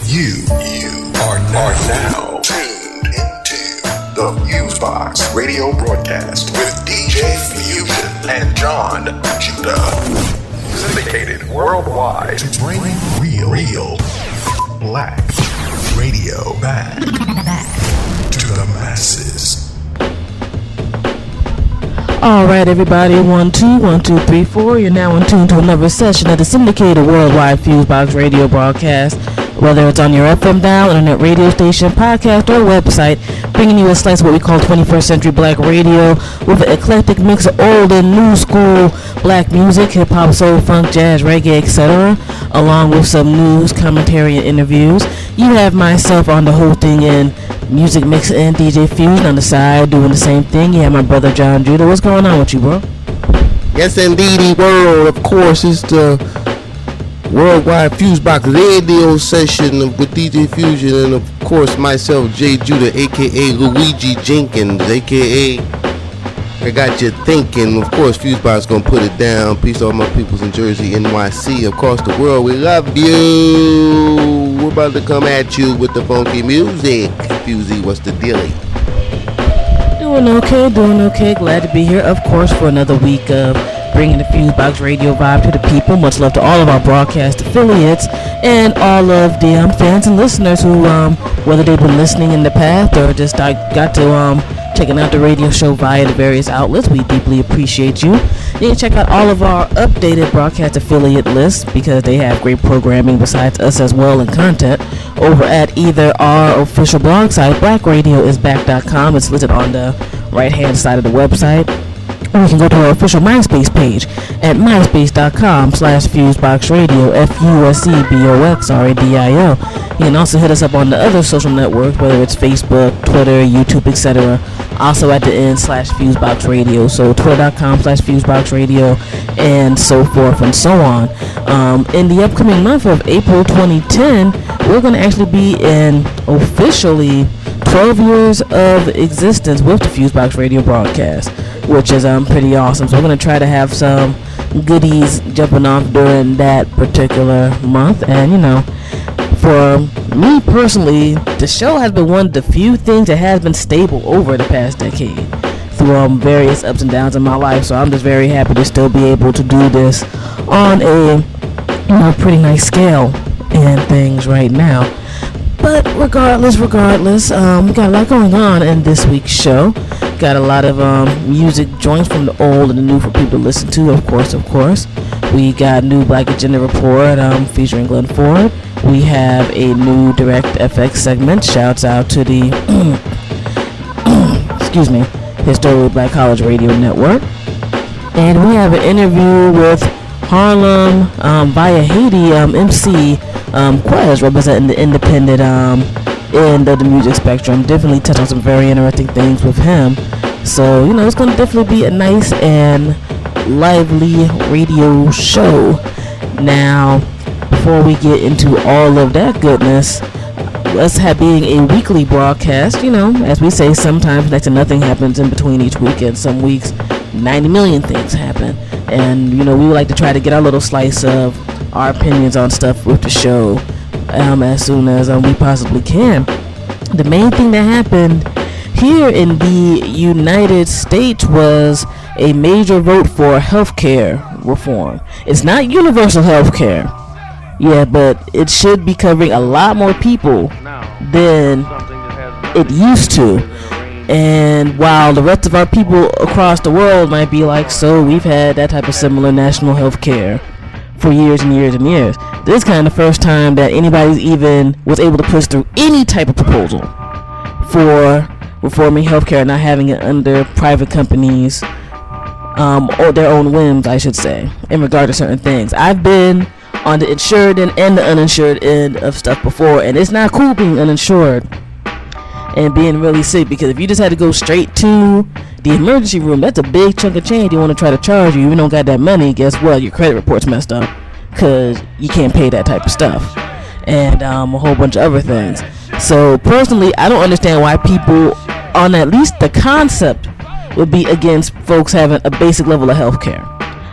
You are now tuned into the FuseBox Radio Broadcast with DJ Fusion and Jon Judah. Syndicated worldwide to bring real black radio back to the masses. All right, everybody. 1, 2, 1, 2, 3, 4. You're now in tune to another session of the syndicated worldwide FuseBox Radio Broadcast. Whether it's on your FM dial, internet radio station, podcast, or website, bringing you a slice of what we call 21st century black radio with an eclectic mix of old and new school black music, hip-hop, soul, funk, jazz, reggae, etc., along with some news, commentary, and interviews. You have myself on the hosting and music mix and DJ Fusion on the side doing the same thing. You have my brother Jon Judah. What's going on with you, bro? Yes, indeed, world. Of course, it's the worldwide FuseBox radio session with DJ Fusion and, of course, myself, J. Judah, a.k.a. Luigi Jenkins, a.k.a. I Got You Thinking. Of course, FuseBox going to put it down. Peace to all my peoples in Jersey, NYC, across the world. We love you. We're about to come at you with the funky music. Fusey, what's the dealie? Doing okay. Glad to be here, of course, for another week of bringing the FuseBox radio vibe to the people. Much love to all of our broadcast affiliates and all of the fans and listeners who, whether they've been listening in the past or just got to checking out the radio show via the various outlets. We deeply appreciate you. You can check out all of our updated broadcast affiliate lists because they have great programming besides us as well and content over at either our official blog site, blackradioisback.com. It's listed on the right-hand side of the website. Or you can go to our official MySpace page at myspace.com/FuseboxRadio, FUSEBOXRADIO. You can also hit us up on the other social networks, whether it's Facebook, Twitter, YouTube, etc. Also at the end /FuseboxRadio. So twitter.com/FuseboxRadio and so forth and so on. In the upcoming month of April 2010, we're going to actually be in officially 12 years of existence with the FuseBox Radio Broadcast, which is pretty awesome. So we're going to try to have some goodies jumping off during that particular month. And, for me personally, the show has been one of the few things that has been stable over the past decade through various ups and downs in my life. So I'm just very happy to still be able to do this on a pretty nice scale and things right now. But regardless, we got a lot going on in this week's show. Got a lot of music joints from the old and the new for people to listen to, of course. We got new Black Agenda Report featuring Glenn Ford. We have a new Direct FX segment. Shouts out to the Historically Black College Radio Network. And we have an interview with Harlem via Haiti MC Quez, representing the independent end of the music spectrum. Definitely touch on some very interesting things with him. So, it's going to definitely be a nice and lively radio show. Now, before we get into all of that goodness, us being a weekly broadcast, as we say, sometimes next to nothing happens in between each weekend. Some weeks, 90 million things happen. And, we would like to try to get our little slice of our opinions on stuff with the show as soon as we possibly can. The main thing that happened here in the United States was a major vote for healthcare reform. It's not universal healthcare, but it should be covering a lot more people than it used to. And while the rest of our people across the world might be like, so we've had that type of similar national health care for years and years and years, this is kind of the first time that anybody's even was able to push through any type of proposal for reforming healthcare and not having it under private companies or their own whims, I should say, in regard to certain things. I've been on the insured end and the uninsured end of stuff before, and it's not cool being uninsured and being really sick, because if you just had to go straight to the emergency room, that's a big chunk of change. You want to try to charge you don't got that money, guess what? Your credit report's messed up because you can't pay that type of stuff, and a whole bunch of other things. So personally, I don't understand why people on at least the concept would be against folks having a basic level of health care.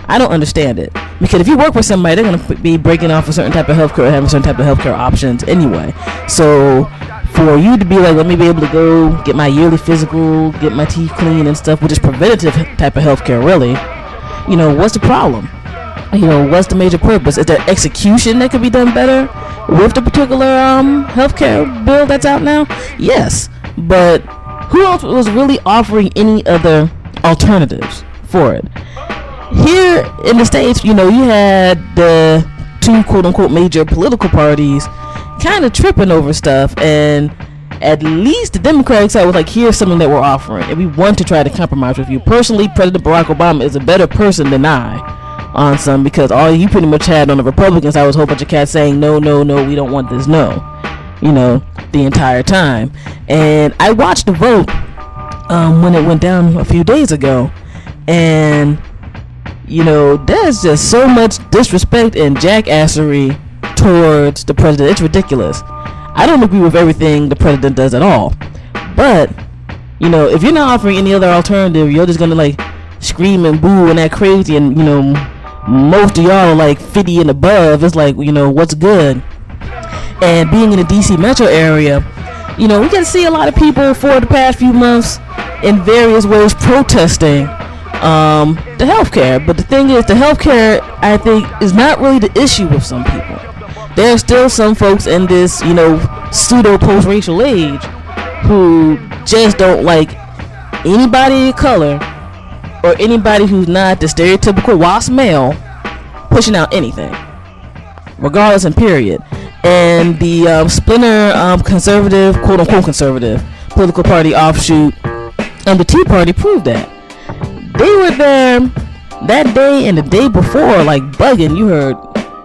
I don't understand it. Because if you work with somebody, they're going to be breaking off a certain type of healthcare, having certain type of healthcare options anyway. So for you to be like, let me be able to go get my yearly physical, get my teeth clean and stuff, which is preventative type of healthcare, really. You know, what's the problem? You know, what's the major purpose? Is there execution that could be done better with the particular healthcare bill that's out now? Yes, but who else was really offering any other alternatives for it? Here in the States, you know, you had the two quote-unquote major political parties kind of tripping over stuff, and at least the Democratic side was like, here's something that we're offering, and we want to try to compromise with you. Personally, President Barack Obama is a better person than I on some, because all you pretty much had on the Republicans, I was a whole bunch of cats saying, no, no, no, we don't want this, no, you know, the entire time. And I watched the vote when it went down a few days ago, and you know, there's just so much disrespect and jackassery towards the president. It's ridiculous. I don't agree with everything the president does at all, but you know, if you're not offering any other alternative, you're just gonna like scream and boo and act crazy, and you know, most of y'all are like 50 and above. It's like, you know, what's good? And being in the DC metro area, you know, we can see a lot of people for the past few months in various ways protesting the healthcare. But the thing is, the healthcare, I think, is not really the issue with some people. There are still some folks in this, you know, pseudo post-racial age who just don't like anybody of color or anybody who's not the stereotypical WASP male pushing out anything, regardless and period. And the splinter conservative, quote-unquote conservative political party offshoot, the Tea Party proved that. They were there that day and the day before, like bugging. You heard,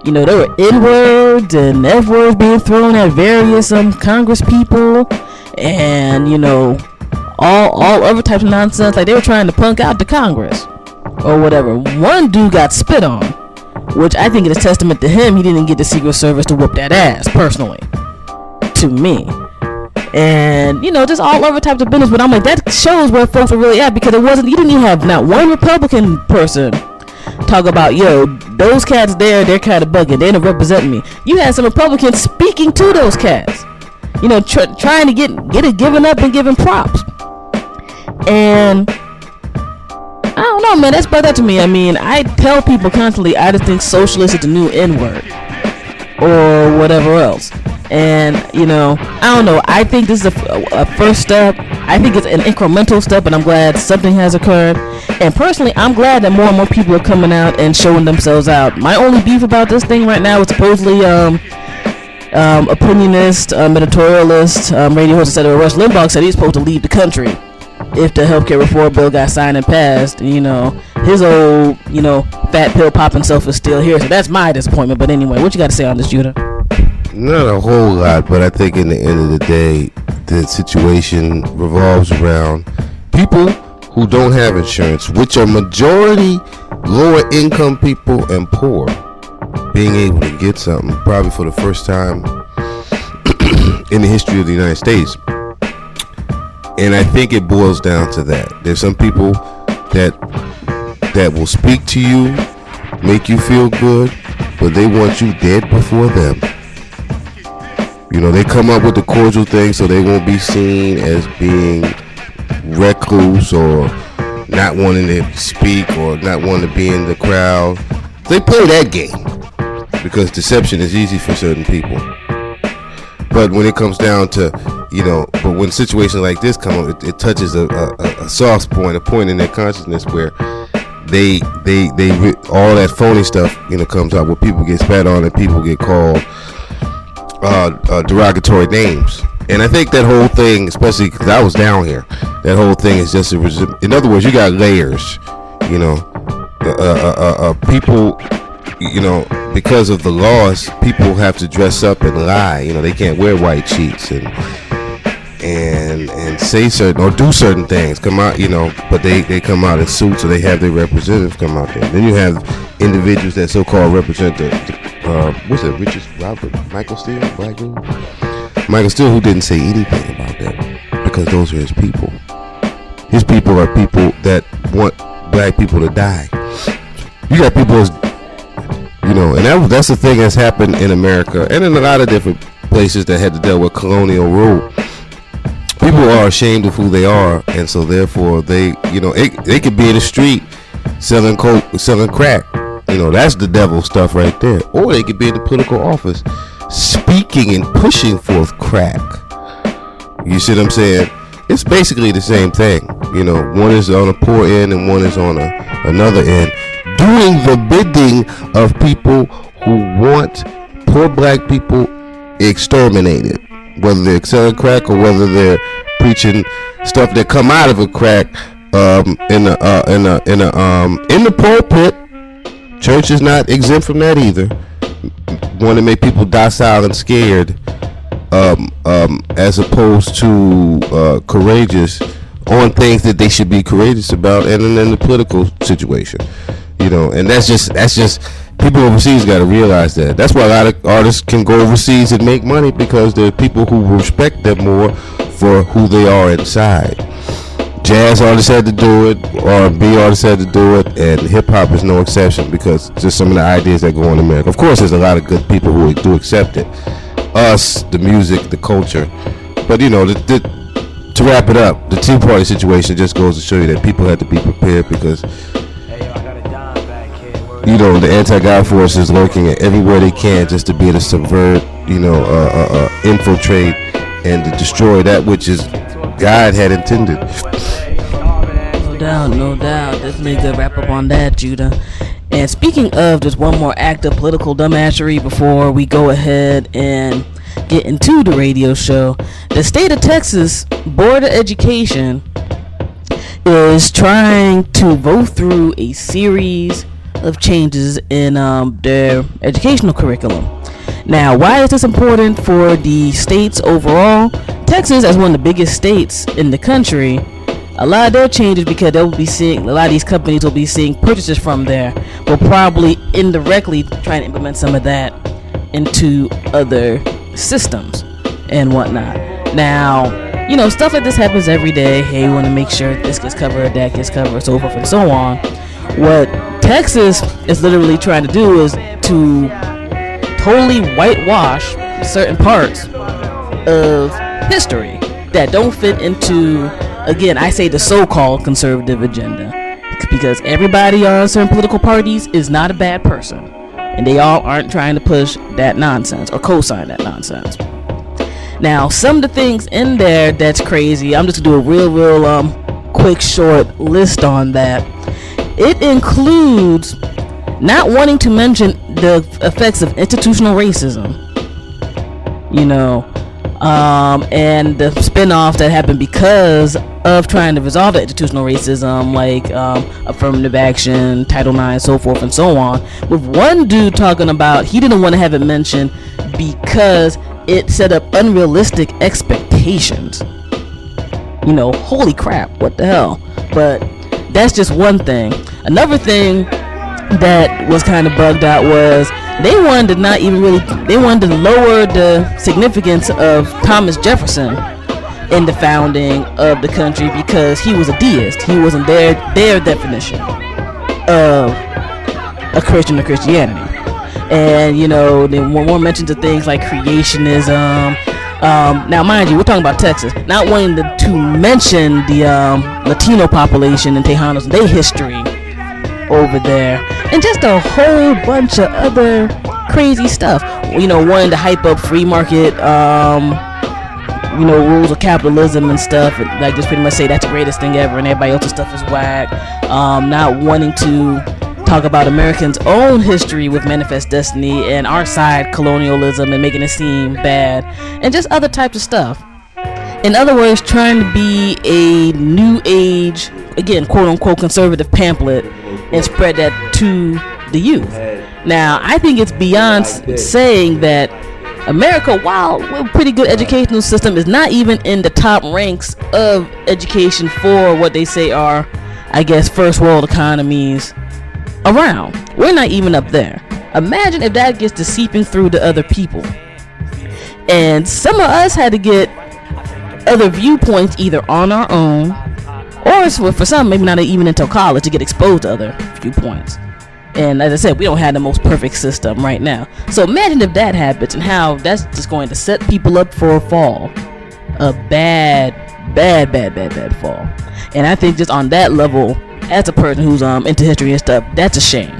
you know, there were N-words and F-words being thrown at various Congress people, and you know, all other types of nonsense. Like they were trying to punk out the Congress or whatever. One dude got spit on, which I think is a testament to him. He didn't get the Secret Service to whoop that ass, personally, to me. And you know, just all other types of business. But I'm like, that shows where folks are really at, because it wasn't, you didn't even have not one Republican person talk about, yo, those cats there, they're kind of bugging, they don't represent me. You had some Republicans speaking to those cats, you know, trying to get it given up and given props. And I don't know, man, that's brought that to me. I mean, I tell people constantly, I just think socialist is the new N-word or whatever else. And you know, I don't know, I think this is a first step. I think it's an incremental step, and I'm glad something has occurred. And personally, I'm glad that more and more people are coming out and showing themselves out. My only beef about this thing right now is supposedly opinionist, editorialist, radio host, etc. Rush Limbaugh said he's supposed to leave the country if the healthcare reform bill got signed and passed. You know, his old, you know, fat pill popping self is still here, so that's my disappointment. But anyway, what you got to say on this, Judah? Not a whole lot, but I think in the end of the day, the situation revolves around people who don't have insurance, which are majority lower income people and poor, being able to get something probably for the first time in the history of the United States. And I think it boils down to that. There's some people that will speak to you, make you feel good, but they want you dead before them. You know, they come up with the cordial thing so they won't be seen as being recluse or not wanting to speak or not wanting to be in the crowd. They play that game because deception is easy for certain people. But when it comes down to, you know, but when situations like this come up, it touches a soft point, a point in their consciousness where they all that phony stuff, you know, comes out where people get spat on and people get called derogatory names. And I think that whole thing, especially because I was down here, that whole thing is just in other words, you got layers, you know, people, you know, because of the laws, people have to dress up and lie. You know, they can't wear white sheets and say certain or do certain things, come out, you know, but they come out in suits, or they have their representatives come out there. Then you have individuals that so-called represent what's it, Michael Steele, black dude? Michael Steele, who didn't say anything about that, because those are his people. His people are people that want black people to die. You got people And that's the thing that's happened in America and in a lot of different places that had to deal with colonial rule. People are ashamed of who they are, and so therefore they could be in the street selling coke, selling crack. That's the devil stuff right there. Or they could be in the political office speaking and pushing forth crack. You see what I'm saying? It's basically the same thing. One is on a poor end and one is on another end, doing the bidding of people who want poor black people exterminated, whether they're selling crack or whether they're preaching stuff that come out of a crack in the pulpit. Church is not exempt from that either. Want to make people docile and scared, as opposed to courageous on things that they should be courageous about, and in the political situation, and that's just people overseas got to realize that. That's why a lot of artists can go overseas and make money, because there are people who respect them more for who they are inside. Jazz artists had to do it, R&B artists had to do it, and hip-hop is no exception, because just some of the ideas that go on in America. Of course, there's a lot of good people who do accept it. Us, the music, the culture. But, to wrap it up, the Tea Party situation just goes to show you that people had to be prepared, because, the anti-God force is lurking everywhere they can just to be able to subvert, infiltrate, and to destroy that which is God had intended. No doubt. Definitely a good wrap up on that, Judah. And speaking of just one more act of political dumbassery before we go ahead and get into the radio show, the state of Texas Board of Education is trying to vote through a series of changes in their educational curriculum. Now, why is this important for the states overall? Texas, as one of the biggest states in the country, a lot of their changes, because they'll be seeing, a lot of these companies will be seeing purchases from there, will probably indirectly try to implement some of that into other systems and whatnot. Now, stuff like this happens every day. Hey, we want to make sure this gets covered, that gets covered, so forth and so on. What Texas is literally trying to do is to totally whitewash certain parts of history that don't fit into, again, I say the so-called conservative agenda, because everybody on certain political parties is not a bad person, and they all aren't trying to push that nonsense or co-sign that nonsense. Now, some of the things in there that's crazy, I'm just gonna do a real quick short list on that. It includes not wanting to mention the effects of institutional racism, and the spin-offs that happened because of trying to resolve the institutional racism, like affirmative action, Title IX, so forth and so on, with one dude talking about he didn't want to have it mentioned because it set up unrealistic expectations. Holy crap, what the hell? But that's just one thing. Another thing that was kind of bugged out was they wanted to lower the significance of Thomas Jefferson in the founding of the country, because he was a deist. He wasn't their definition of a Christian or Christianity. And they more mentions of things like creationism. Now, mind you, we're talking about Texas, not wanting to mention the Latino population in Tejanos and their history over there, and just a whole bunch of other crazy stuff. Wanting to hype up free market, rules of capitalism and stuff, like just pretty much say that's the greatest thing ever, and everybody else's stuff is whack. Not wanting to talk about Americans' own history with Manifest Destiny and our side colonialism and making it seem bad, and just other types of stuff. In other words, trying to be a new age, again, quote unquote conservative pamphlet and spread that to the youth. Now, I think it's beyond saying that America, while we're a pretty good educational system, is not even in the top ranks of education for what they say are, I guess, first world economies around. We're not even up there. Imagine if that gets to seeping through to other people. And some of us had to get other viewpoints either on our own, or for some, maybe not even until college, to get exposed to other viewpoints. And as I said, we don't have the most perfect system right now. So imagine if that happens, and how that's just going to set people up for a fall. A bad fall. And I think just on that level, as a person who's into history and stuff, that's a shame.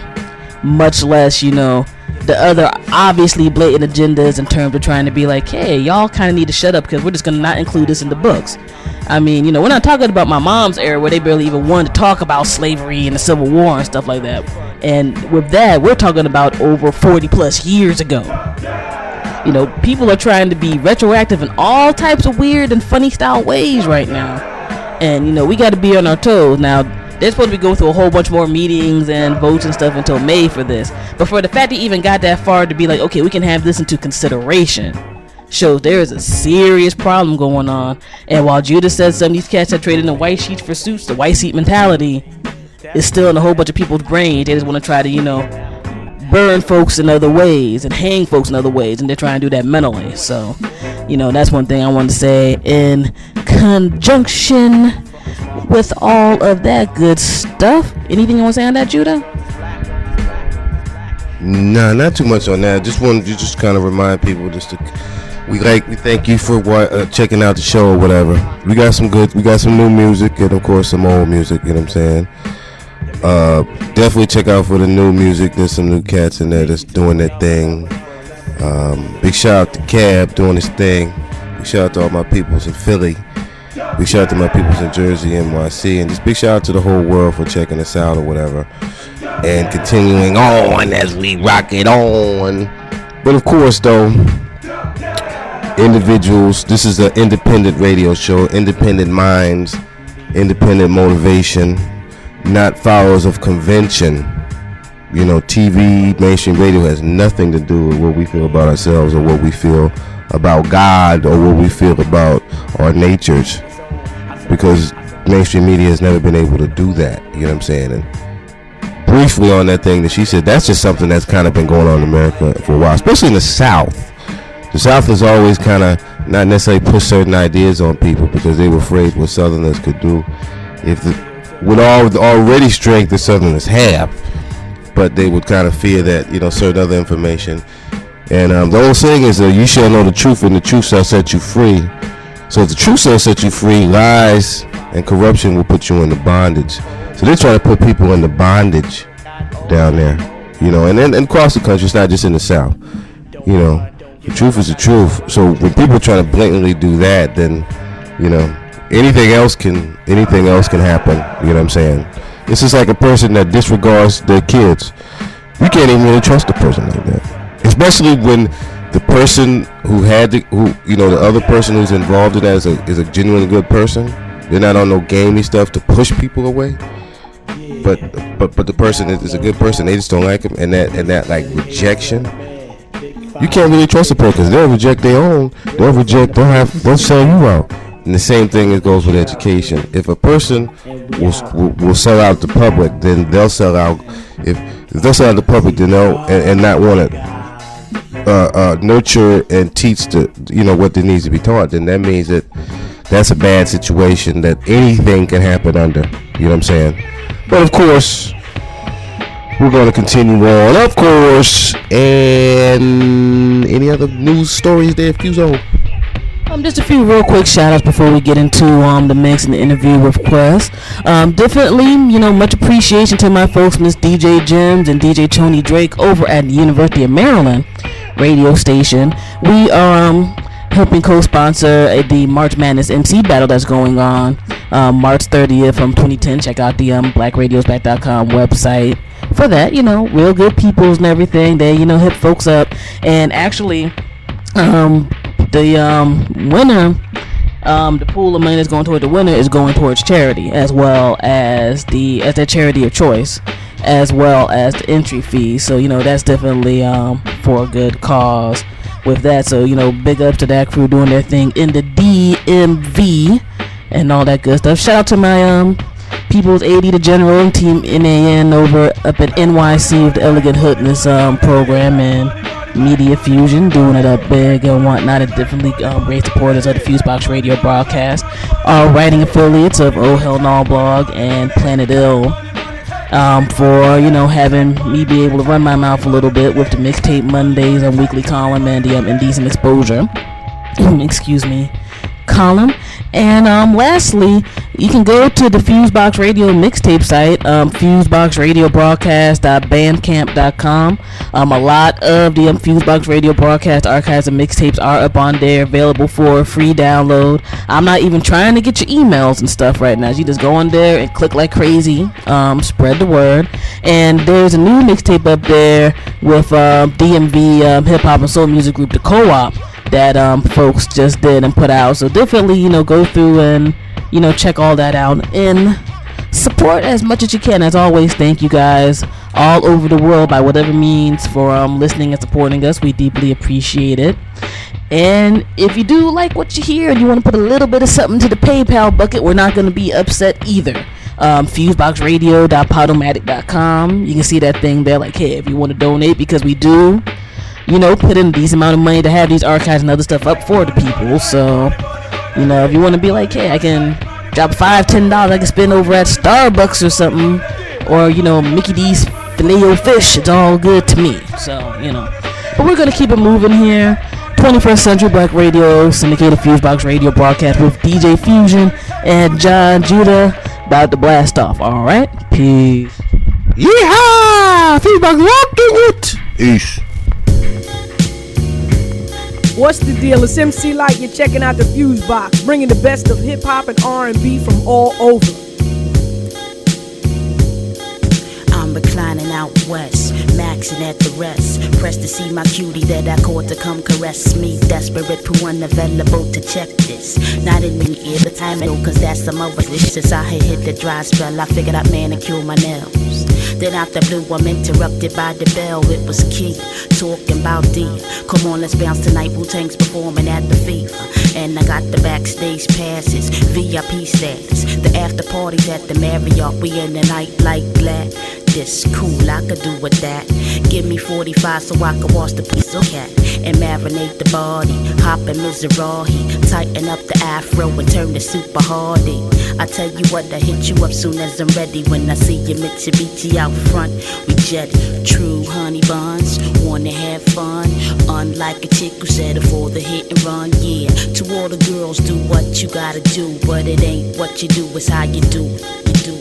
Much less, the other obviously blatant agendas in terms of trying to be like, hey, y'all kind of need to shut up because we're just going to not include this in the books. I mean, we're not talking about my mom's era where they barely even wanted to talk about slavery and the Civil War and stuff like that. And with that, we're talking about over 40 plus years ago. People are trying to be retroactive in all types of weird and funny style ways right now. And, we got to be on our toes. Now, they're supposed to be going through a whole bunch more meetings and votes and stuff until May for this. But for the fact they even got that far to be like, okay, we can have this into consideration, shows there is a serious problem going on. And while Judah said some of these cats have traded in white sheets for suits, the white seat mentality is still in a whole bunch of people's brains. They just want to try to, burn folks in other ways and hang folks in other ways, and they're trying to do that mentally. So, that's one thing I wanted to say in conjunction with all of that good stuff. Anything you want to say on that, Judah? Nah, not too much on that. Just wanted to just kind of remind people we thank you for checking out the show or whatever. We got some new music and of course some old music, you know what I'm saying? Definitely check out for the new music. There's some new cats in there that's doing their thing. Big shout out to Cab doing his thing. Big shout out to all my peoples in Philly. Big shout out to my peoples in Jersey, NYC, and just big shout out to the whole world for checking us out or whatever. And continuing on as we rock it on. But of course, though, individuals, this is an independent radio show, independent minds, independent motivation, not followers of convention. TV, mainstream radio has nothing to do with what we feel about ourselves or what we feel about God or what we feel about our natures, because mainstream media has never been able to do that, you know what I'm saying? And briefly on that thing that she said, that's just something that's kind of been going on in America for a while, especially in the South. The South has always kind of not necessarily pushed certain ideas on people because they were afraid what Southerners could do with all the already strength that Southerners have, but they would kind of fear that, certain other information. And the old saying is you shall know the truth and the truth shall set you free. So if the truth shall set you free, lies and corruption will put you into bondage. So they're trying to put people into bondage down there, and then across the country. It's not just in the South. The truth is the truth. So when people try to blatantly do that, then anything else can happen. You know what I'm saying? It's just like a person that disregards their kids. You can't even really trust a person like that, especially when the person the other person who's involved in that is a genuinely good person. They're not on no gamey stuff to push people away. But the person is a good person. They just don't like him, and that like rejection. You can't really trust a person because they'll reject their own. They'll sell you out. And the same thing goes with education. If a person will sell out the public, then they'll sell out. If they'll sell out the public, then they'll and not want to nurture and teach what there needs to be taught. Then that means that's a bad situation that anything can happen under. You know what I'm saying? But of course, we're going to continue on. Of course, and any other news stories there, Fuso? Just a few real quick shout outs before we get into the mix and the interview with Quest. Definitely, much appreciation to my folks, Miss DJ Gems and DJ Tony Drake over at the University of Maryland radio station. We are helping co-sponsor the March Madness MC battle that's going on March 30th from 2010. Check out the blackradiosback.com website for that. Real good peoples and everything. They hit folks up, and actually the winner, the pool of money that's going toward the winner is going towards charity, as well as their charity of choice, as well as the entry fee. So that's definitely for a good cause with that. So big up to that crew doing their thing in the DMV and all that good stuff. Shout out to my People's 80 the General and Team NAN over up at NYC with the Elegant Hoodness program, and Media Fusion doing it up big and whatnot, and definitely great supporters of the FuseBox Radio Broadcast, writing affiliates of Oh Hell No Blog and Planet Ill. for, having me be able to run my mouth a little bit with the Mixtape Mondays and Weekly Column and the Indecent Exposure. Excuse me. Column. And lastly, you can go to the FuseBox Radio mixtape site, FuseBox Radio Broadcast.bandcamp.com. A lot of the FuseBox Radio Broadcast archives and mixtapes are up on there, available for free download. I'm not even trying to get your emails and stuff right now. You just go on there and click like crazy, spread the word. And there's a new mixtape up there with DMV hip-hop and soul music group, The Co-op, that folks just did and put out. So definitely, go through and, check all that out and support as much as you can. As always, thank you guys all over the world by whatever means for listening and supporting us. We deeply appreciate it. And if you do like what you hear and you want to put a little bit of something to the PayPal bucket, we're not going to be upset either. FuseboxRadio.podomatic.com. You can see that thing there, like, hey, if you want to donate, because we do put in a decent amount of money to have these archives and other stuff up for the people. So, if you want to be like, hey, I can drop $5-10 I can spend over at Starbucks or something, or, Mickey D's Filet-O-Fish, it's all good to me. So, but we're going to keep it moving here. 21st Century Black Radio, syndicated FuseBox Radio Broadcast with DJ Fusion and Jon Judah, about to blast off. All right, peace. Yeehaw! FuseBox rocking it. Peace. What's the deal? It's MC Light. You're checking out the FuseBox, bringing the best of hip-hop and R&B from all over. I'm reclining out west, maxing at the rest. Pressed to see my cutie that I caught to come caress me. Desperate for unavailable to check this. Not in the ear, the time though, cause that's some other this. Since I had hit the dry spell, I figured I'd manicure my nails. Then out the blue, I'm interrupted by the bell. It was Key, talking about D. Come on, let's bounce tonight. Wu-Tang's performing at the FIFA. And I got the backstage passes, VIP status. The after parties at the Marriott. We in the night like glad. This cool, I could do with that. Give me 45 so I can wash the piece of cat and marinate the body. Hop in Mizrahi, tighten up the afro and turn the super hardy. I tell you what, I hit you up soon as I'm ready. When I see your Mitsubishi out front, we jetty. True honey buns, wanna have fun. Unlike a chick who settled for the hit and run, yeah. To all the girls, do what you gotta do, but it ain't what you do, it's how you do. You do.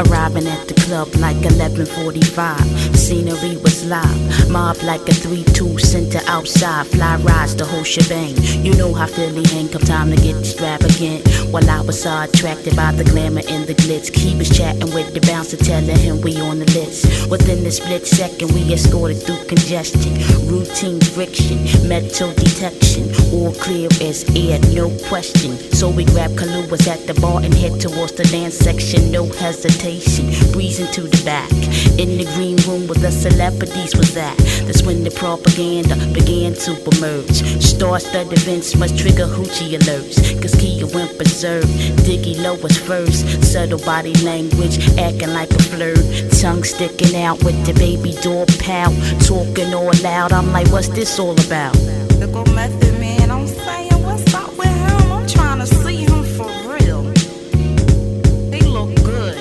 Arriving at the club like 11:45. Scenery was live. Mob like a 3-2 center outside. Fly rides the whole shebang. You know how Philly hang. Come time to get extravagant. While I was so attracted by the glamour and the glitz. He was chatting with the bouncer, telling him we on the list. Within the split second, we escorted through congestion. Routine friction, metal detection. All clear as air, no question. So we grabbed Kaluas at the bar and head towards the dance section. No hesitation. Breezing to the back. In the green room where the celebrities was at. That's when the propaganda began to emerge. Star-studded events must trigger hoochie alerts. Cause Kia went berserk. Diggy low was first. Subtle body language, acting like a flirt. Tongue sticking out with the baby door pout. Talking all loud, I'm like, what's this all about? Look on Method Man, I'm saying, what's up with him? I'm trying to see him for real. They look good.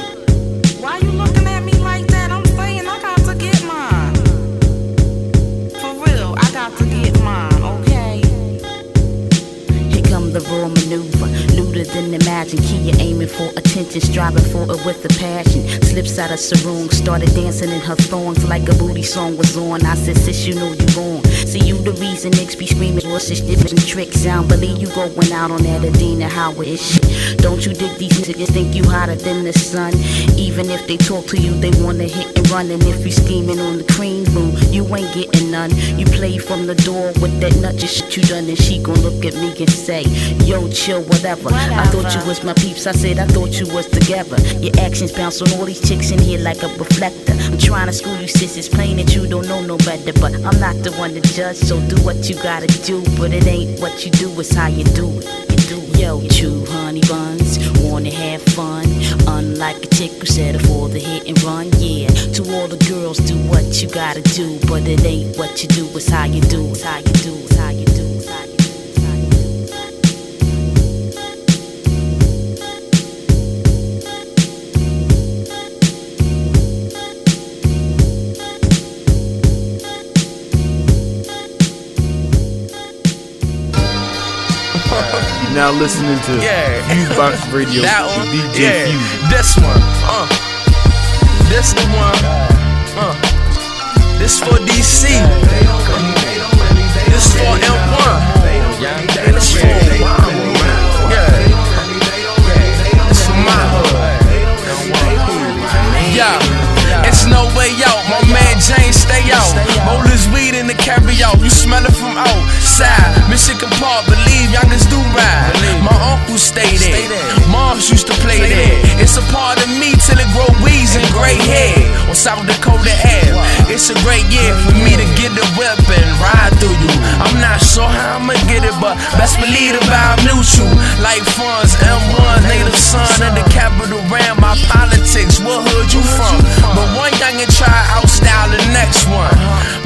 Why you looking at me like that? I'm saying I got to get mine. For real, I got to get mine, okay? Here come the raw maneuver, looter than imagine. Kia aiming for attention, striving for it with a passion. Slips out of sarong, started dancing in her thongs like a booty song was on. I said, sis, you know you wrong. See, you the reason niggas be screaming, what's this different tricks? I don't believe you going out on that Adina Howard shit. Don't you dig these niggas think you hotter than the sun? Even if they talk to you, they wanna hit and run. And if you scheming on the cream room, you ain't getting none. You play from the door with that nut just shit you done. And she gon' look at me and say, yo, chill, whatever. I thought you was my peeps, I said I thought you was together. Your actions bounce on all these chicks in here like a reflector. I'm trying to school you sis, it's plain that you don't know no better. But I'm not the one to judge, so do what you gotta do. But it ain't what you do, it's how you do it. You do. Yo, true honey buns, wanna have fun. Unlike a chick who settled for the hit and run, yeah. To all the girls, do what you gotta do. But it ain't what you do, it's how you do. It's how you do, it's how you do, it's how you do. Now listening to FuseBox Radio with DJ Fusion. This one, this the one, this for DC, this for M1, and this for Obama, this for my hood, it's no way out, my man James stay out, roll his weed in the carry-out, you smell it from outside, Michigan Park, believe youngest do ride, my uncle stay there, moms used to play there, it's a part of me till it grow weeds and gray hair, on South Dakota Ave, it's a great year for me to get the whip and ride through you, I'm not sure how I'ma get it, but best believe the vibe mutual, like funds, M1, native son of the capital ram, my politics, what hood you from, but one youngin' try outstyle the next one,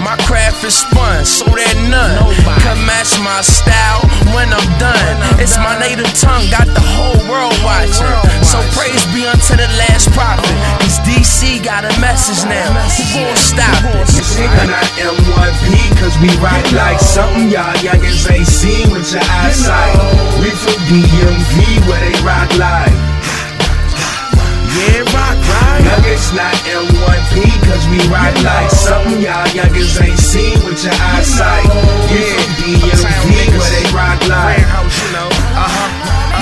my craft is spun, so that none can match my style when I'm done, it's my native tongue, got the whole world watching, so praise be unto the last prophet, cause DC got a message now, who gon' stop this? And I am 1P, cause we rock like something y'all youngins ain't seen with your eyesight, we from DMV where they rock like, yeah, rock right. Nuggets not M1P, cause we rock like something y'all youngins ain't seen with your eyesight. Yeah, DMV where they rock like.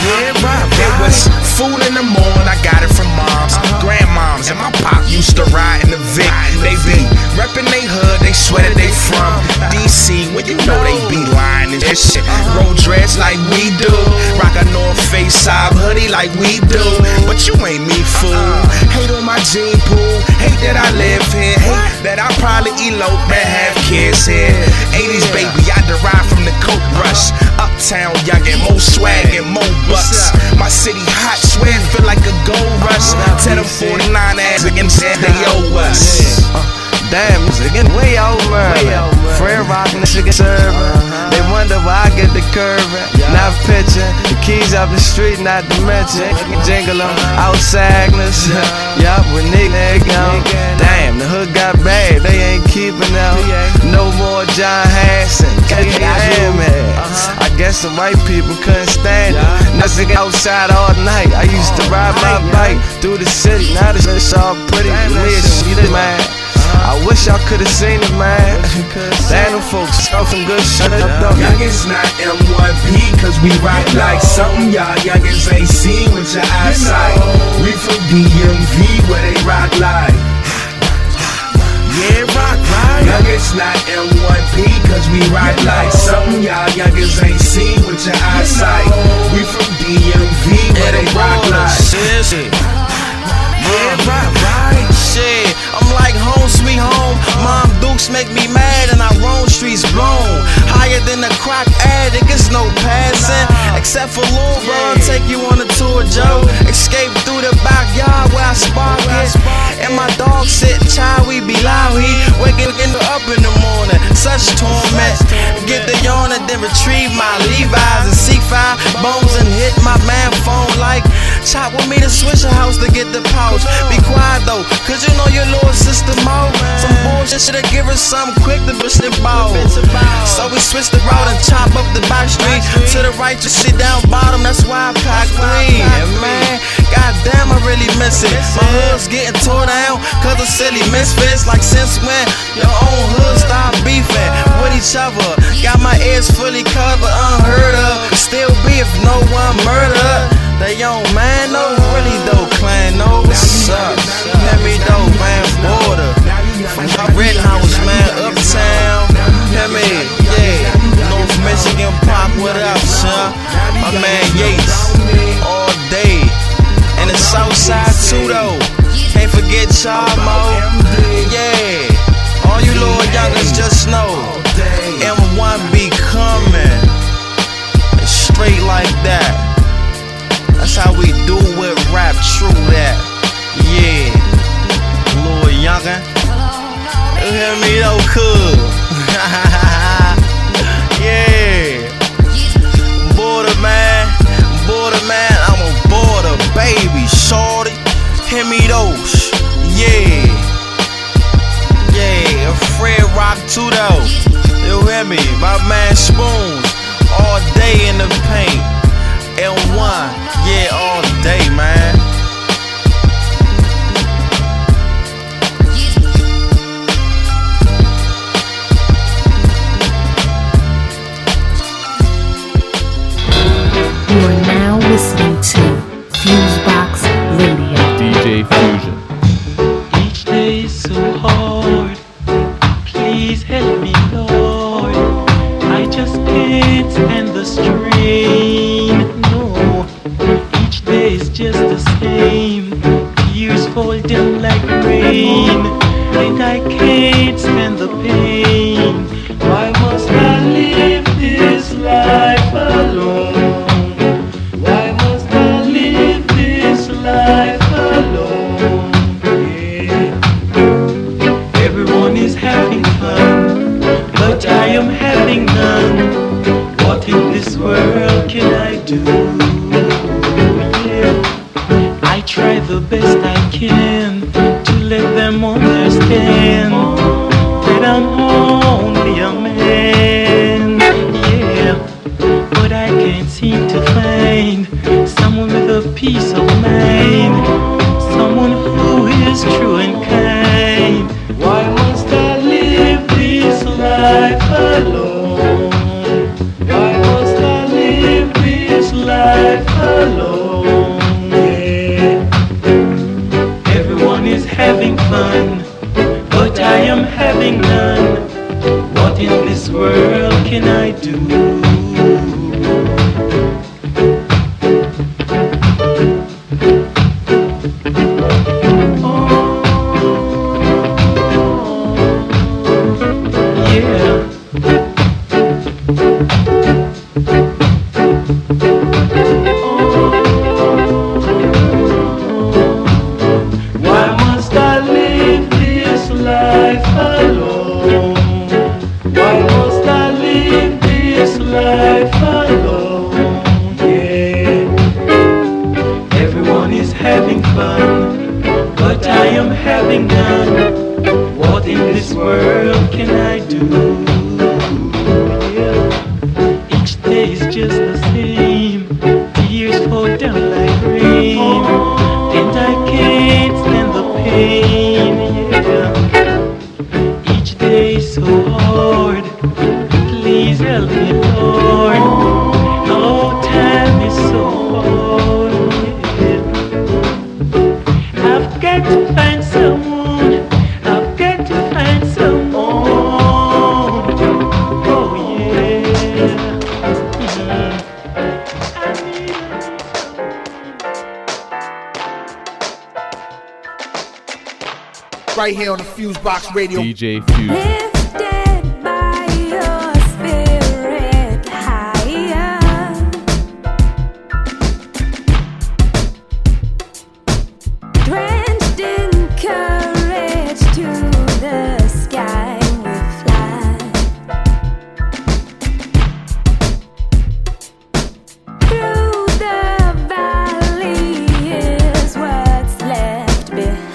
Yeah, rock. It was food in the morning, I got it from moms, grandmoms, and my pop used to ride in the Vic. They be reppin' they hood, they swear that they from DC, when you know they be lying and this shit. Roll dreads like we do, rock a North Face side hoodie like we do, but you ain't me fool. Hate on my gene pool, hate that I live here, hate that I probably elope and have kids here. 80s baby, I derive from the coke rush, uptown youngin', more swag and more bucks. My city hot, swear it feel like a gold rush. Tell them 49 ass again said they owe us. Damn, this again way over. Friend rockin' the chicken server. They wonder why I get the curve. Not pitching, the keys up the street, not to mention. Jingle them, outsideness. Yup, with Nick. Damn, the hood got bad, they ain't keeping out. No more John Hanson. Damn it. I guess the white people couldn't stand it. Nothing outside all night. I used to ride my bike through the city. Now this shit's all pretty. Man, I wish y'all could've seen it, man. Damn, them folks talk some good shit. Youngins not M1P, cause we rock like something y'all youngins ain't seen with your eyesight. We from DMV where they rock like. Yeah, rock right. Youngins not M1P, cause we rock like something y'all youngins ain't seen with your eyesight. We from DMV where they rock like. Yeah, right. Shit, I'm like home sweet home. Mom Dukes make me mad and I roam streets blown. Higher than the crack addict, it's no passing. Except for Lil Bro, take you on a tour, Joe. Escape through the backyard where I spark it. And my dog sit child, we be loud. He waking up in the morning, such torment. Get the yawn and then retrieve my Levi's and C5 bones and hit my man phone like chop with me to switch a house to get the pouch. Be quiet though, cause you know your little sister mouth. Some bullshit should've give her something quick to bitch the ball. So we switched the route and chop up the back street. To the right, just sit down bottom, that's why I pack 3. And man, goddamn, I really miss it. My hood's getting tore down, cause of silly misfits. Like since when your own hood stopped beefing with each other. Got my ears fully covered, unheard of. Still beef, no one murdered. They young man, no really though, clan, no what's up. Let me know, man, border. From my red house, man, uptown. Let me, North Michigan pop, what up, son? My man Yates, all day. And the south side too, though. Can't forget Charmo, all you little youngers just know, M1 be coming. It's straight like that. That's how we do with rap, true that. Yeah, little youngin'. You hear me though, cool. Yeah. Border man, I'm a border baby, shorty. Hear me those, yeah. A Fred Rock too though. You hear me? My man Spoons, all day in the paint. Yeah, all day, man. You are now listening to FuseBox Radio. DJ Fusion. Each day is so hard. Please help me, Lord. I just can't stand the strain. No, each day is just the same. Tears fall down like rain, and I can't stand the pain. Why must I live this life alone? Why must I live this life alone? Yeah. Everyone is having fun, but I am having none. What in this world can I do? Yeah. I try the best I can to let them understand that I'm only a man. Yeah, but I can't seem to find someone with a peace of mind, someone who is true and kind. Why must I live this life alone? Why must I live this life alone? Yeah. Everyone is having fun, but I am having none. What in this world can I do? Right here on the FuseBox Radio. DJ Fusion. Lifted by your spirit higher. Drenched in courage to the sky we fly. Through the valley is what's left behind.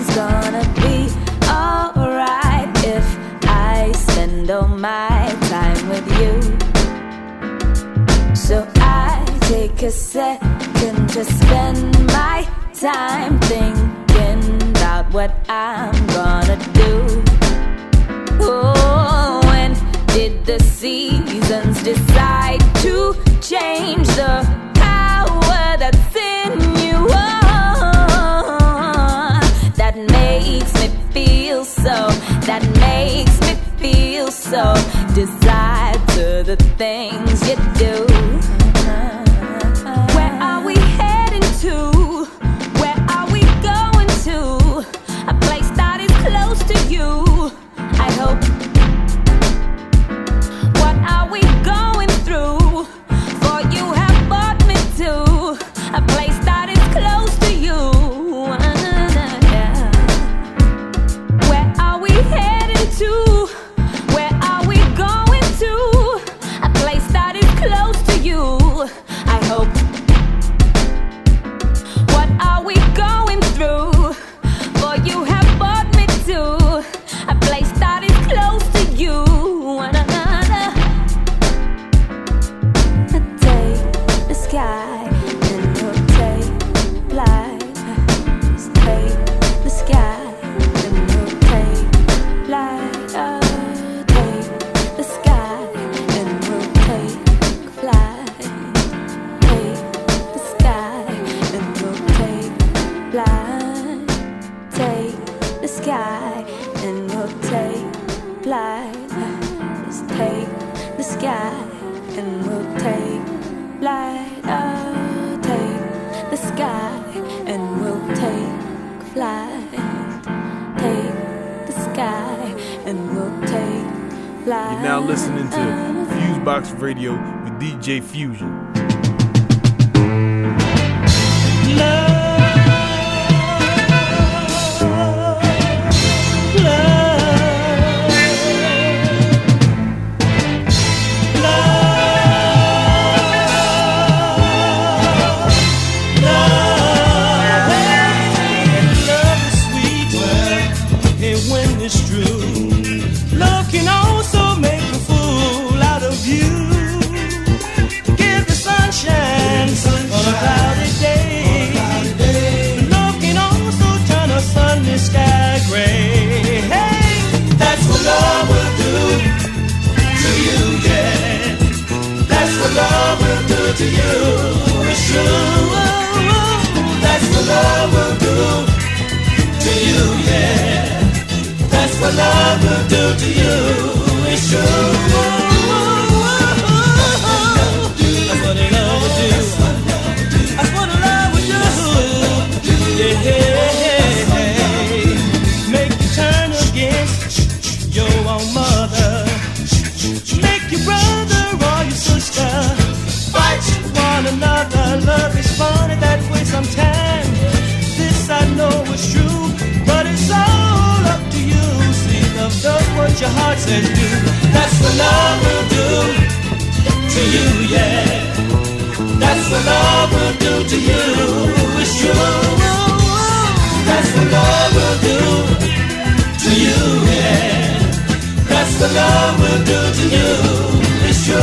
everything's gonna be alright if I spend all my time with you. So I take a second to spend my time thinking about what I'm gonna do. Oh, when did the seasons decide to change the power that's in you? Oh, that makes me feel so, that makes me feel so desired to the things you do. Where are we heading to? Where are we going to? A place that is close to you, I hope. What are we going through? For you have brought me to a place that is close to you. Where are we heading to? Where are we going to? A place that is close to you, I hope. What are we going through? For you have brought me to a place that is close to you. Take the sky and we'll take flight. Take the sky and we'll take flight. Take the sky and we'll take flight. Take the sky and we'll take flight. Take the sky and we'll take flight. Let's take the sky and we'll take flight. Take the sky and we'll take flight. Take the sky and we'll take flight. You're now listening to FuseBox Radio with DJ Fusion. To you, it's true. That's what love will do to you, yeah. That's what love will do to you, it's true. That's what love will do. That's what love will do. Yeah. Make you turn against your own mother. Make your brother or your sister fight one another. Love is funny that way sometimes. This I know is true, but it's all up to you. See, love does what your heart says do. That's what love will do to you, yeah. That's what love will do to you. It's true. That's what love will do to you, yeah. That's what love will do to you. It's true.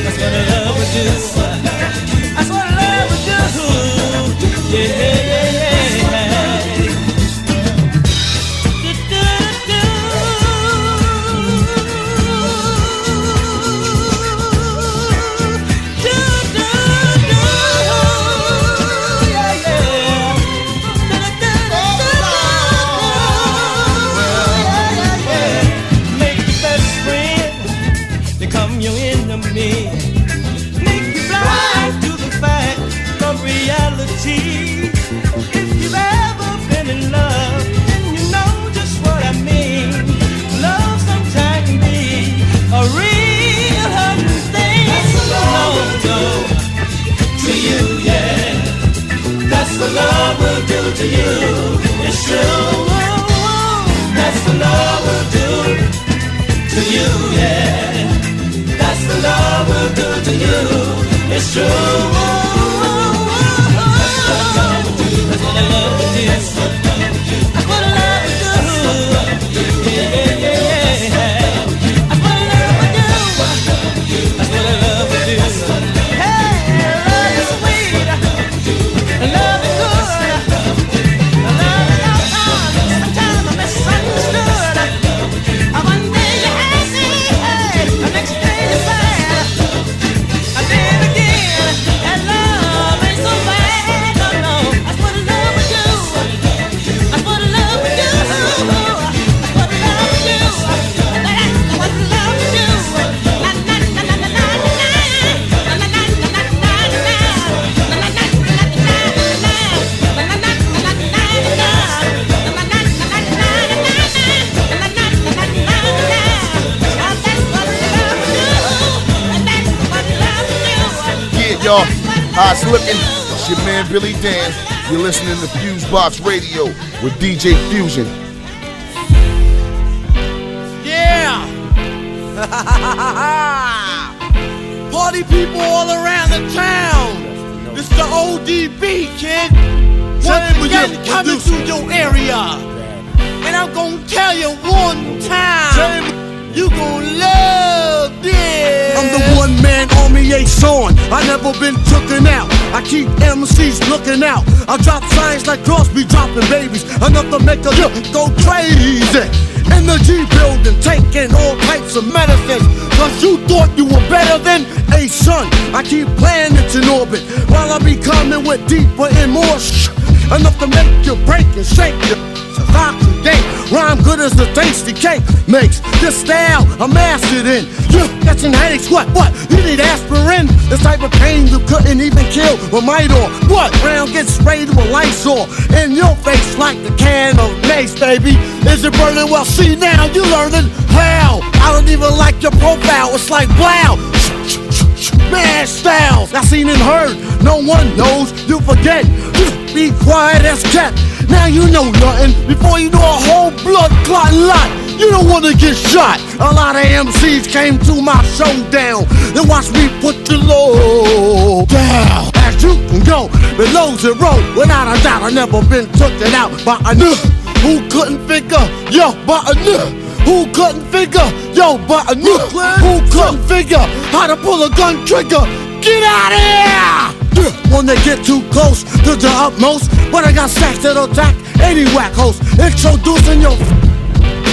That's what love would do. That's what love would do. Yeah. Make your best friend become your enemy. Make you blind to the fact of reality. If you've ever been in love, then you know just what I mean. Love sometimes can be a real hurting thing. That's what love will do to you, yeah. That's what love will do to you. It's true. That's what love will do to you, yeah. That's what love will do to you. It's true. That's what That's what I love to do. That's what I love to do. Yeah, yeah, yeah, yeah. That's what I love to do. That's what I love to do. Hey, love is sweet. Love is good. Love is outside. Sometimes I'm misunderstood. One day you're happy, hey, the next day you're sad. And then again, that love ain't so bad, no, no. That's what love would do. That's what love would do. That's what love would do. That's what love would do. Na na na na na na na na na na Yeah, y'all, how it's looking? It's your man Billy Dan. You're listening to FuseBox Radio with DJ Fusion. Yeah! Party people all around the town. This the ODB, kid. Once again, coming through your area. And I'm gonna tell you one time, you gon' love this. I'm the one-man army liaison. I never been tooken out. I keep MCs looking out. I drop signs like Crosby dropping babies. Enough to make a look go crazy. In the G building, taking all types of medicines. Cause you thought you were better than a son. I keep planets in orbit while I be coming with deeper and more enough to make you break and shake you. Oxidate, rhyme good as the tasty cake makes. This style I'm mastered in. You catching headaches, what? You need aspirin? This type of pain you couldn't even kill with Midor. What? Round gets sprayed with Lysol in your face like the can of mace, baby. Is it burning? Well, see now you learning how. I don't even like your profile. It's like wow. Mad styles I seen and heard. No one knows. You forget. Be quiet as kept. Now you know nothing before you know a whole blood clotting lot. You don't wanna get shot. A lot of MCs came to my showdown. Then watch me put the low down. As you can go below zero, without a doubt, I never been taken out by a who couldn't figure, yo, but a who couldn't figure, yo, but a who couldn't figure how to pull a gun trigger. Get out of here! When they get too close to the utmost, but I got stacks that'll attack any whack host. Introducing your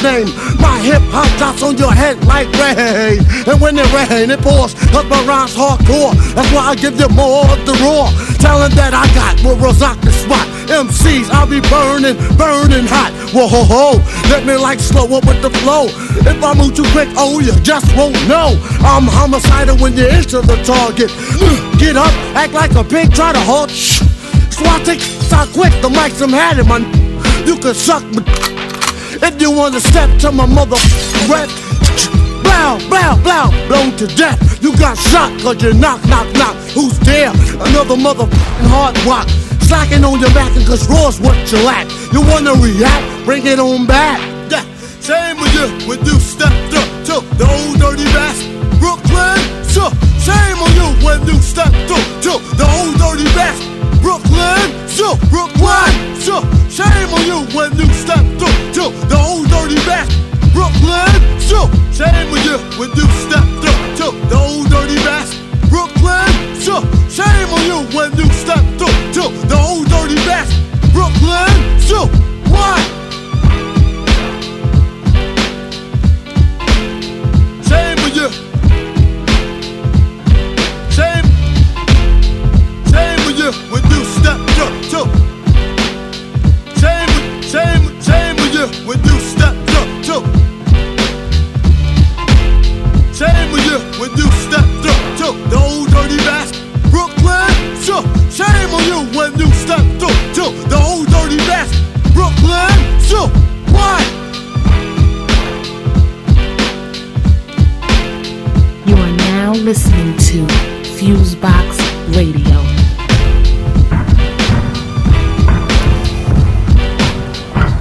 name. My hip-hop drops on your head like rain. And when it rain, it pours. Cause my rhymes hardcore. That's why I give you more of the raw talent that I got. Will rock the spot. MCs, I'll be burning hot. Whoa, ho, ho. Let me like slow up with the flow. If I move too quick, oh, you just won't know. I'm homicidal when you enter the target. Get up, act like a pig, try to halt. Swat it, stop quick, the mic's I'm had in my. You can suck me. If you wanna step to my mother rep, blow, blow, blow, blown to death. You got shot cause you knock. Who's there? Another motherfucking hard rock. Slacking on your back and cause raw's what you lack. You wanna react? Bring it on back. Yeah, same with you when you stepped up to the old dirty bastard. Brooklyn, so shame on you when you stepped up to the old dirty bastard. Brooklyn, so shame on you when you stepped up to the old dirty bastard. Brooklyn, so shame on you when you stepped up to the old dirty bastard. Brooklyn, so shame on you when you stepped up to the old dirty bastard. Brooklyn, so what? Shame on you. Shame on you when you stepped up to. Shame on you when you stepped up to. Shame on you when you stepped up to the old dirty bastard. Brooklyn, so shame on you when you stepped up to the old dirty bastard. Brooklyn, so what? You are now listening to FuseBox Radio.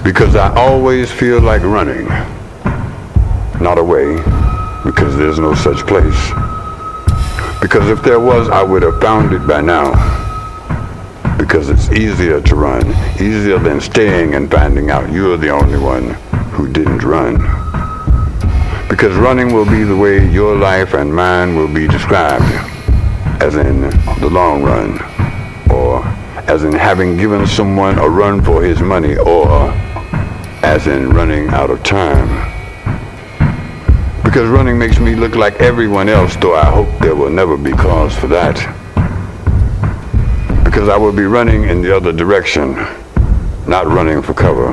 Because I always feel like running, not away, because there's no such place. Because if there was, I would have found it by now. because it's easier to run, easier than staying and finding out you're the only one who didn't run. Because running will be the way your life and mine will be described, as in the long run, or as in having given someone a run for his money, or as in running out of time. Because running makes me look like everyone else, though I hope there will never be cause for that. Because I will be running in the other direction, not running for cover.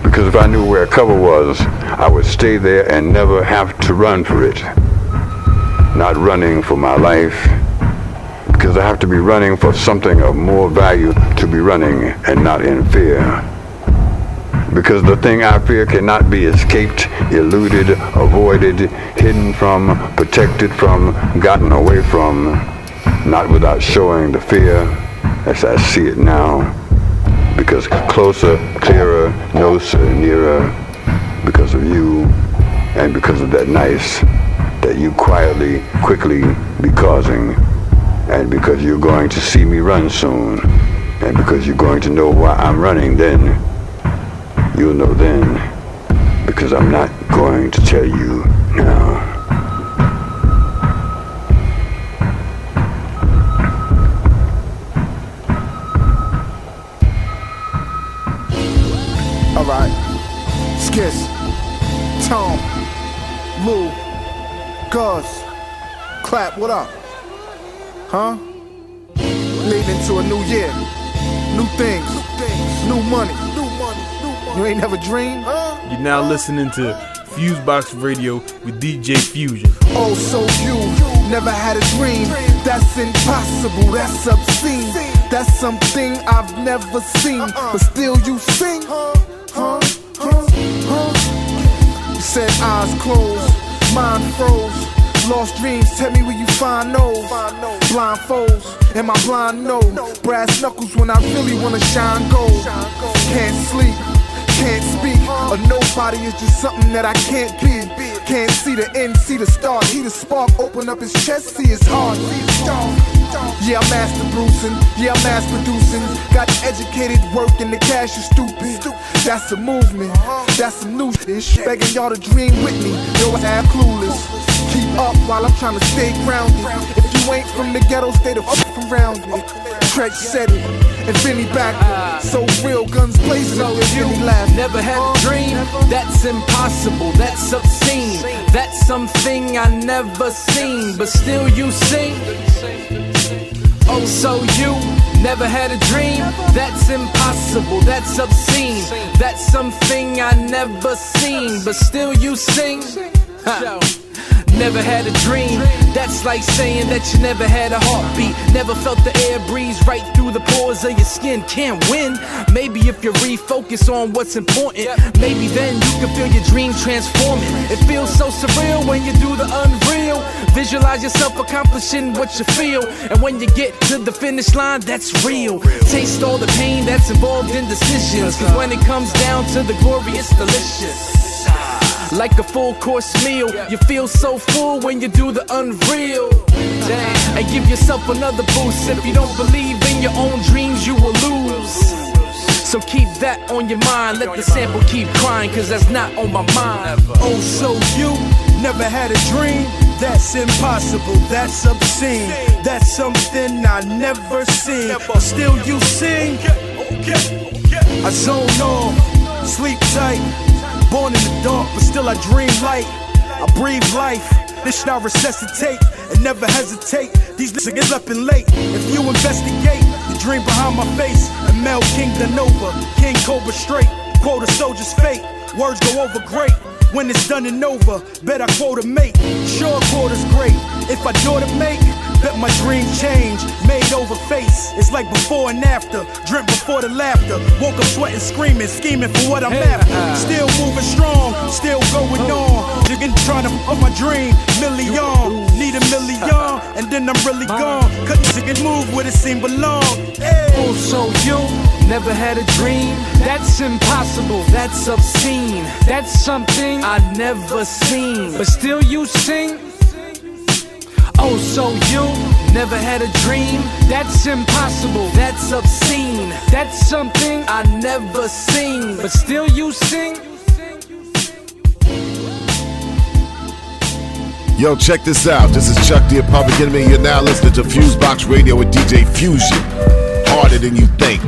Because if I knew where cover was, I would stay there and never have to run for it. Not running for my life, because I have to be running for something of more value to be running and not in fear. Because the thing I fear cannot be escaped, eluded, avoided, hidden from, protected from, gotten away from, not without showing the fear as I see it now. Because closer, clearer, nearer, because of you, and because of that nice that you quietly, quickly be causing, and because you're going to see me run soon, and because you're going to know why I'm running then, you'll know then, because I'm not going to tell you now. Alright. Skis. Tom. Lou. Gus. Clap, what up? Huh? Leading into a new year. New things. New money. You ain't never dreamed? You're now listening to FuseBox Radio with DJ Fusion. Oh, so you never had a dream? That's impossible, that's obscene. That's something I've never seen. But still you sing? You said eyes closed, mind froze. Lost dreams, tell me where you find those. Blindfolds, and my blind nose. Brass knuckles when I really wanna shine gold. Can't sleep, can't speak, a nobody is just something that I can't be. Can't see the end, see the start. He the spark, open up his chest, see his heart. Yeah, I'm master bruising, yeah, I'm mass producing. Got educated, working, the cash is stupid. That's a movement, that's some new shit. Begging y'all to dream with me, yo, I'm clueless. Keep up while I'm trying to stay grounded. If you ain't from the ghetto, stay the fuck around it. Trench said it, and Vinny back. So real, guns blazing, so you never had a dream. That's impossible, that's obscene. That's something I never seen, but still you sing. Oh, so you never had a dream? That's impossible, that's obscene. That's something I never seen, but still you sing. Never had a dream. That's like saying that you never had a heartbeat. Never felt the air breeze right through the pores of your skin. Can't win. Maybe if you refocus on what's important, maybe then you can feel your dream transforming. It feels so surreal when you do the unreal. Visualize yourself accomplishing what you feel, and when you get to the finish line, that's real. Taste all the pain that's involved in decisions, cause when it comes down to the glory, it's delicious. Like a full course meal, you feel so full when you do the unreal. Damn. And give yourself another boost. If you don't believe in your own dreams, you will lose. So keep that on your mind. Let the sample keep crying, cause that's not on my mind. Oh, so you never had a dream? That's impossible, that's obscene. That's something I never seen. But still you sing. I zone off, sleep tight. Born in the dark, but still I dream light. I breathe life. This shit I resuscitate and never hesitate. These niggas up and late. If you investigate the dream behind my face, and Mel King Denova, King Cobra straight. Quote a soldier's fate. Words go over great. When it's done and over, bet I quote a mate. Sure, quarter's great. If I do to make, bet my dream change. Made over face. It's like before and after. Dreamt before the laughter. Woke up sweating, screaming, scheming for what I'm after. Still moving strong, still going on. Jigging, trying to fuck my dream. Million, need a million, and then I'm really gone. Couldn't jigging move where it seemed belong. Oh, so you never had a dream? That's impossible, that's obscene. That's something I never seen, but still you sing. Oh, so you never had a dream? That's impossible, that's obscene. That's something I never seen. But still you sing? Yo, check this out. This is Chuck the Public Enemy. You're now listening to FuseBox Radio with DJ Fusion. Harder than you think.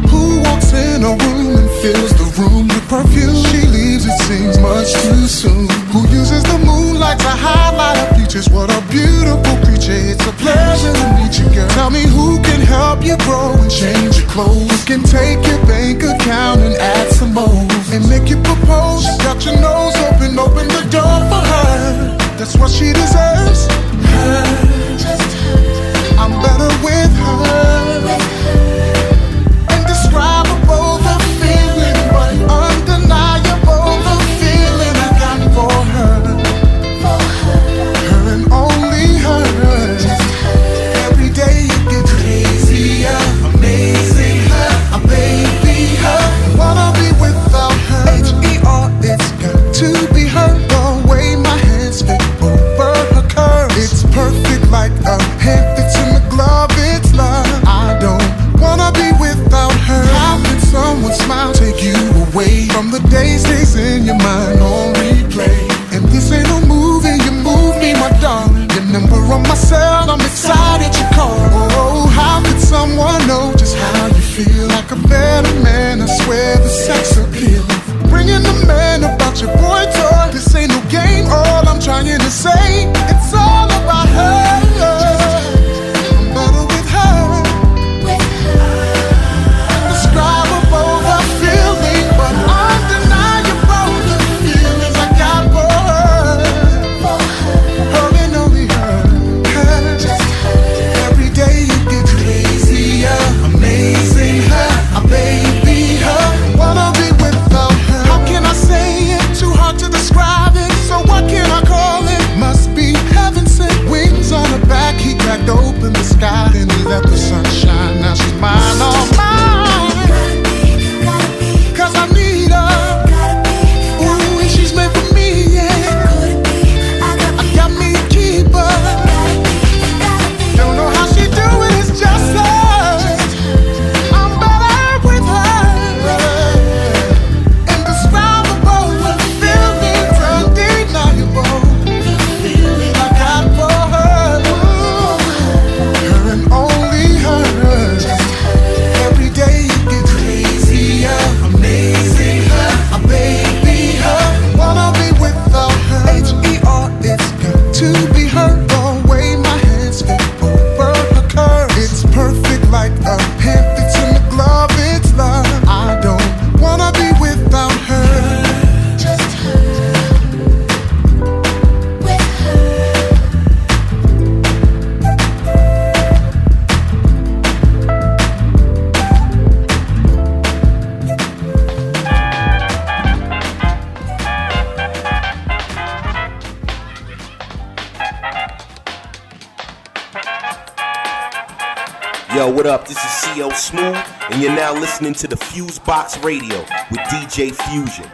Who walks in a room and fills the room with perfume? She leaves, it seems much too soon. Who uses the moonlight to highlight her features? What a beautiful creature. It's a pleasure to meet you, girl. Tell me who can help you grow and change your clothes. Who can take your bank account and add some more and make you propose? Got your nose open, open the door for her. That's what she deserves. Her. I'm better with her. Indescribable the feeling, but undeniable the feeling I got for her. Her and only her. Every day it gets crazier, amazing her, a baby her. Wanna be without her. H-E-R, it's got to be her. The way my hands fit over her curves, it's perfect like a hand fits in the glove. It's love. I don't wanna be without her. How can someone smile take you away from the days in your mind on replay? And this ain't no movie, you move me, my darling. Your number on my cell, I'm excited you call. Oh, how could someone know just how you feel? Like a better man, I swear the sex appeal. Bringing the man about your boy toy. This ain't no game, all I'm trying to say, it's all about her. I'm better with her. Indescribable the feeling, but undeniable the feelings I got for her. Her and only her. Every day it gets crazier, amazing her, a baby her. Wanna be without her. How can I say it? Too hard to describe it. So what can I call it? Must be heaven sent wings on her back. He cracked open the sky and he let the sun shine. Now she's mine, all mine. Cause I need her. Ooh, and she's made for me, yeah. I got me a keeper. Don't know how she do it, it's just her. I'm better with her. Indescribable, the feelings undeniable. The feeling I got for her. Her and only her. Every day it gets crazier, amazing her, a baby her. Wanna be without her. H-E-R, it's got to be her. The way my hands fit over her curves, it's perfect like a hand fits in the glove. It's love. I don't wanna be without her. Just her. With her. Yo, what up? This is C.O. Smooth, and you're now listening to the FuseBox Radio with DJ Fusion.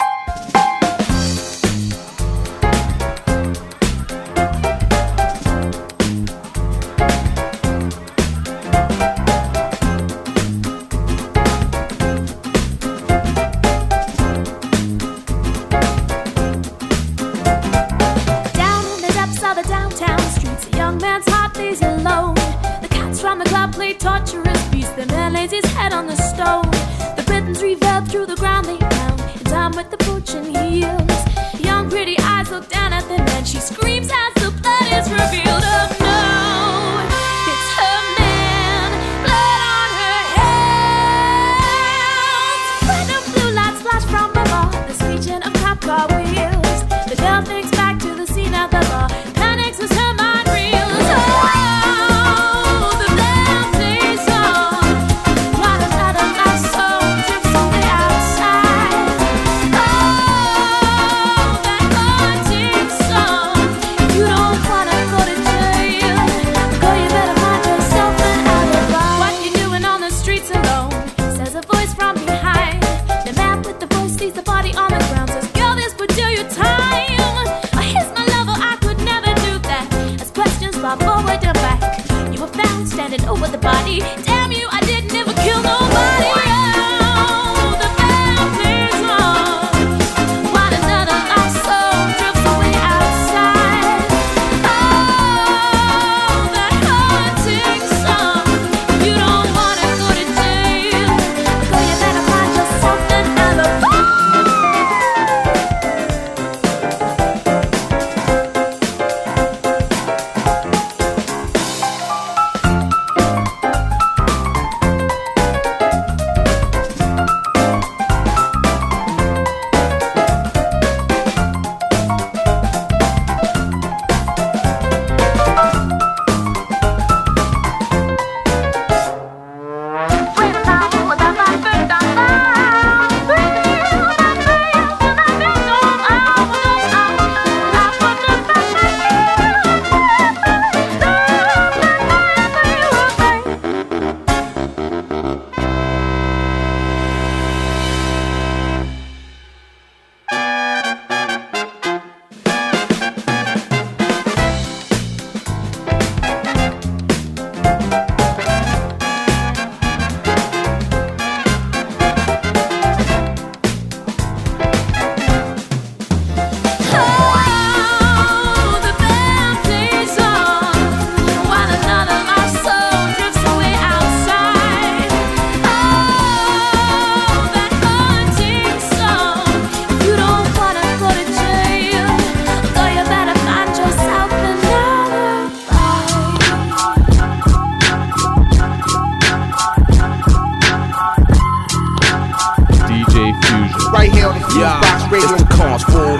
Down in the depths of the downtown streets, a young man's heart lays alone. The cats from the club play torturous beats. The man lays his head on the stone. The rhythms reverb through the ground they pound in time with the poaching heels. Young pretty eyes look down at the man. She screams as the blood is revealed. Oh no, it's her man, blood on her hands. When the blue lights flash from the bar, the screeching of cop car wheels. The girl thinks back to the scene at the bar, panics as her mind reels. Oh, the band plays on, while another lost soul drifts on the outside. Oh, handing over the body. Damn you, I didn't ever kill nobody. Oh, the band plays on while another lost soul drifts away outside. Oh, that haunting song. You don't wanna go to jail, so you better find yourself an alibi.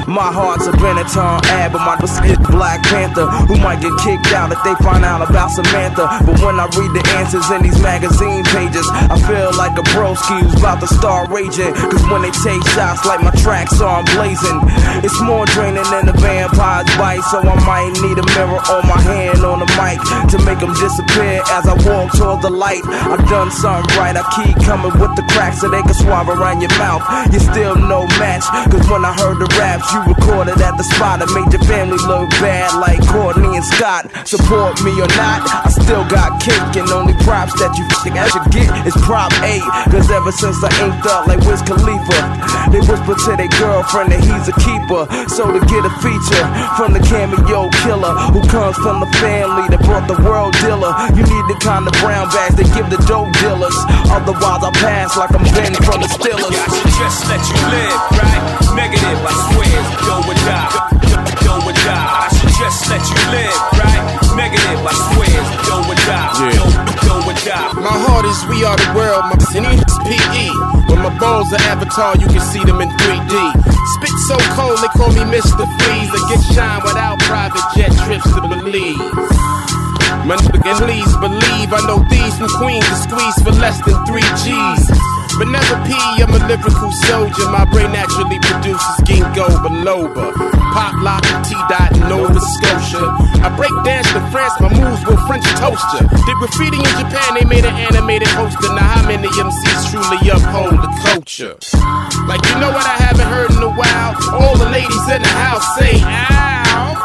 My heart's a Benetton ad, but my is Black Panther, who might get kicked out if they find out about Samantha. But when I read the answers in these magazine pages, I feel like a broski who's about to start raging. Cause when they take shots like my tracks are blazing, it's more draining than a vampire's bite. So I might need a mirror on my hand on the mic to make them disappear as I walk towards the light. I've done something right, I keep coming with the cracks so they can swab around your mouth. You're still no match, cause when I heard the raps you recorded at the spot, it made your family look bad like Courtney and Scott. Support me or not, I still got cake, and only props that you think I should get is prop 8. Cause ever since I inked up like Wiz Khalifa, they whisper to their girlfriend that he's a keeper. So to get a feature from the cameo killer who comes from the family that brought the world dealer, you need the kind of brown bags they give the dope dealers. Otherwise I pass like I'm Ben from the Steelers. I should just let you live, right? Negative, I swear, go or die, go or die. I should just let you live, right? Negative, I swear, go or die, go or die. My heart is we are the world, my city is PE. When my balls are Avatar, you can see them in 3D. Spit so cold, they call me Mr. Freeze. I get shine without private jet trips to Belize. My nigga, please believe I know thieves from Queens to squeeze for less than 3 G's. But never pee, I'm a lyrical soldier. My brain naturally produces ginkgo biloba, pop lock, T-Dot, Nova Scotia. I break dance to France, my moves will French toaster. Did graffiti in Japan, they made an animated poster. Now how many MCs truly uphold the culture? Like, you know what I haven't heard in a while? All the ladies in the house say, ow.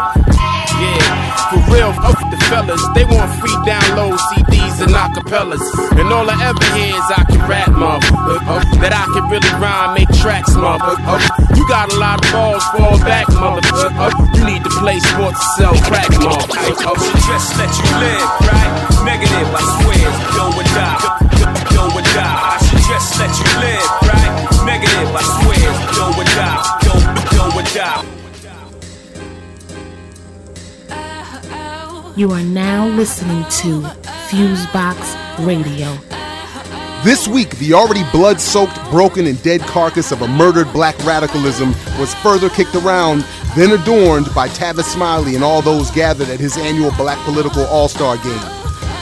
Yeah, for real, fuck the fellas. They want free download CDs and acapellas. And all I ever hear is I can rap, motherfucker. That I can really rhyme, make tracks, motherfucker. You got a lot of balls, fall back, motherfucker. You need to play sports to sell crack, motherfucker. I should just let you live, right? Negative, I swear, go or die, go or die. I should just let you live, right? Negative, I swear, go or die, go or die. You are now listening to FuseBox Radio. This week, the already blood-soaked, broken, and dead carcass of a murdered black radicalism was further kicked around, then adorned by Tavis Smiley and all those gathered at his annual Black Political All-Star Game.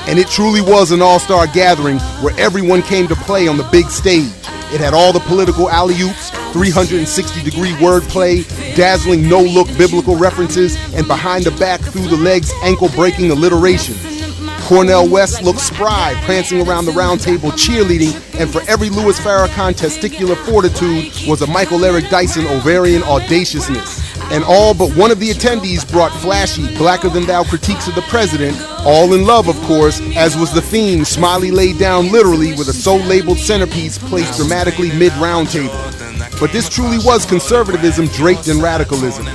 And it truly was an all-star gathering where everyone came to play on the big stage. It had all the political alley-oops, 360-degree wordplay, dazzling no-look biblical references, and behind-the-back, through-the-legs, ankle-breaking alliteration. Cornel West looked spry, prancing around the round table cheerleading, and for every Louis Farrakhan testicular fortitude was a Michael Eric Dyson ovarian audaciousness. and all but one of the attendees brought flashy, blacker-than-thou critiques of the president, all in love, of course, as was the theme Smiley laid down literally with a soul-labeled centerpiece placed dramatically mid-round table. But this truly was conservatism draped in radicalism.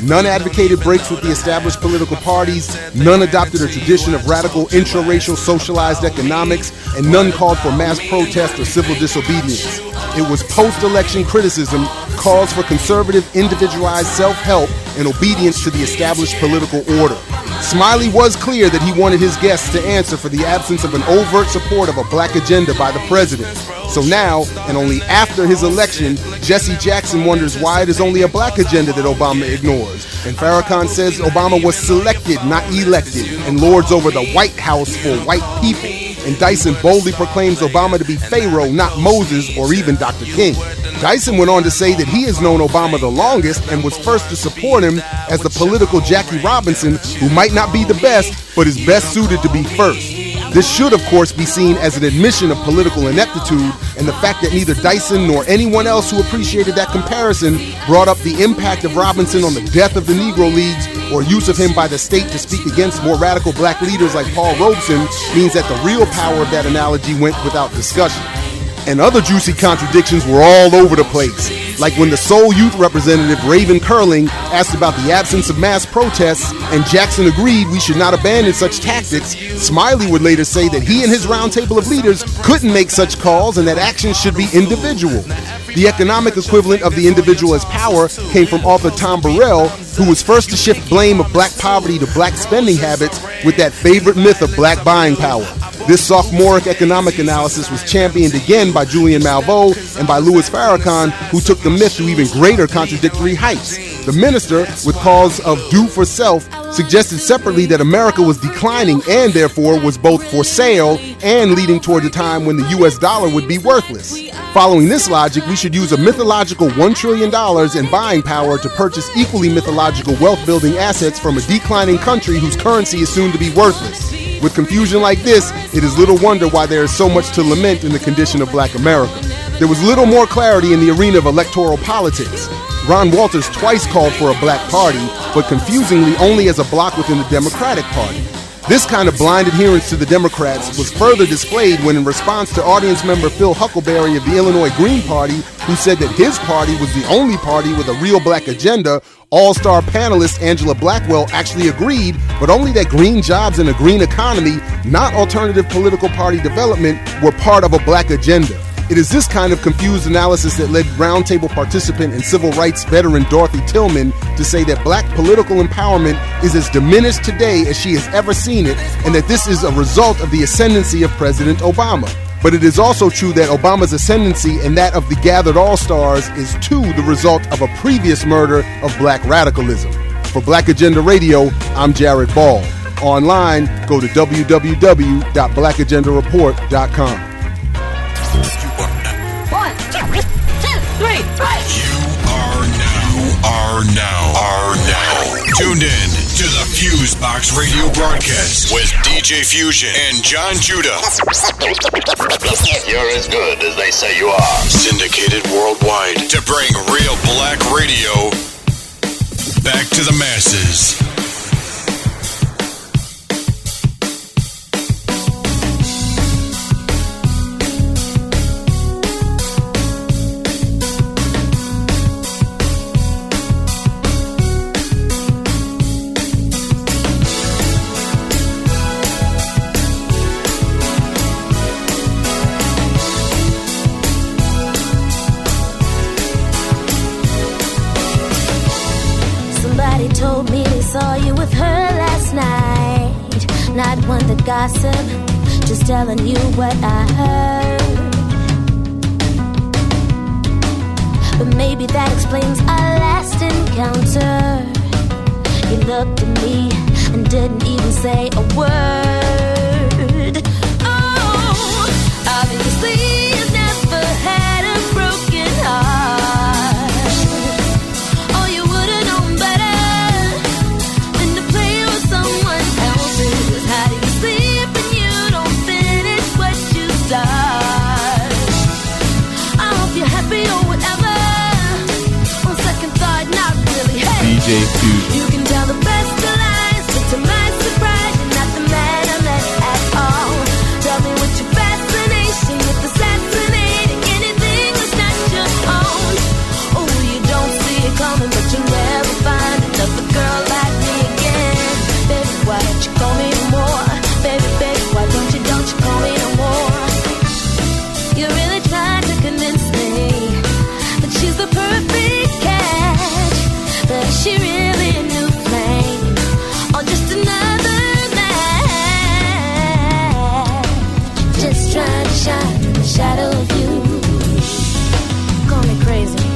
None advocated breaks with the established political parties, none adopted a tradition of radical intra-racial socialized economics, and none called for mass protest or civil disobedience. It was post-election criticism, calls for conservative individualized self-help, and obedience to the established political order. Smiley was clear that he wanted his guests to answer for the absence of an overt support of a black agenda by the president. So now, and only after his election, Jesse Jackson wonders why it is only a black agenda that Obama ignores. And Farrakhan says Obama was selected, not elected, and lords over the White House for white people. And Dyson boldly proclaims Obama to be Pharaoh, not Moses or even Dr. King. Dyson went on to say that he has known Obama the longest and was first to support him as the political Jackie Robinson, who might not be the best, but is best suited to be first. This should, of course, be seen as an admission of political ineptitude, and the fact that neither Dyson nor anyone else who appreciated that comparison brought up the impact of Robinson on the death of the Negro Leagues or use of him by the state to speak against more radical black leaders like Paul Robeson means that the real power of that analogy went without discussion. And other juicy contradictions were all over the place, like when the Soul Youth representative Raven Curling asked about the absence of mass protests and Jackson agreed we should not abandon such tactics. Smiley would later say that he and his roundtable of leaders couldn't make such calls and that actions should be individual. The economic equivalent of the individual as power came from author Tom Burrell, who was first to shift blame of black poverty to black spending habits with that favorite myth of black buying power. This sophomoric economic analysis was championed again by Julian Malveaux and by Louis Farrakhan, who took the myth to even greater contradictory heights. The minister, with cause of do for self, suggested separately that America was declining and therefore was both for sale and leading toward a time when the US dollar would be worthless. Following this logic, we should use a mythological $1 trillion in buying power to purchase equally mythological wealth-building assets from a declining country whose currency is soon to be worthless. With confusion like this, it is little wonder why there is so much to lament in the condition of black America. There was little more clarity in the arena of electoral politics. Ron Walters twice called for a black party, but confusingly only as a bloc within the Democratic Party. This kind of blind adherence to the Democrats was further displayed when, in response to audience member Phil Huckleberry of the Illinois Green Party, who said that his party was the only party with a real black agenda, all-star panelist Angela Blackwell actually agreed, but only that green jobs and a green economy, not alternative political party development, were part of a black agenda. It is this kind of confused analysis that led roundtable participant and civil rights veteran Dorothy Tillman to say that black political empowerment is as diminished today as she has ever seen it, and that this is a result of the ascendancy of President Obama. But it is also true that Obama's ascendancy and that of the gathered all-stars is too the result of a previous murder of black radicalism. For Black Agenda Radio, I'm Jared Ball. Online, go to www.blackagendareport.com. 1, 2, 3, 4. You are now tuned in to the FuseBox Radio Broadcast with DJ Fusion and Jon Judah. You're as good as they say you are. Syndicated worldwide to bring real black radio back to the masses. Told me they saw you with her last night. Not one to gossip, just telling you what I heard. But maybe that explains our last encounter. You looked at me and didn't even say a word. Oh, obviously you've never had a broken heart. DJ DJ Fusion. You can tell the best of lies, but to my surprise, you're not the man I met at all. Tell me what's your fascination with assassinating anything that's not your own. Oh, you don't see it coming, but you'll never find another girl like me again. Baby, why don't you call me no more? Baby, baby, why don't you call me no more? You really tried to convince me that she's the perfect catch, but is she really a new flame, or just another match? Just trying to shine in the shadow of you. Call me crazy,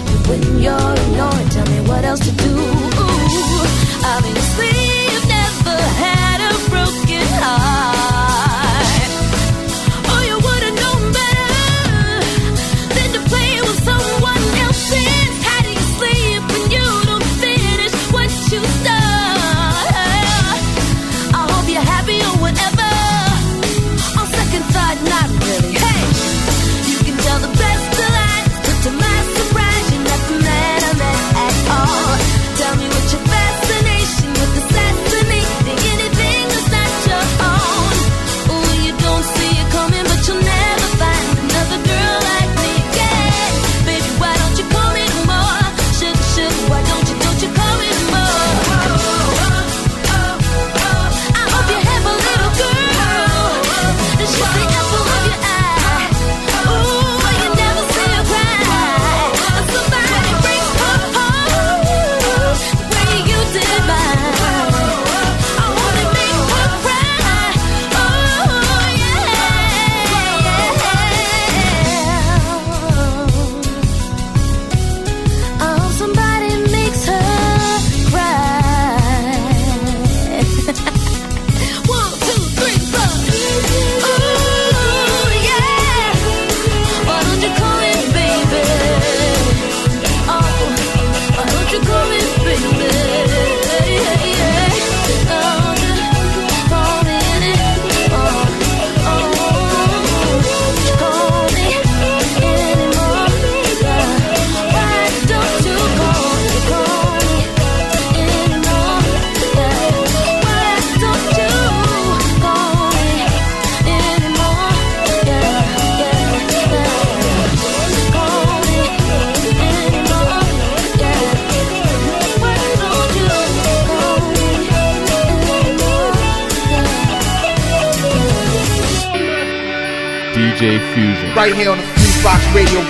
but when you're ignoring, tell me what else to do. Ooh, obviously you've never had a broken heart, or you would've known better than to play with someone else's. How do you sleep when you don't finish what you start? I hope you're happy or whatever. On second thought, not really. Hey, you can tell the best of lies, but to my surprise, you're not the man I met at all. Tell me what's your fascination with assassinating anything that's not your own. Ooh, you don't see it coming, but you'll never find another girl like me again. Baby, why don't you call me no more? Sugar, why don't you call me no more? I hope you have a little girl that she's the apple of your eye. Ooh, you never see her cry. Somebody breaks her heart the way you did mine. I wanna make her cry. Oh yeah. Oh, somebody makes her cry. 1, 2, 3, 4. Ooh, yeah. Why don't you call me baby? Oh, why don't you call me baby? Oh, call me anymore. Oh, you call me anymore. Why don't you call me anymore? Why don't you call me anymore? Call me anymore. Why don't you call me anymore? DJ Fusion. Right here on the FuseBox Radio.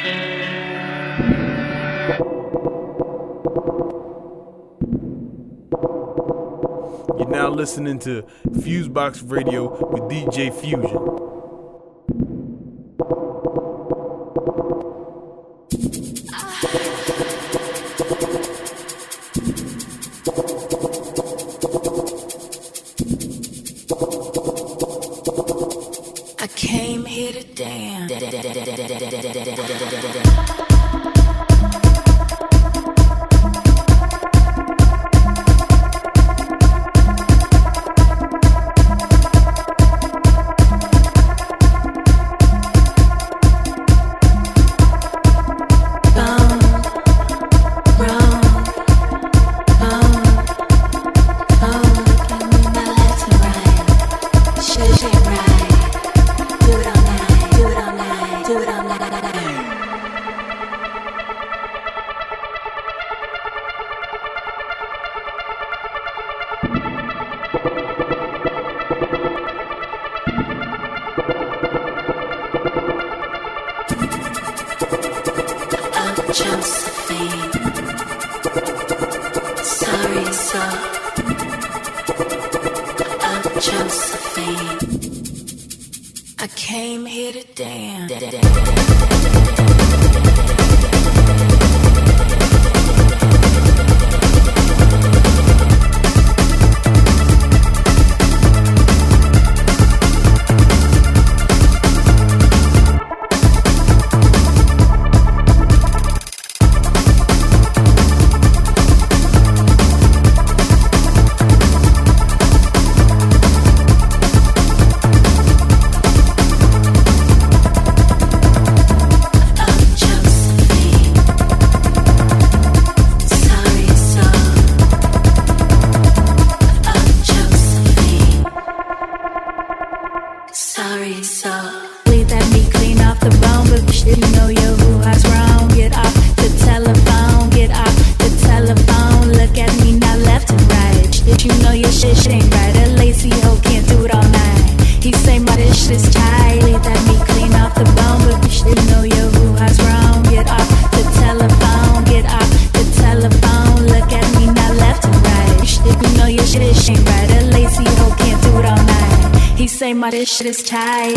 You're now listening to FuseBox Radio with DJ Fusion. I came here to dance. I came here to dance. This shit is tight.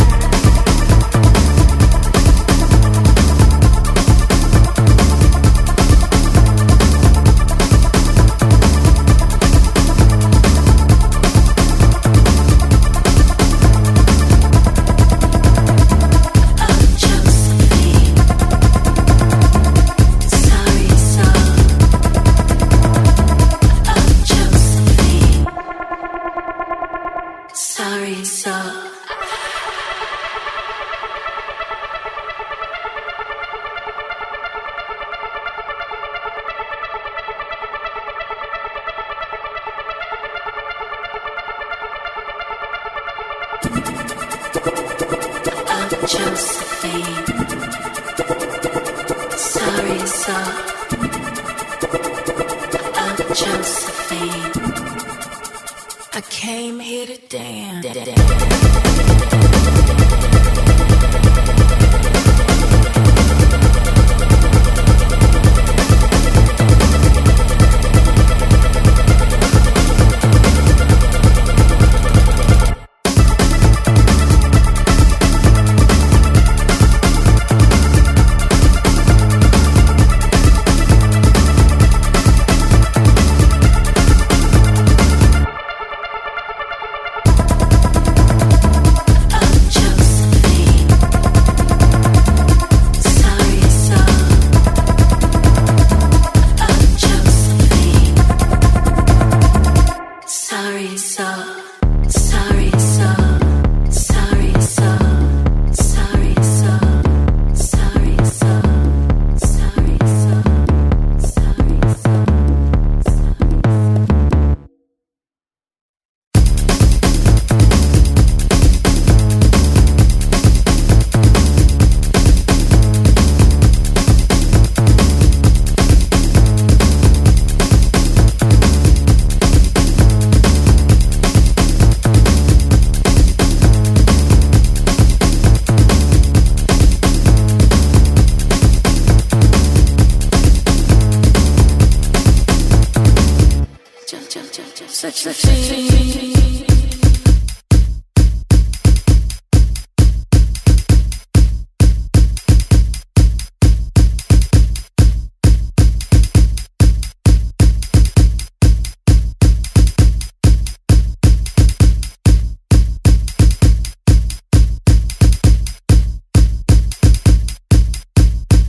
Sorry, so. Josephine, sorry, so I'm Josephine. I came here to dance. such a thing.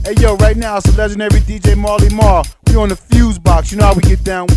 Hey yo, right now it's the legendary DJ Marley Marl. We on the FuseBox, you know how we get down.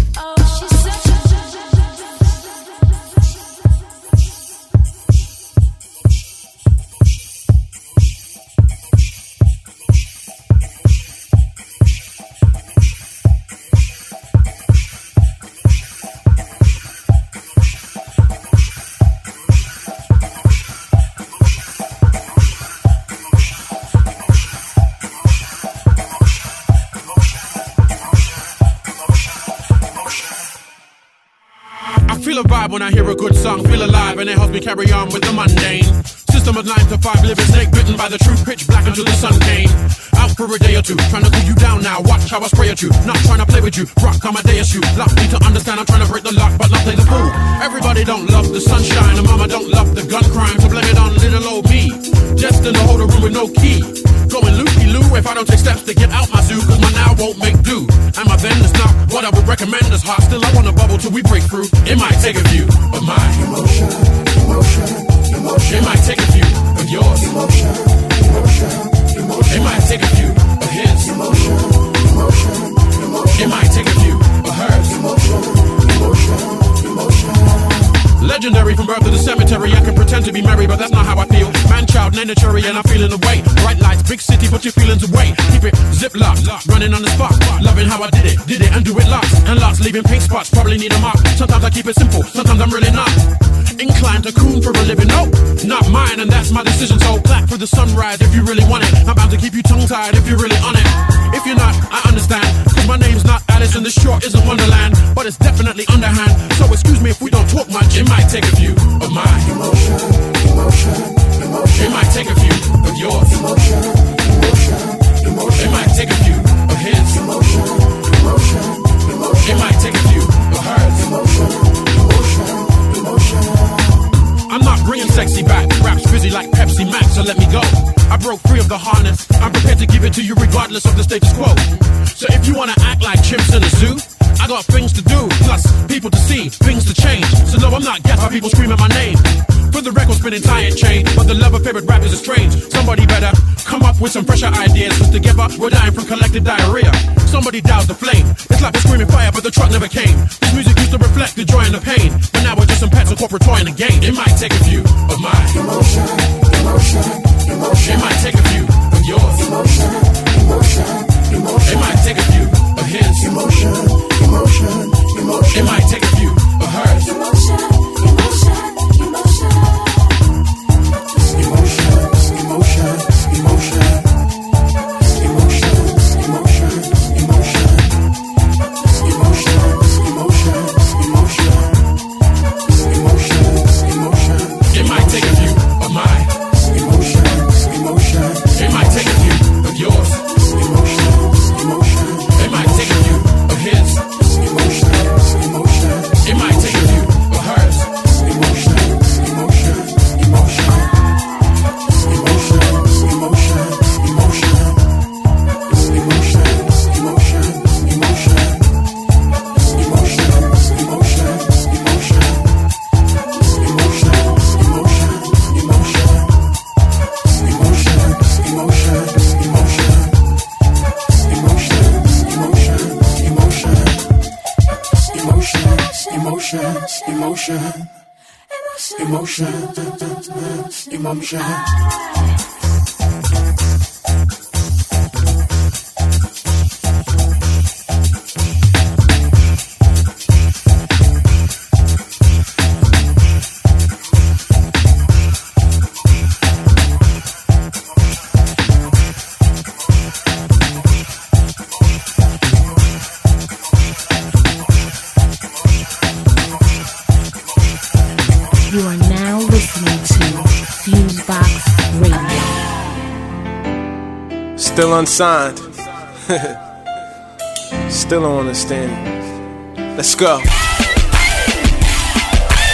Feel a vibe when I hear a good song, feel alive, and it helps me carry on with the mundane. System of 9 to 5, living snake bitten by the truth, pitch black until the sun came. Out for a day or two, trying to cool you down now, watch how I spray at you. Not trying to play with you, rock on my day as you. Lock me to understand, I'm trying to break the lock, but not play the fool. Everybody don't love the sunshine, and mama don't love the gun crime, so blame it on little old me. Destined to hold a room with no key. Going loopy-loo if I don't take steps to get out my zoo, cause my now won't make do. And my then is not what I would recommend as hot. Still I wanna bubble till we break through. It might take a few of my emotion. It might take a few of yours. It might take a few of his. It might take a few of hers. Legendary from birth to the cemetery. I can pretend to be merry, but that's not how I feel. Man, child, mandatory, and I'm feeling the way. Bright lights, big city, put your feelings away. Keep it zip-lock, running on the spot. Loving how I did it, and do it lots. And lots, leaving pink spots, probably need a mop. Sometimes I keep it simple, sometimes I'm really not. Inclined to coon for a living, no, not mine, and that's my decision. So clap for the sunrise if you really want it. I'm bound to keep you tongue-tied if you're really on it. If you're not, I understand, cause my name's not Alice and this short isn't Wonderland. But it's definitely underhand, so excuse me if we don't talk much. It might take a few of my emotion. It might take a few of yours. It might take a few of his. It might take a few of hers. I'm not bringing sexy back. Rap's busy like Pepsi Max, so let me go. I broke free of the harness. I'm prepared to give it to you regardless of the status quo. So if you wanna act like chimps in a zoo, I got things to do, plus people to see, things to change. So no, I'm not gassed by people screaming my name. For the record, spinning tie and chain, but the love of favorite rappers is strange. Somebody better come up with some fresher ideas, cause together we're dying from collective diarrhea. Somebody doused the flame. It's like a screaming fire, but the truck never came. This music used to reflect the joy and the pain, but now we're just some pets of corporate toy in the game. It might take a few of my emotion. It might take a few of yours. It might take a few of his. It might take a few of hers. It might take a few of mine. It might take a few of yours. It might take a few of his. It might take a few of hers. Emotion. You are now listening to FuseBox Radio. Still unsigned. Still don't understand. Let's go.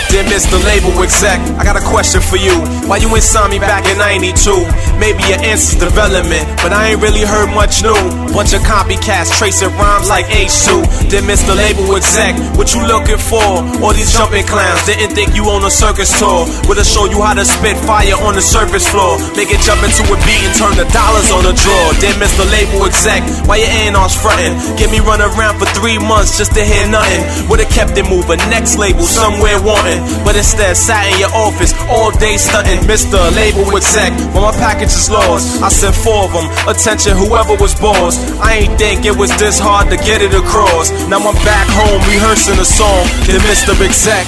Dear Mr. Label Exec, I got a question for you. Why you ain't signed me back in 92? Maybe your answer's development, but I ain't really heard much new. Bunch of copycats tracing rhymes like H2. Dear Mr. Label Exec, what you looking for? All these jumping clowns didn't think you on a circus tour. Would've show you how to spit fire on the surface floor. Make it jump into a beat and turn the dollars on the draw. Dear Mr. Label Exec, why your A&R's frontin'? Get me run around for 3 months just to hear nothing. Would've kept it moving, next label somewhere wantin', but instead sat in your office all day stunting. Mr. Label Exec, when my package is lost, I sent 4 of them. Attention, whoever was boss. I ain't think it was this hard to get it across. Now I'm back home rehearsing a song. Dear Mr. Exec.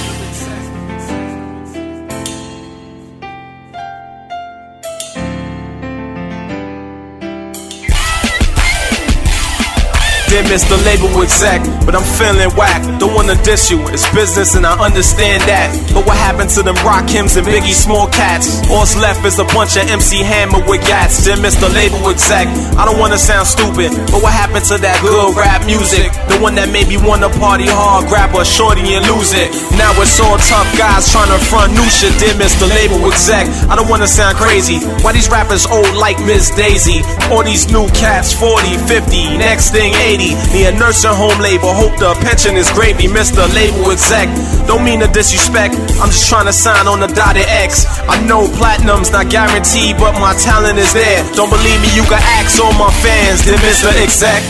Dear Mr. Label Exec, but I'm feeling whack. Don't wanna diss you, it's business and I understand that. But what happened to them Rakims and Biggie Small Cats? All's left is a bunch of MC Hammer with gats. Dear Mr. Label Exec, I don't wanna sound stupid, but what happened to that good rap music? The one that made me wanna party hard, grab a shorty and lose it. Now it's all tough guys trying to front new shit. Dear Mr. Label Exec, I don't wanna sound crazy. Why these rappers old like Miss Daisy? All these new cats 40, 50, next thing 80. Need a nursing home label, hope the pension is gravy. Mr. Label Exec, don't mean to disrespect, I'm just trying to sign on the dotted X. I know platinum's not guaranteed, but my talent is there. Don't believe me, you can ask all my fans. Dear Mr. Exec,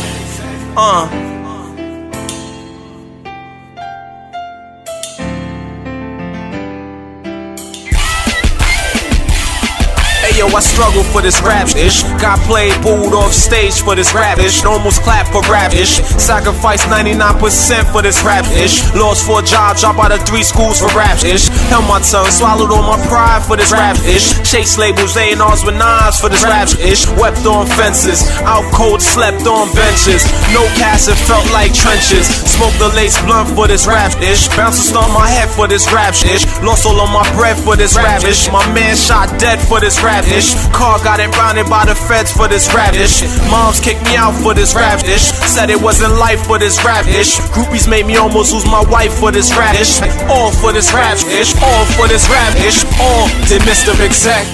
Yo, I struggle for this rap-ish. Got played, booed off stage for this rap-ish. Almost clap for rap-ish. Sacrificed 99% for this rap-ish. Lost 4 jobs, dropped out of 3 schools for rap-ish. Held my tongue, swallowed all my pride for this rap-ish. Chase labels, A&Rs with knives for this rap-ish. Wept on fences, out cold, slept on benches. No cash, it felt like trenches. Smoked the lace blunt for this rap-ish. Bounced on my head for this rap-ish. Lost all of my breath for this rap-ish. My man shot dead for this rap-ish. Car got impounded by the feds for this rap-ish. Moms kicked me out for this rap-ish. Said it wasn't life for this rap-ish. Groupies made me almost lose my wife for this rap-ish. All for this rap-ish. All for this rap-ish. All to Mr. Exec.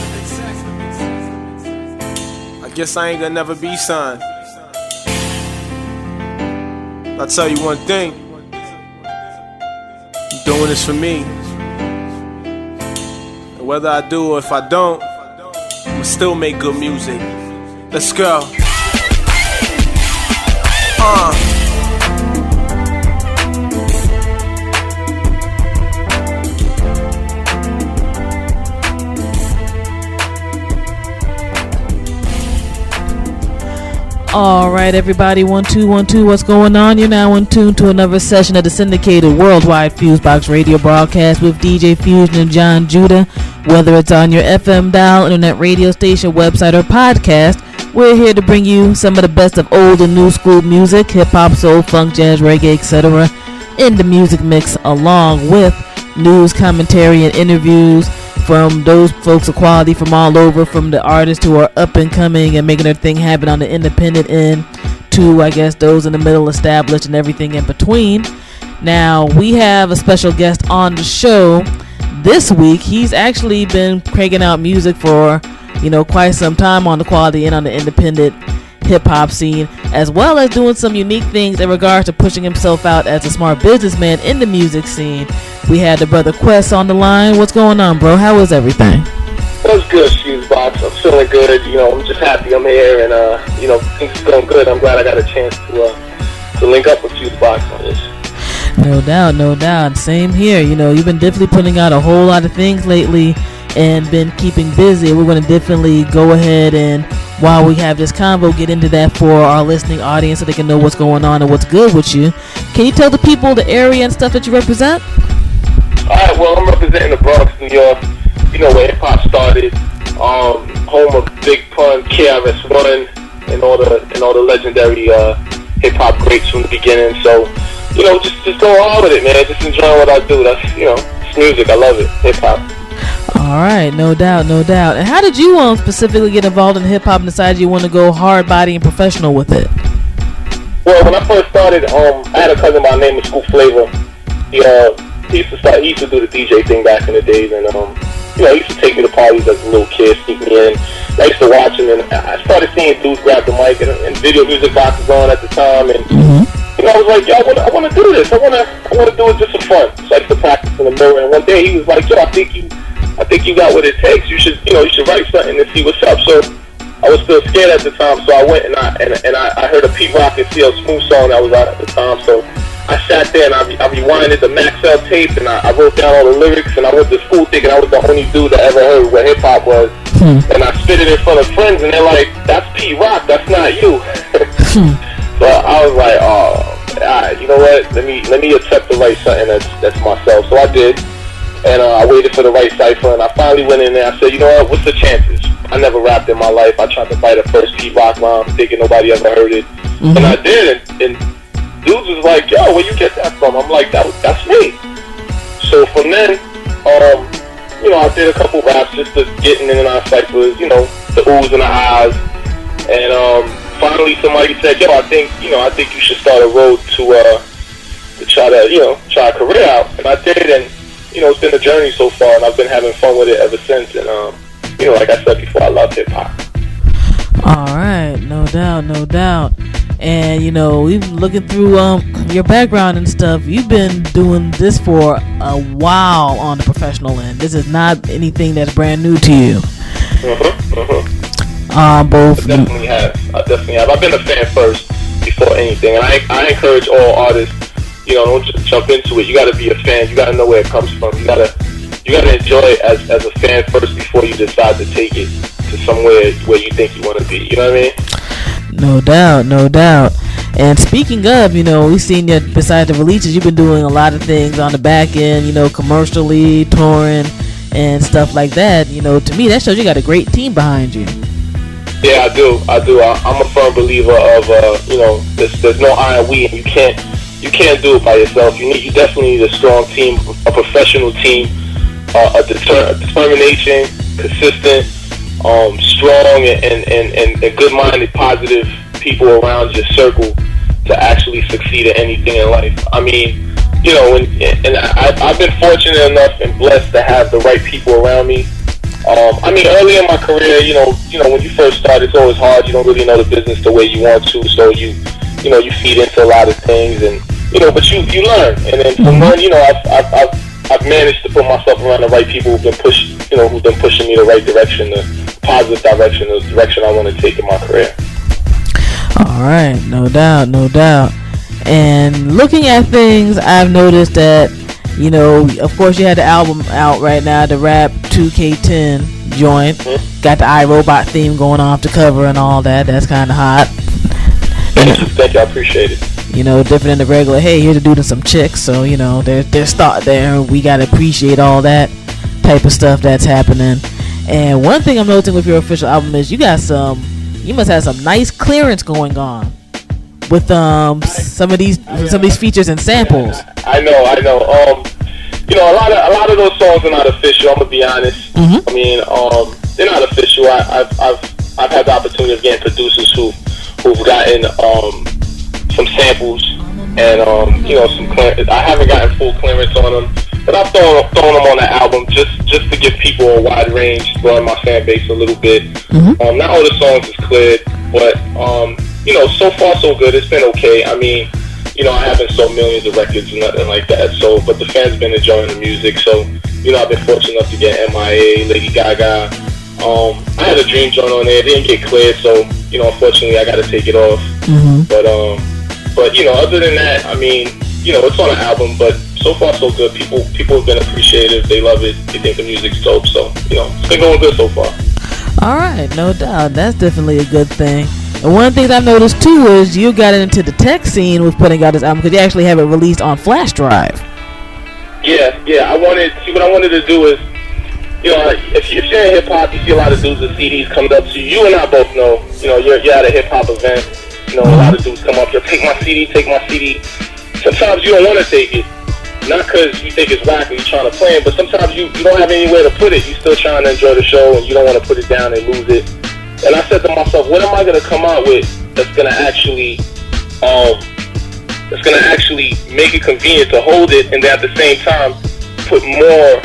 I guess I ain't gonna never be signed. I'll tell you one thing, I'm doing this for me. And whether I do or if I don't, I'ma still make good music. Let's go. All right, everybody, 1 2 1 2. What's going on? You're now in tune to another session of the syndicated worldwide FuseBox Radio Broadcast with DJ Fusion Jon Judah. Whether it's on your FM dial, internet radio station, website, or podcast, we're here to bring you some of the best of old and new school music, hip-hop, soul, funk, jazz, reggae, etc. in the music mix, along with news, commentary, and interviews from those folks of quality from all over, from the artists who are up and coming and making their thing happen on the independent end to, I guess, those in the middle, established, and everything in between. Now, we have a special guest on the show this week. He's actually been cranking out music for, quite some time on the quality and on the independent hip-hop scene, as well as doing some unique things in regards to pushing himself out as a smart businessman in the music scene. We had the brother Quest on the line. What's going on, bro? How is everything? What's good, FuseBox? I'm feeling good. I'm just happy I'm here, and things are going good. I'm glad I got a chance to link up with FuseBox on this. No doubt. Same here. You've been definitely putting out a whole lot of things lately and been keeping busy. We're going to definitely go ahead and, while we have this convo, get into that for our listening audience so they can know what's going on and what's good with you. Can you tell the people the area and stuff that you represent? Alright, well, I'm representing the Bronx, New York, where hip-hop started, home of Big Pun, KRS-One, and all the legendary hip-hop greats from the beginning. So, just go on with it, man. Just enjoying what I do. That's, it's music. I love it. Hip-hop. All right, no doubt. And how did you specifically get involved in hip-hop and decide you want to go hard body and professional with it? Well, when I first started, I had a cousin by the name of School Flavor. He He used to do the DJ thing back in the days, and he used to take me to parties as a little kid, sneak me in. I used to watch him, and I started seeing dudes grab the mic and video music boxes on at the time, and I was like, yo, I want to do this. I want to do it just for fun. So I used to practice in the mirror, and one day he was like, yo, I think you got what it takes. You should write something and see what's up. So I was still scared at the time, so I went and I heard a Pete Rock and CL Smooth song that was out at the time. So I sat there and I rewinded the Maxell tape, and I wrote down all the lyrics, and I went to school thinking I was the only dude that ever heard what hip hop was. And I spit it in front of friends, and they're like, "That's Pete Rock. That's not you." But I was like, "Oh, you know what? Let me attempt to write something that's myself." So I did, and I waited for the right cipher, and I finally went in there. I said, "You know what? What's the chances?" I never rapped in my life. I tried to write a first Pete Rock rhyme, thinking nobody ever heard it, and I did. And dudes was like, "Yo, where you get that from?" I'm like, "That's me." So from then, I did a couple raps just to get in and out of ciphers, the oohs and the ahs, and finally somebody said, "Yo, I think you should start a road to try a career out," and I did, and it's been a journey so far, and I've been having fun with it ever since, and like I said before, I love hip hop. All right, no doubt. And even looking through your background and stuff, you've been doing this for a while on the professional end. This is not anything that's brand new to you. Both. I definitely have. I've been a fan first before anything, and I encourage all artists. Don't just jump into it. You got to be a fan. You got to know where it comes from. You got to enjoy it as a fan first before you decide to take it to somewhere where you think you want to be. You know what I mean? No doubt. And speaking of, we've seen you, besides the releases, you've been doing a lot of things on the back end, commercially, touring, and stuff like that. To me, that shows you got a great team behind you. Yeah, I do. I'm a firm believer of, there's no I and we, and you can't do it by yourself. You definitely need a strong team, a professional team, a determination, consistent, strong and good-minded, positive people around your circle to actually succeed at anything in life. I mean, I've been fortunate enough and blessed to have the right people around me. Early in my career, when you first start, it's always hard. You don't really know the business the way you want to, so you feed into a lot of things, and but you learn, and then from then, I've managed to put myself around the right people who've been pushing me the right direction, the positive direction, the direction I want to take in my career. All right, no doubt. And looking at things, I've noticed that, of course you had the album out right now, the Rap 2K10 joint. Got the iRobot theme going off the cover and all that. That's kind of hot. Thank you, I appreciate it. Different than the regular, hey, here's a dude and some chicks. So, there's thought there. We got to appreciate all that type of stuff that's happening. And one thing I'm noticing with your official album is you must have some nice clearance going on with some of these features and samples. I know. A lot of those songs are not official. I'm gonna be honest. I mean, they're not official. I've had the opportunity of getting producers who've gotten some samples and some clearance. I haven't gotten full clearance on them, but I've thrown them on the album just to give people a wide range, growing my fan base a little bit. Not all the songs is cleared, but so far so good. It's been okay. I mean, I haven't sold millions of records and nothing like that. So, but the fans been enjoying the music. So, I've been fortunate enough to get MIA, Lady Gaga. I had a Dream joint on there. It didn't get cleared, so unfortunately I got to take it off. But other than that, I mean, it's on an album, but so far so good. People have been appreciative. They love it. They think the music's dope. So it's been going good so far. All right, no doubt. That's definitely a good thing. And one of the things I've noticed too is you got into the tech scene with putting out this album because you actually have it released on flash drive. Yeah. What I wanted to do is, if you're in hip hop, you see a lot of dudes with CDs coming up to you. You and I both know, you're at a hip hop event. A lot of dudes come up, take my CD. Sometimes you don't want to take it, not because you think it's whack or you're trying to play it, but sometimes you don't have anywhere to put it. You're still trying to enjoy the show and you don't want to put it down and lose it. And I said to myself, what am I going to come out with that's going to actually that's going to actually make it convenient to hold it, and then at the same time put more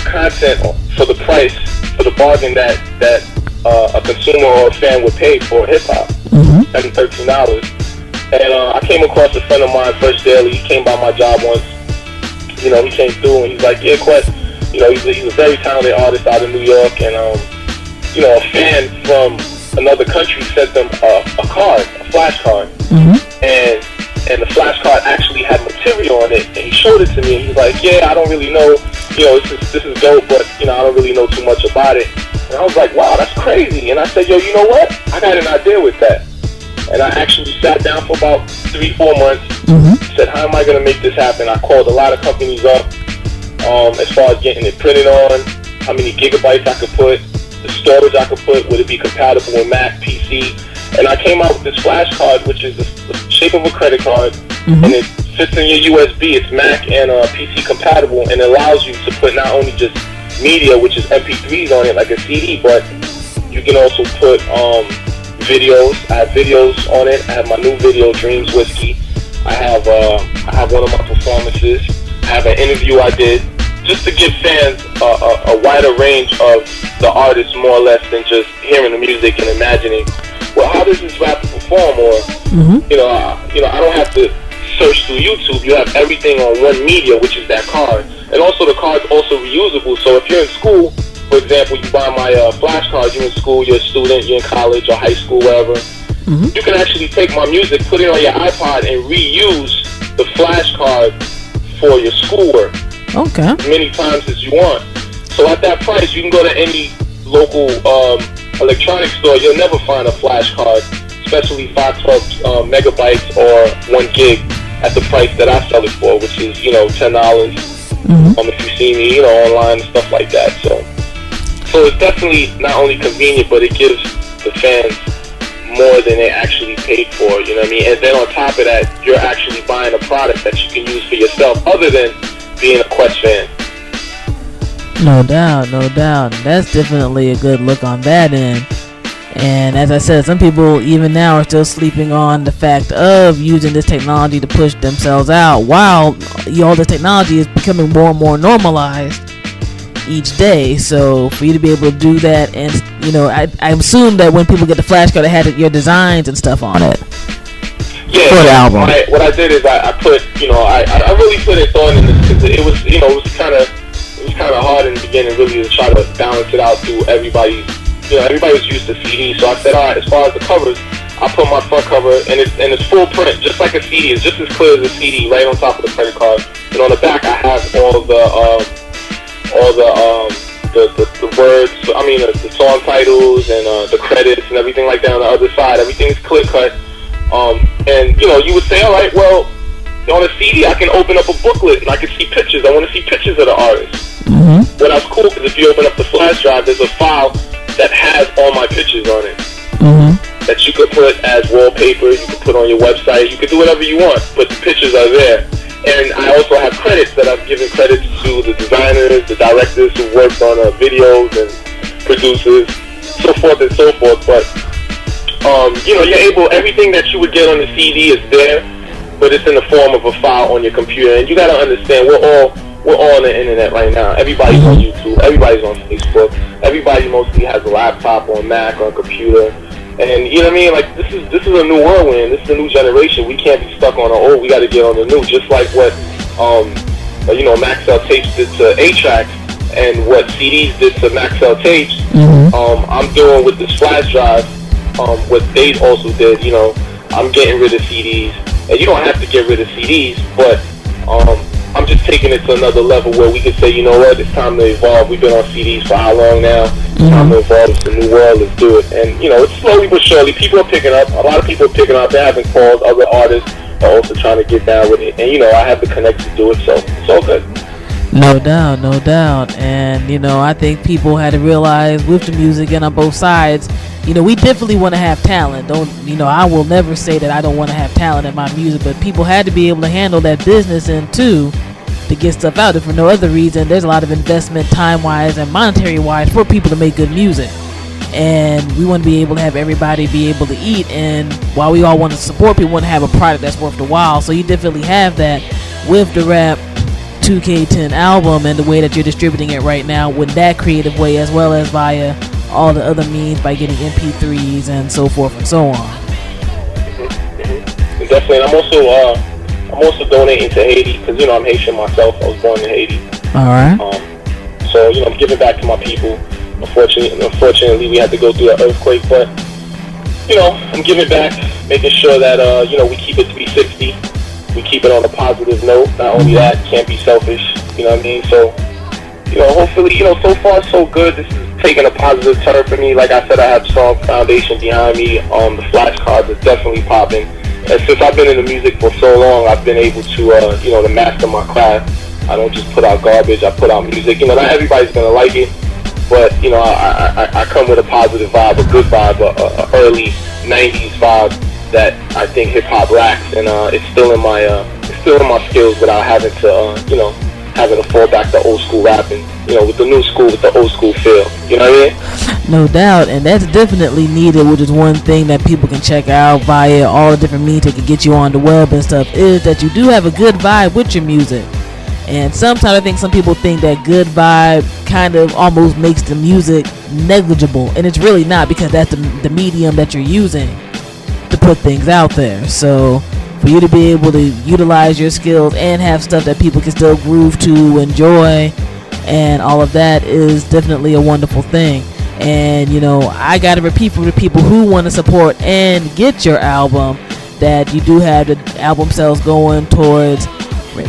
content for the price, for the bargain that a consumer or a fan would pay for hip-hop, $13. And I came across a friend of mine, Fresh Daily. He came by my job once. You know, he came through and he's like, yeah, Quest, you know, he's a very talented artist out of New York, and you know, a fan from another country sent them a card, a flash card, and the flash card actually had material on it, and he showed it to me, and he's like, yeah, I don't really know, you know, this is dope, but you know, I don't really know too much about it. And I was like, wow, that's crazy. And I said, yo, you know what? I got an idea with that. And I actually sat down for about 3-4 months, said, how am I going to make this happen? I called a lot of companies up as far as getting it printed on, how many gigabytes I could put, the storage I could put, would it be compatible with Mac, PC? And I came out with this flash card, which is the shape of a credit card, and it fits in your USB. It's Mac and PC compatible, and it allows you to put not only just media, which is MP3s on it, like a CD, but you can also put videos. I have videos on it. I have my new video, Dreams Whiskey. I have one of my performances. I have an interview I did, just to give fans a wider range of the artist, more or less, than just hearing the music and imagining, well, how does this rapper perform? Or you know, I don't have to search through YouTube. You have everything on one media, which is that card. And also, the card's also reusable. So if you're in school, for example, you buy my flash card, you're in school, you're a student, you're in college or high school, wherever, you can actually take my music, put it on your iPod, and reuse the flash card for your schoolwork. Okay. As many times as you want. So at that price, you can go to any local electronics store. You'll never find a flash card, especially 512 megabytes or 1 gig at the price that I sell it for, which is, you know, $10. If you see me, you know, online and stuff like that. So it's definitely not only convenient, but it gives the fans more than they actually paid for, you know what I mean? And then on top of that, you're actually buying a product that you can use for yourself, other than being a Quest fan. No doubt, no doubt. That's definitely a good look on that end. And as I said, some people even now are still sleeping on the fact of using this technology to push themselves out, while all this technology is becoming more and more normalized each day. So for you to be able to do that, and you know, I assume that when people get the flash card, it had your designs and stuff on it. Yeah, for the album. What I did is I put, you know, I really put a thought in this, because it was, you know, it was kind of hard in the beginning, really, to try to balance it out through everybody's. You know, everybody was used to CDs, so I said, all right, as far as the covers, I put my front cover, and it's full print, just like a CD. It's just as clear as a CD, right on top of the credit card. And on the back, I have all the words. I mean, the song titles and the credits and everything like that on the other side. Everything's clear cut. And you know, you would say, all right, well, on a CD, I can open up a booklet and I can see pictures. I want to see pictures of the artist. Well, that's cool, because if you open up the flash drive, there's a file that has all my pictures on it, that you could put as wallpaper, you could put on your website, you could do whatever you want, but the pictures are there. And I also have credits that I've given credits to the designers, the directors who worked on videos, and producers, so forth and so forth. But you know, you're able, everything that you would get on the CD is there, but it's in the form of a file on your computer. And you got to understand, we're all on the internet right now. Everybody's on YouTube. Everybody's on Facebook. Everybody mostly has a laptop or a Mac or a computer. And you know what I mean? Like, this is a new world we're in. This is a new generation. We can't be stuck on the old. We got to get on the new. Just like what you know, Maxell tapes did to 8-tracks, and what CDs did to Maxell tapes. I'm doing with this flash drive what they also did. You know, I'm getting rid of CDs, and you don't have to get rid of CDs, but I'm just taking it to another level where we can say, you know what, it's time to evolve. We've been on CDs for how long now? It's time to evolve. It's a new world. Let's do it. And, you know, it's slowly but surely. People are picking up. A lot of people are picking up. They're having calls. Other artists are also trying to get down with it. And, you know, I have the connect to do it, so it's all good. No doubt, no doubt. And, you know, I think people had to realize with the music and on both sides, you know, we definitely want to have talent. I will never say that I don't want to have talent in my music, but people had to be able to handle that business and too, to get stuff out. If for no other reason, there's a lot of investment time-wise and monetary-wise for people to make good music. and we want to be able to have everybody be able to eat. And while we all want to support people, we want to have a product that's worth the while. So you definitely have that with the Rap 2K10 album and the way that you're distributing it right now with that creative way, as well as via all the other means by getting MP3s and so forth and so on. Definitely. And I'm also donating to Haiti because I'm Haitian myself. I was born in Haiti. All right. So I'm giving back to my people. Unfortunately, we had to go through an earthquake, but I'm giving back, making sure that we keep it 360. We keep it on a positive note. Not only that, can't be selfish. You know what I mean? So hopefully, so far so good. This is taking a positive turn for me. Like I said, I have a strong foundation behind me. The flashcards are definitely popping. And since I've been in the music for so long, I've been able to, to master my craft. I don't just put out garbage. I put out music. Not everybody's gonna like it, but I come with a positive vibe, a good vibe, a early '90s vibe that I think hip hop lacks, and it's still in my skills without having to, having to fall back to old school rapping, with the new school, with the old school feel. You know what I mean? No doubt, and that's definitely needed, which is one thing that people can check out via all the different means that can get you on the web and stuff, is that you do have a good vibe with your music. And sometimes I think some people think that good vibe kind of almost makes the music negligible, and it's really not, because that's the medium that you're using to put things out there. So for you to be able to utilize your skills and have stuff that people can still groove to, enjoy, and all of that is definitely a wonderful thing. And I gotta repeat for the people who want to support and get your album that you do have the album sales going towards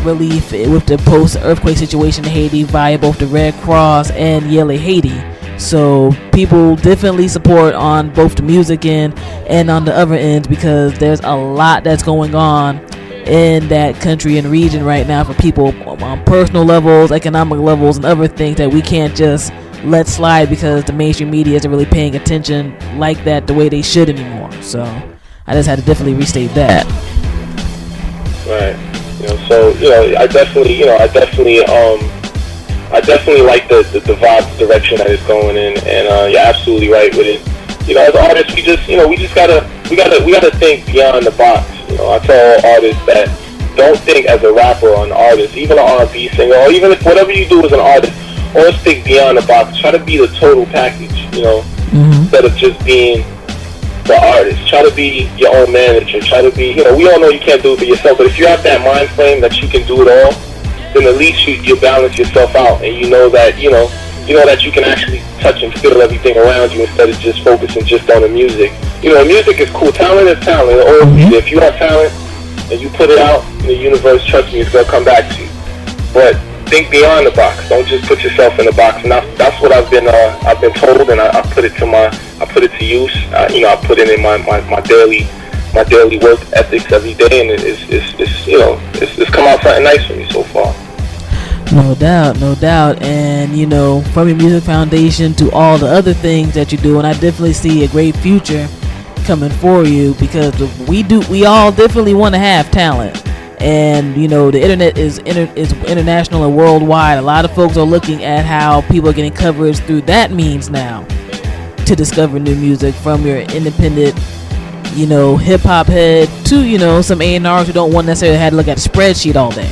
relief with the post-earthquake situation in Haiti via both the Red Cross and Yale Haiti. So people definitely support on both the music end and on the other end, because there's a lot that's going on in that country and region right now for people on personal levels, economic levels, and other things that we can't just let slide because the mainstream media isn't really paying attention like that the way they should anymore. So I just had to definitely restate that. Right. I definitely like the vibe direction that it's going in, and you're absolutely right with it. As artists, we just gotta think beyond the box. I tell artists that don't think as a rapper or an artist, even an R&B singer, or even if whatever you do as an artist, always think beyond the box. Try to be the total package, instead of just being the artist. Try to be your own manager. Try to be, we all know you can't do it for yourself, but if you have that mind frame that you can do it all, then at least you balance yourself out, and you know that you can actually touch and feel everything around you instead of just focusing just on the music. Music is cool. Talent is talent. It'll always be there. If you have talent and you put it out in the universe, trust me, it's gonna come back to you. But think beyond the box. Don't just put yourself in the box. And that's what I've been told, and I put it to use. I put it in my daily work ethics every day, and it's come out something nice for me so far. No doubt. And from your music foundation to all the other things that you do, and I definitely see a great future coming for you, because we all definitely want to have talent. And the internet is international and worldwide. A lot of folks are looking at how people are getting coverage through that means now to discover new music, from your independent hip-hop head to some A&Rs who don't want necessarily have to look at a spreadsheet all day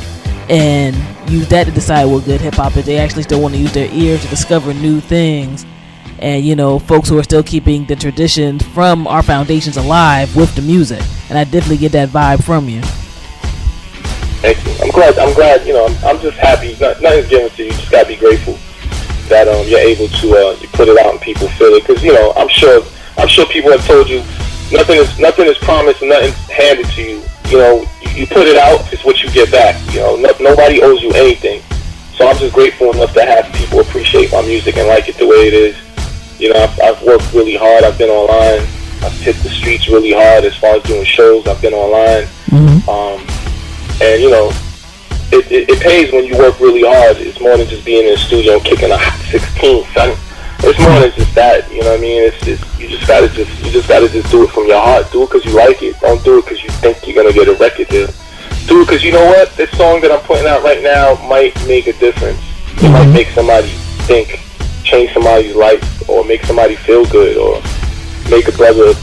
and use that to decide what good hip-hop is. They actually still want to use their ears to discover new things. And folks who are still keeping the traditions from our foundations alive with the music. And I definitely get that vibe from you. Thank you. I'm glad. I'm just happy. Nothing's given to you. You just gotta be grateful that you're able to you put it out and people feel it. Because I'm sure people have told you nothing is promised and nothing's handed to you. You put it out, it's what you get back. Nobody owes you anything. So I'm just grateful enough to have people appreciate my music and like it the way it is. I've worked really hard. I've been online. I've hit the streets really hard as far as doing shows. I've been online. And it pays when you work really hard. It's more than just being in the studio and kicking a hot 16, son. It's more than just that. You know what I mean? It's just you just gotta do it from your heart. Do it because you like it. Don't do it because you think you're gonna get a record deal. Do it because you know what? This song that I'm putting out right now might make a difference. It might make somebody think change somebody's life or make somebody feel good or make a brother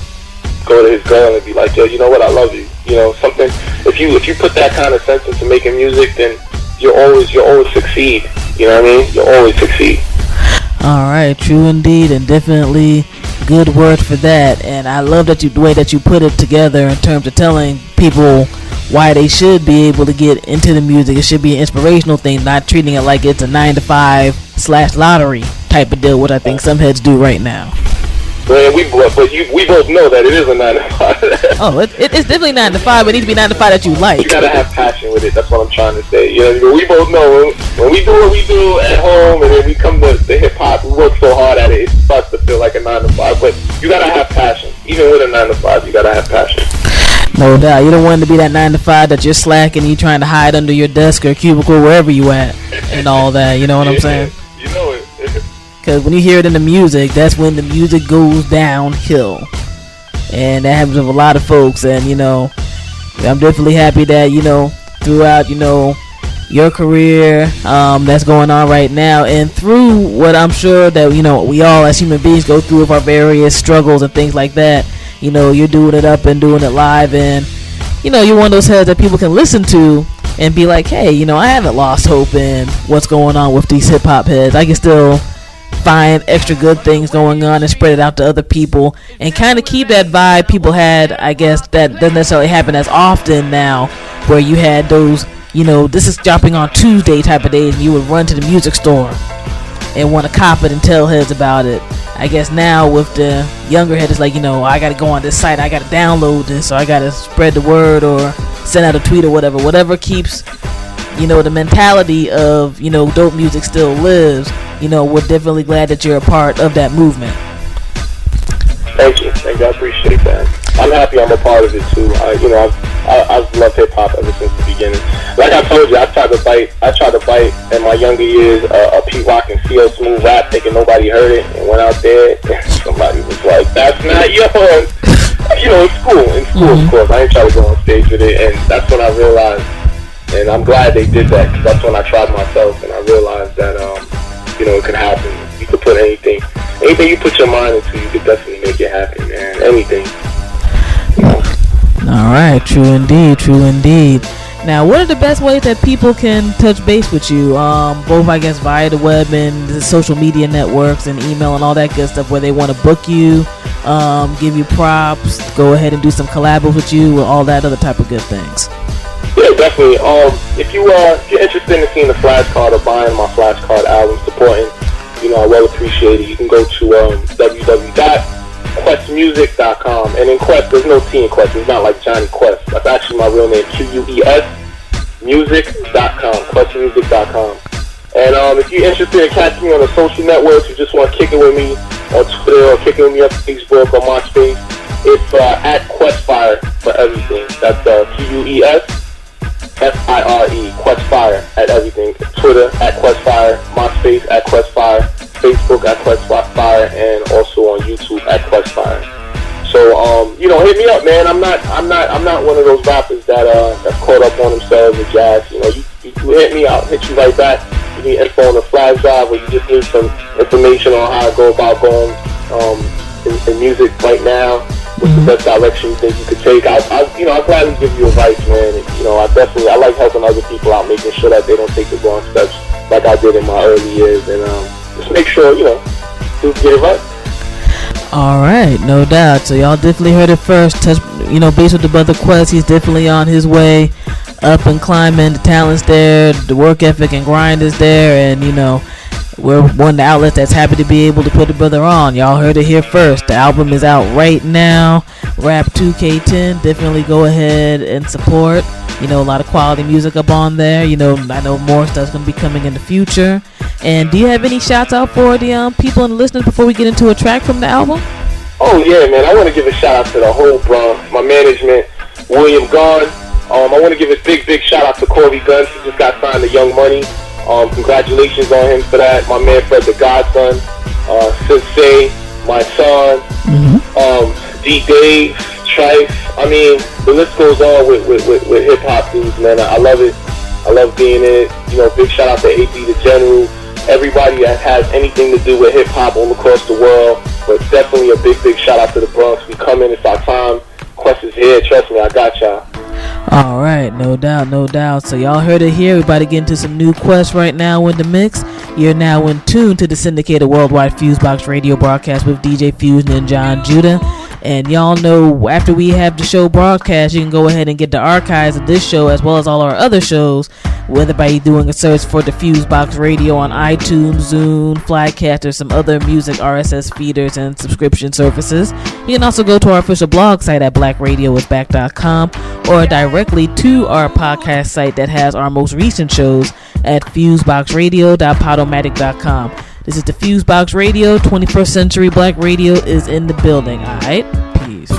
go to his girl and be like, yo, you know what, I love you. You know, something. If you put that kind of sense into making music, then you'll always succeed. You know what I mean? You'll always succeed. All right, true indeed, and definitely good word for that. And I love that the way that you put it together in terms of telling people why they should be able to get into the music. It should be an inspirational thing, not treating it like it's a 9-to-5 / lottery type of deal, which I think some heads do right now. Man, we both know that it is a 9-to-5. Oh, it's definitely 9-to-5, but it needs to be 9-to-5 that you like. You gotta have passion with it. That's what I'm trying to say. You know, we both know when we do what we do at home, and then we come to the hip hop, we work so hard at it. It starts to feel like a 9-to-5. But you gotta have passion. Even with a 9-to-5, you gotta have passion. No doubt. You don't want to be that 9-to-5 that you're slacking and you trying to hide under your desk or cubicle, wherever you at, and all that. You know what I'm saying? You know it. Because when you hear it in the music, that's when the music goes downhill. And that happens with a lot of folks. And, you know, I'm definitely happy that, you know, throughout, you know, your career that's going on right now, and through what I'm sure that, you know, we all as human beings go through with our various struggles and things like that, you know, you're doing it up and doing it live. And, you know, you're one of those heads that people can listen to and be like, hey, you know, I haven't lost hope in what's going on with these hip-hop heads. I can still find extra good things going on and spread it out to other people and kind of keep that vibe people had. I guess that doesn't necessarily happen as often now, where you had those, you know, this is dropping on Tuesday type of days, and you would run to the music store and want to cop it and tell heads about it. I guess now with the younger head, it's like, you know, I got to go on this site, I got to download this, or I got to spread the word or send out a tweet or whatever keeps, you know, the mentality of, you know, dope music still lives. You know, we're definitely glad that you're a part of that movement. Thank you. I appreciate that. I'm happy I'm a part of it too. I've loved hip hop ever since the beginning. Like I told you, I tried to bite in my younger years a Pete Rock and CL Smooth rap, thinking nobody heard it, and went out there and somebody was like, "That's not yours." You know, in school, of course. I ain't trying to go on stage with it, and that's when I realized. And I'm glad they did that, because that's when I tried myself, and I realized that you know, it can happen. You can put anything you put your mind into, you can definitely make it happen, man. Anything. All right, true indeed. Now, what are the best ways that people can touch base with you? Both, I guess, via the web and the social media networks and email and all that good stuff, where they want to book you, give you props, go ahead and do some collabs with you, all that other type of good things. Yeah, definitely. If you're interested in seeing the flashcard or buying my flashcard album, supporting, you know, I well appreciate it. You can go to www.questmusic.com, and in Quest, there's no T in Quest. It's not like Johnny Quest. That's actually my real name, QUES music.com, questmusic.com. And if you're interested in catching me on the social networks, you just want to kick it with me on Twitter or kick it with me on Facebook or MySpace, it's at Questfire for everything. That's QUES FIRE, Questfire at everything. Twitter at Questfire, MySpace at Questfire, Facebook at Questfire, and also on YouTube at Questfire. So you know, hit me up, man. I'm not one of those rappers that's caught up on themselves with jazz. You know, you hit me, I'll hit you right back. You need info on the flash drive, or you just need some information on how to go about going in music right now. What's the best direction you think you could take? I'll gladly give you advice, man. You know, I like helping other people out, making sure that they don't take the wrong steps like I did in my early years, and just make sure, you know, to get it right. All right, no doubt. So y'all definitely heard it first. Touch, you know, base with the brother Quest. He's definitely on his way up and climbing. The talent's there, the work ethic and grind is there, and you know, we're one of the outlets that's happy to be able to put the brother on. Y'all heard it here first. The album is out right now. Rap 2K10. Definitely go ahead and support. You know, a lot of quality music up on there. You know, I know more stuff's going to be coming in the future. And do you have any shouts out for the people and the listeners before we get into a track from the album? Oh, yeah, man. I want to give a shout out to the whole Bronx. My management, William Gunn. I want to give a big shout out to Corey Guns. He just got signed to Young Money. Congratulations on him for that. My man Fred the Godson, Sensei, my son, D Dave, Trice. I mean, the list goes on with hip hop dudes, man. I love it. I love being in it. You know, big shout out to AP the General, everybody that has anything to do with hip-hop all across the world. But definitely a big shout out to the Bronx. We come in, it's our time. Quest is here, trust me, I got y'all. All right, no doubt. So y'all heard it here. We're about to get into some new Quest right now in the mix. You're now in tune to the syndicated worldwide FuseBox Radio Broadcast with DJ Fusion Jon Judah. And y'all know after we have the show broadcast, you can go ahead and get the archives of this show as well as all our other shows, whether by doing a search for the FuseBox Radio on iTunes, Zune, Flycast, or some other music RSS feeders and subscription services. You can also go to our official blog site at blackradioisback.com or directly to our podcast site that has our most recent shows at fuseboxradio.podomatic.com. This is the FuseBox Radio. 21st Century Black Radio is in the building. All right? Peace.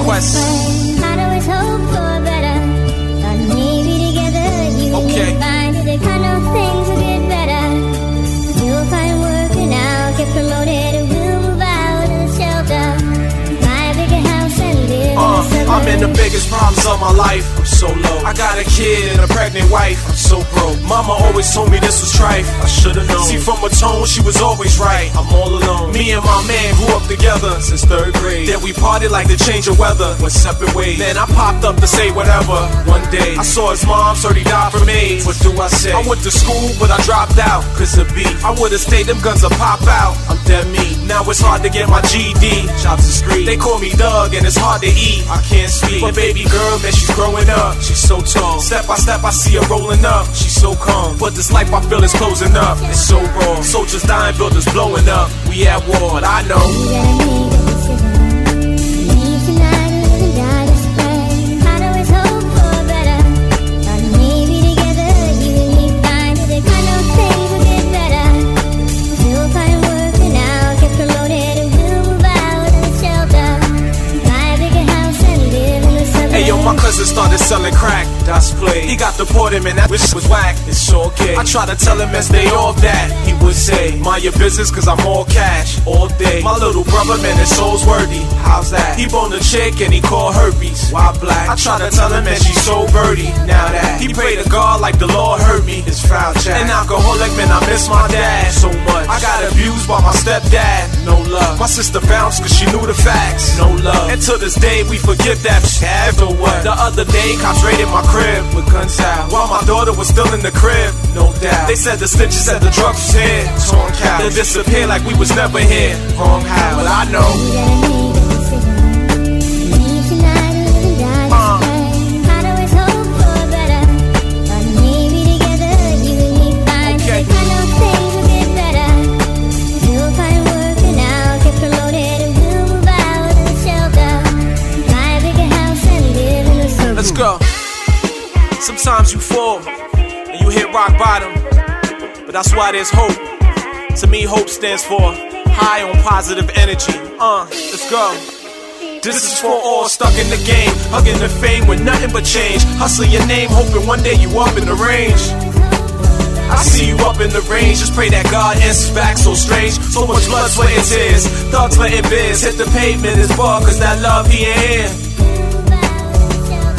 Quest. Okay. I'm in the biggest problems of my life. I'm so low. I got a kid and a pregnant wife. I'm so broke. Mama always told me this was trife. I should've known. See, from her tone, she was always right. I'm all alone. Me and my man grew up together since 3rd grade. Then we partied like the change of weather. Went separate ways. Then I popped up to say whatever. One day I saw his mom, so he died from AIDS. What do I say? I went to school, but I dropped out 'cause of beef. I would've stayed, them guns would pop out. I'm dead meat. Now it's hard to get my GD. Chops the street. They call me Doug, and it's hard to eat. I can't speak. But baby girl, man, she's growing up. She's so tall. Step by step, I see her rolling up. She's so calm. But this life I feel is closing up. It's so wrong. Soldiers dying, buildings blowing up. We at war, but I know. My cousin started selling crack, that's play. He got deported, man, that wish was whack. It's so gay. I try to tell him and stay off that. He would say, mind your business, 'cause I'm all cash, all day. My little brother, man, his soul's worthy. How's that? He boned a chick and he called herpes. Why black? I try to tell him, man, she's so birdie. Now that he prayed to God like the Lord heard me. His foul chat. An alcoholic, man, I miss my dad so much. I got abused by my stepdad. No love. My sister bounced 'cause she knew the facts. No love. And to this day, we forgive that shit. After what? The other day, cops raided my crib with guns out while my daughter was still in the crib. No doubt. They said the stitches said the drugs was here. Torn cow. They disappeared like we was never here. Wrong how, but I know. Let's go. Sometimes you fall and you hit rock bottom, but that's why there's hope. To me, hope stands for high on positive energy. Let's go. This is for all stuck in the game, hugging the fame with nothing but change. Hustling your name, hoping one day you up in the range. I see you up in the range, just pray that God answers back. So strange, so much blood, sweat, and tears. Thugs letting biz hit the pavement, it's bug, 'cause that love he ain't here.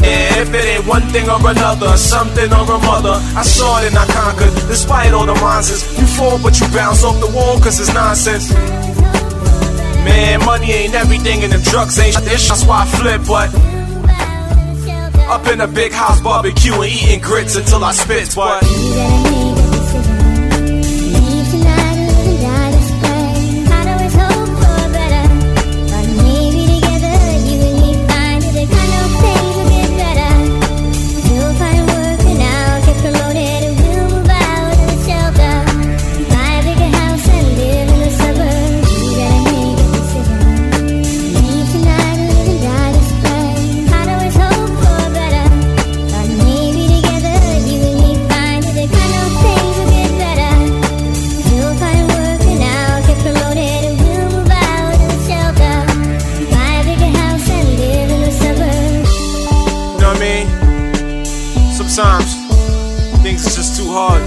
Yeah, if it ain't one thing or another, something or a mother, I saw it and I conquered. Despite all the monsters, you fall but you bounce off the wall 'cause it's nonsense. Man, money ain't everything and the drugs ain't this. That's why I flip, but up in a big house barbecue and eating grits until I spit, but sometimes things are just too hard.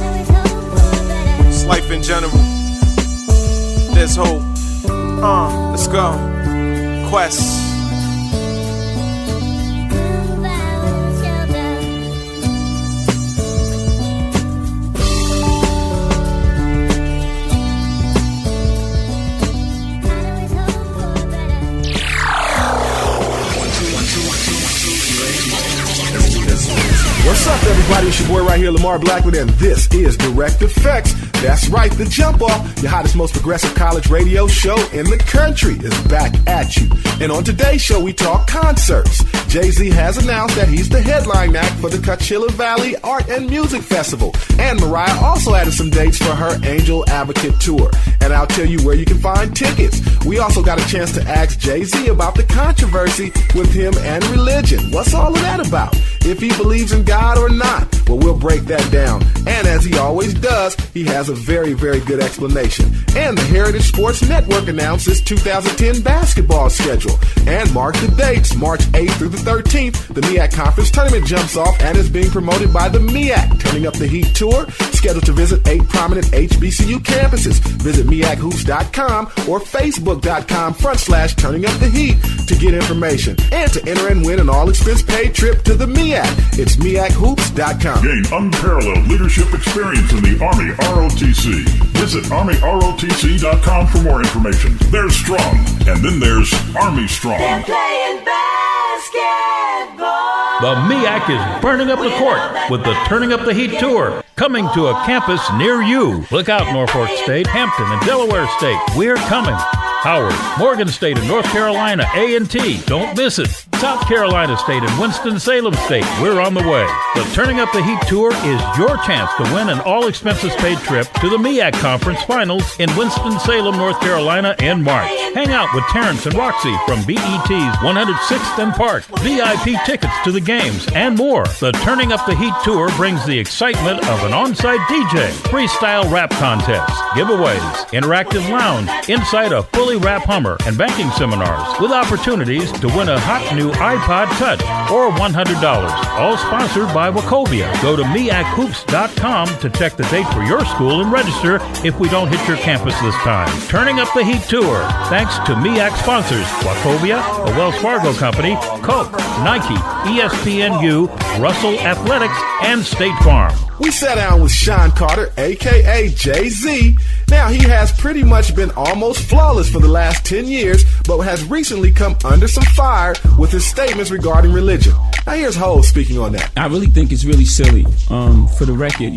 It's life in general. There's hope. Let's go. Quest. up, everybody? It's your boy right here, Lamar Blackwood, and this is Direct Effects. That's right, The Jump Off, your hottest, most progressive college radio show in the country, is back at you. And on today's show, we talk concerts. Jay-Z has announced that he's the headline act for the Coachella Valley Art and Music Festival. And Mariah also added some dates for her Angel Advocate Tour. And I'll tell you where you can find tickets. We also got a chance to ask Jay-Z about the controversy with him and religion. What's all of that about? If he believes in God or not? Well, we'll break that down. And as he always does, he has a very, very good explanation. And the Heritage Sports Network announced its 2010 basketball schedule. And mark the dates, March 8th through the 13th, the MEAC Conference Tournament jumps off and is being promoted by the MEAC Turning Up the Heat Tour, scheduled to visit 8 prominent HBCU campuses. Visit MEACHoops.com or Facebook.com/Turning Up the Heat to get information. And to enter and win an all-expense-paid trip to the MEAC, it's MEACHoops.com. Gain unparalleled leadership experience in the Army ROTC. Visit ArmyROTC.com for more information. There's strong, and then there's Army Strong. They're playing basketball. The MEAC is burning up the court with the Turning Up the Heat Tour, coming to a campus near you. Look out, Norfolk State, Hampton, and Delaware State. We're coming. Howard, Morgan State, and North Carolina A&T. Don't miss it. South Carolina State and Winston-Salem State. We're on the way. The Turning Up the Heat Tour is your chance to win an all-expenses-paid trip to the MEAC Conference Finals in Winston-Salem, North Carolina in March. Hang out with Terrence and Roxy from BET's 106th and Park, VIP tickets to the games, and more. The Turning Up the Heat Tour brings the excitement of an on-site DJ, freestyle rap contests, giveaways, interactive lounge, inside a fully wrapped Hummer, and banking seminars with opportunities to win a hot new iPod Touch or $100. All sponsored by Wachovia. Go to MEACHoops.com to check the date for your school and register if we don't hit your campus this time. Turning Up the Heat Tour, thanks to MEAC sponsors Wachovia, a Wells Fargo company, Coke, Nike, ESPNU, Russell Athletics, and State Farm. We sat down with Sean Carter, a.k.a. Jay-Z. Now, he has pretty much been almost flawless for the last 10 years, but has recently come under some fire with his statements regarding religion. Now, here's Hov speaking on that. I really think it's really silly. For the record,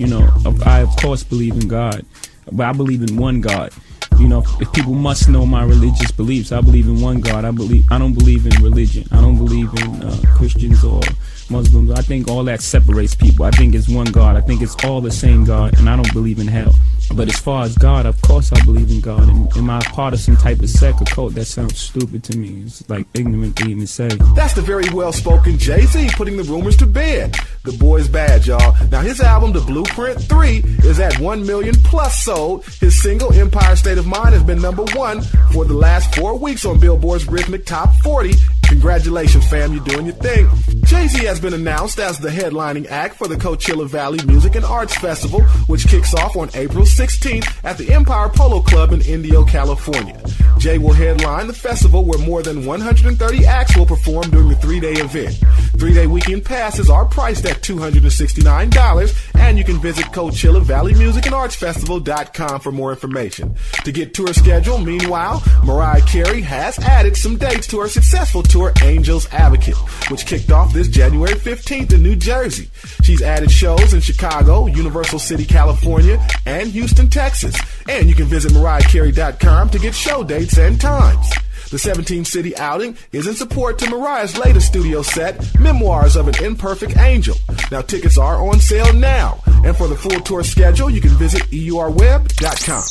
I, of course, believe in God, but I believe in one God. If people must know my religious beliefs, I believe in one God. I don't believe in religion. I don't believe in Christians or Muslims. I think all that separates people. I think it's one God. I think it's all the same God, and I don't believe in hell. But as far as God, of course I believe in God. And am I part of some type of sect or cult? That sounds stupid to me. It's like ignorant to even say. That's the very well-spoken Jay-Z putting the rumors to bed. The boy's bad, y'all. Now, his album, The Blueprint 3, is at 1 million plus sold. His single, Empire State of Mind, has been #1 for the last 4 weeks on Billboard's Rhythmic Top 40. Congratulations, fam, you're doing your thing. Jay-Z has been announced as the headlining act for the Coachella Valley Music and Arts Festival, which kicks off on April 16th at the Empire Polo Club in Indio, California. Jay will headline the festival where more than 130 acts will perform during the 3-day event. 3-day weekend passes are priced at $269, and you can visit Coachella Valley Music and Arts Festival.com for more information. To get tour schedule, meanwhile, Mariah Carey has added some dates to her successful tour, Angel's Advocate, which kicked off this January 15th in New Jersey. She's added shows in Chicago, Universal City, California, and Houston, Texas. And you can visit MariahCarey.com to get show dates and times. The 17-city outing is in support to Mariah's latest studio set, Memoirs of an Imperfect Angel. Now, tickets are on sale now. And for the full tour schedule, you can visit EURweb.com.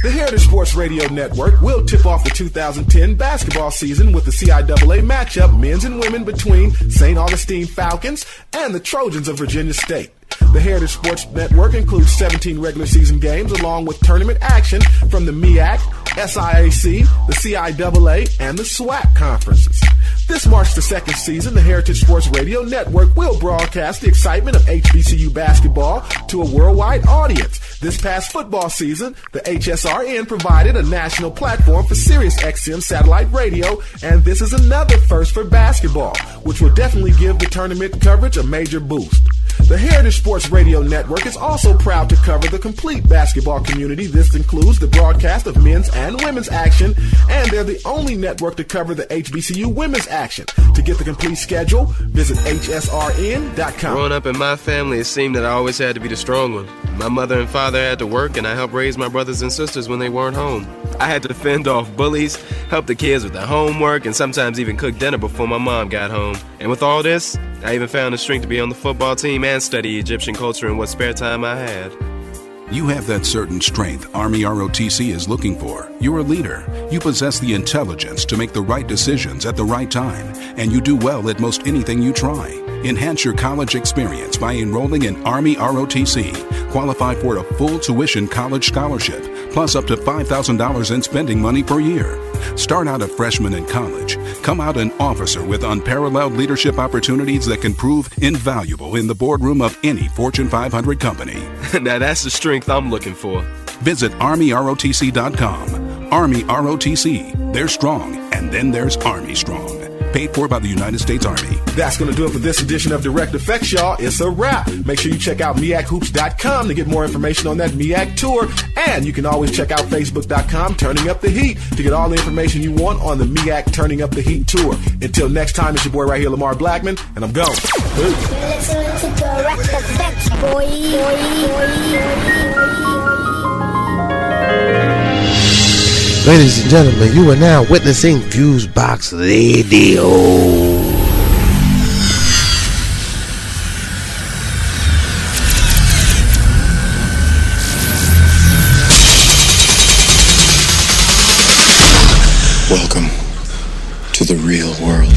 The Heritage Sports Radio Network will tip off the 2010 basketball season with the CIAA matchup, men's and women, between St. Augustine Falcons and the Trojans of Virginia State. The Heritage Sports Network includes 17 regular season games along with tournament action from the MEAC, SIAC, the CIAA, and the SWAC conferences. This marks the second season the Heritage Sports Radio Network will broadcast the excitement of HBCU basketball to a worldwide audience. This past football season, the HSRN provided a national platform for Sirius XM satellite radio, and this is another first for basketball, which will definitely give the tournament coverage a major boost. The Heritage Sports Radio Network is also proud to cover the complete basketball community. This includes the broadcast of men's and women's action, and they're the only network to cover the HBCU women's action. To get the complete schedule, visit hsrn.com. Growing up in my family, it seemed that I always had to be the strong one. My mother and father had to work, and I helped raise my brothers and sisters when they weren't home. I had to fend off bullies, help the kids with their homework, and sometimes even cook dinner before my mom got home. And with all this, I even found the strength to be on the football team and study Egyptian culture in what spare time I had. You have that certain strength Army ROTC is looking for. You're a leader. You possess the intelligence to make the right decisions at the right time, and you do well at most anything you try. Enhance your college experience by enrolling in Army ROTC. Qualify for a full tuition college scholarship, plus up to $5,000 in spending money per year. Start out a freshman in college. Come out an officer with unparalleled leadership opportunities that can prove invaluable in the boardroom of any Fortune 500 company. Now that's the strength I'm looking for. Visit ArmyROTC.com. Army ROTC. They're strong, and then there's Army Strong. Paid for by the United States Army. That's going to do it for this edition of Direct Effects, y'all. It's a wrap. Make sure you check out MIACHoops.com to get more information on that MIAC tour. And you can always check out Facebook.com, Turning Up the Heat, to get all the information you want on the MIAC Turning Up the Heat tour. Until next time, it's your boy right here, Lamar Blackman, and I'm gone. Peace. You're listening to Direct Effects, boy. Ladies and gentlemen, you are now witnessing FuseBox Radio. Welcome to the real world.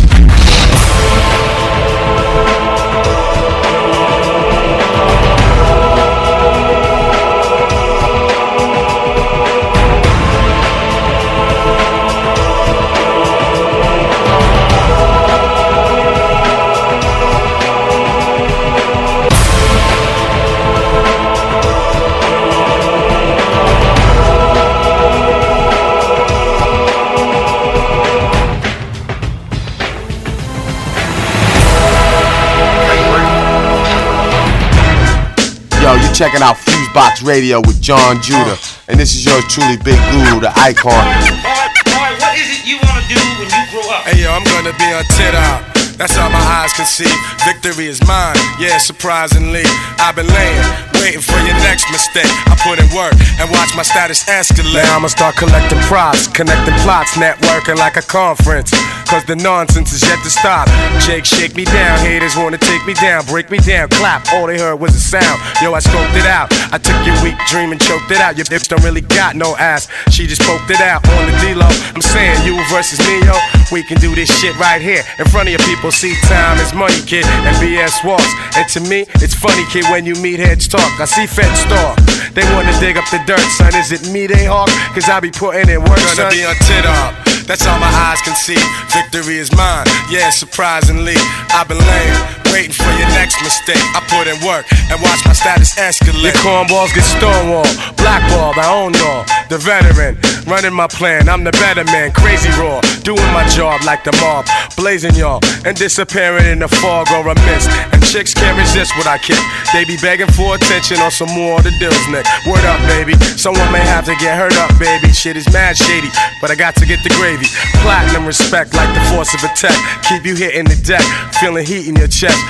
Yo, you're checking out FuseBox Radio with Jon Judah, and this is yours truly, Big Guru, the icon. Boy, what is it you wanna do when you grow up? Hey yo, I'm gonna be on TikTok. That's all my eyes can see. Victory is mine, yeah, surprisingly. I've been laying, waiting for your next mistake. I put in work and watch my status escalate. Now I'ma start collecting props, connecting plots, networking like a conference. Cause the nonsense is yet to stop. Jake, shake me down, haters wanna take me down, break me down, clap, all they heard was a sound. Yo, I scoped it out, I took your weak dream and choked it out. Your bitch don't really got no ass, she just poked it out on the D-Lo. I'm saying you versus me, yo, we can do this shit right here in front of your people. See, time is money, kid, and BS walks. And to me, it's funny, kid, when you meet heads talk. I see feds talk, they wanna dig up the dirt, son. Is it me they hawk? Cause I be putting in work, son. Gonna be on TikTok. That's all my eyes can see. Victory is mine, yeah, surprisingly. I've been laying, waiting for your next mistake. I put in work and watch my status escalate. Your cornballs get stonewalled, blackballed, I own y'all. The veteran, running my plan, I'm the better man. Crazy raw, doing my job like the mob. Blazing y'all, and disappearing in the fog or a mist. And chicks can't resist what I kick. They be begging for attention on some more of the deals, Nick. Word up, baby, someone may have to get hurt up, baby. Shit is mad shady, but I got to get the gravy. Platinum respect like the force of a tech. Keep you hitting the deck, feeling heat in your chest.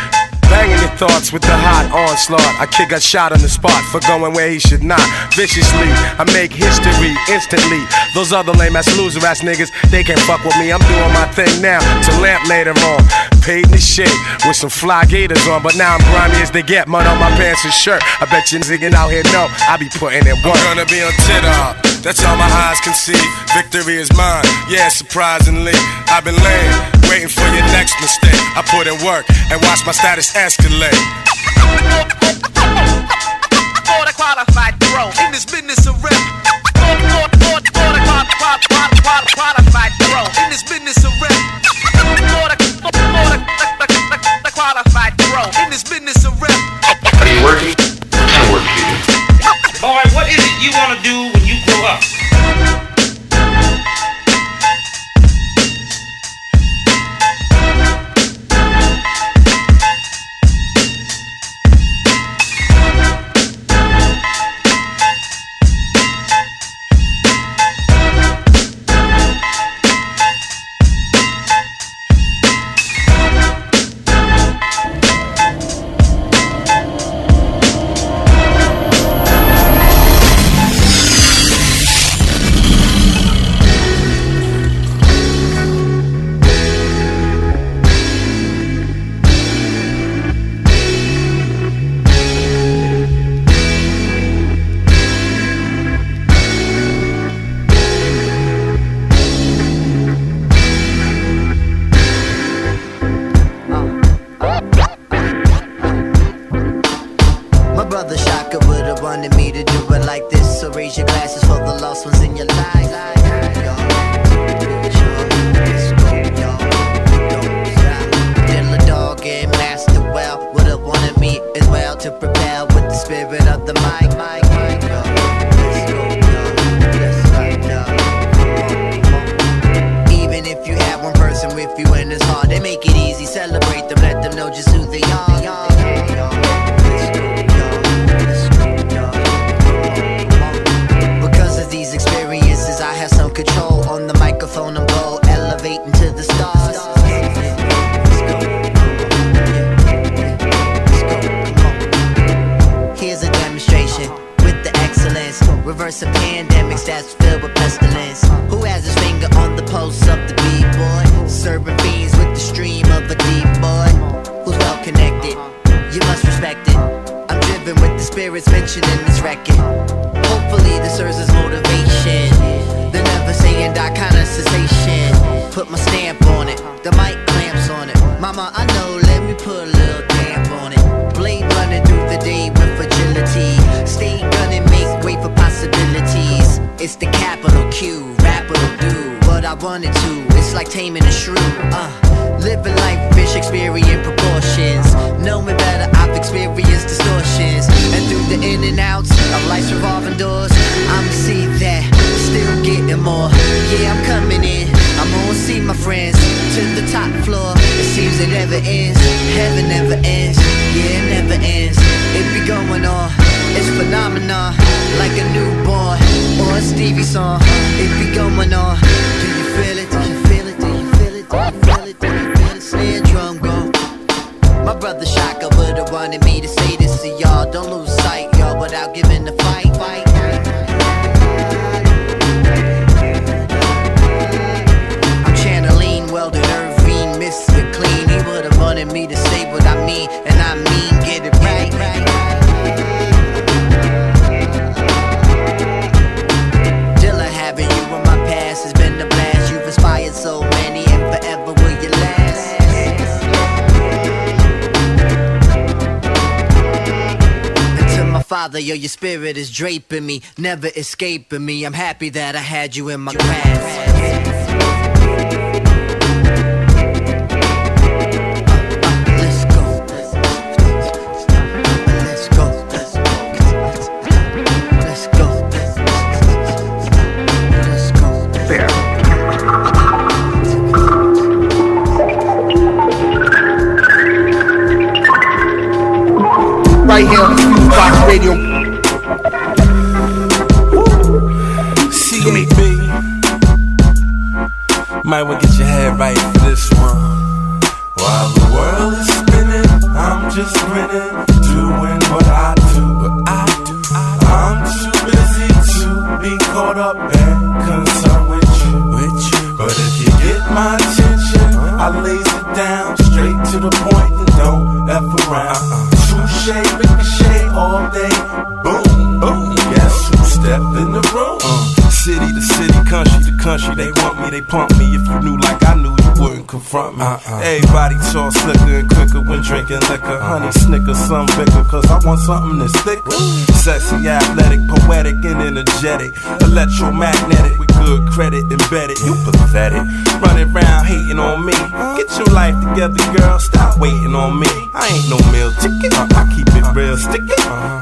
Banging your thoughts with the hot onslaught. A kid got shot on the spot for going where he should not. Viciously, I make history instantly. Those other lame ass loser ass niggas, they can't fuck with me. I'm doing my thing now to lamp later on. Paid in the shit with some fly gators on, but now I'm grimy as they get. Mud on my pants and shirt. I bet you niggas out here know I be putting in work. I'm gonna be on TikTok. That's all my eyes can see. Victory is mine, yeah, surprisingly. I've been laying, waiting for your next mistake. I put in work and watch my status escalate. For the qualified pro in this business of rap. For the qualified pro in this business of rap. For the qualified pro in this business of rap. Are you working? What kind of work do you do? Boy, what is it you wanna do when you grow up? if you win this hard, they make it easy. Celebrate them, let them know just who they are. Because of these experiences, I have some control on the microphone. I'm bold, elevating to the stars. Here's a demonstration with the excellence. Reversing pandemics that's filled with pestilence. Who has his finger on the pulse of the B-boy? Serving fiends with the stream of a deep boy. Who's well connected? You must respect it. I'm driven with the spirits mentioned in this record. Hopefully this serves as motivation. The never saying die kind of sensation. Put my stamp on it, the mic clamps on it. Mama, I know, let me put a little damp on it. Blade running through the day with agility. Stay gunning, make way for possibilities. It's the capital Q, rapper will do what I wanted to. It's like taming a shrew. Living life, fish experience proportions. Know me better, I've experienced distortions. And through the in and outs of life's revolving doors, I'ma see that I'm still getting more. Yeah, I'm coming in, I'm gonna see my friends to the top floor. It seems it never ends, heaven never ends. Yeah, it never ends, it be going on. It's phenomenon, like a newborn or a Stevie song. It be going on. Do you feel it? Do you feel it? Do you feel it? Do you feel it? Do you feel it? Snare drum go. My brother Shaka would've wanted me to say this to y'all. Don't lose sight, y'all, without giving the fight. I'm channeling Weldon Irving, Mr. Clean. He would've wanted me to say what I mean, and I mean get it right. Has been a blast, you've inspired so many, and forever will you last. And to my father, yo, your spirit is draping me, never escaping me. I'm happy that I had you in my grasp. Right here on FuseBox Radio. CAB. Might want to get your head right for this one. While the world is spinning, I'm just grinning, doing what I do. I'm too busy to be caught up and concerned with you. But if you get my attention, I lays it down straight to the point and don't F around. Touche, ricochet all day, boom, boom. Guess who stepped in the room? City to city, country to country, they want me, they pump me. If you knew like I knew, you wouldn't confront me. Everybody talk slicker and quicker when drinking liquor. Honey, snicker, some bigger, cause I want something that's thicker. Sexy, athletic, poetic, and energetic. Electromagnetic, with good credit embedded. You pathetic, running around hating on me. Get your life together, girl, stop waiting on me. I ain't no meal ticket, I keep it real sticky.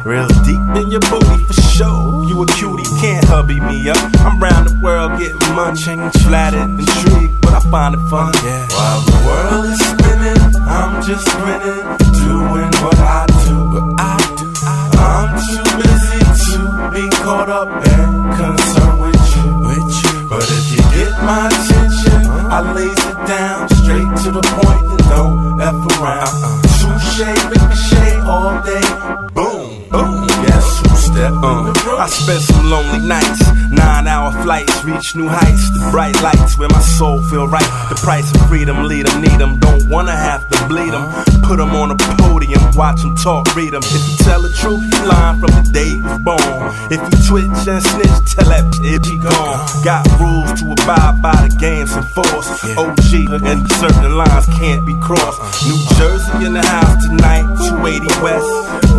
Real deep in your booty for sure. You a cutie, can't hubby me up. I'm round the world getting money, flattered, intrigued, but I find it fun. Yeah. While the world is spinning, I'm just grinning, doing what I do. I'm too busy to be caught up and concerned with you. But if you get my attention, I lays it down straight to the point and don't F around. Touche, ricochet all day, boom, boom. Guess who stepped in the room? I spent some lonely nights, 9-hour flights, reach new heights. The bright lights where my soul feel right. The price of freedom, lead them, need them. Don't wanna have to bleed them. Put them on a podium, watch them talk, read them. If you tell the truth, you lying from the day he was born. If you twitch and snitch, tell that bitch he gone. Got rules to abide by, the game's in force. OG and certain lines can't be crossed. New Jersey in the house tonight, 280 West.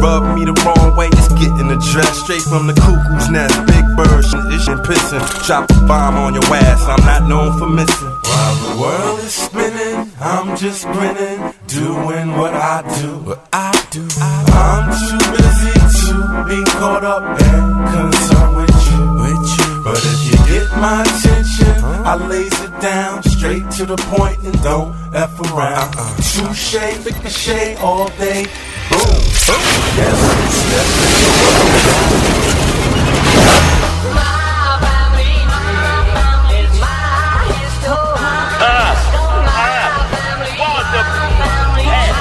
Rub me the wrong way, it's getting addressed. Straight from the cuckoo's nest, big bird, ish and pissing. Drop a bomb on your ass, I'm not known for missing. While the world is spinning, I'm just grinning, doing what I do. I'm too busy to be caught up and concerned with you. But if you get my attention, I lays it down straight straight to the point and don't F around. Touche, ricochet all day. Boom. Yes, step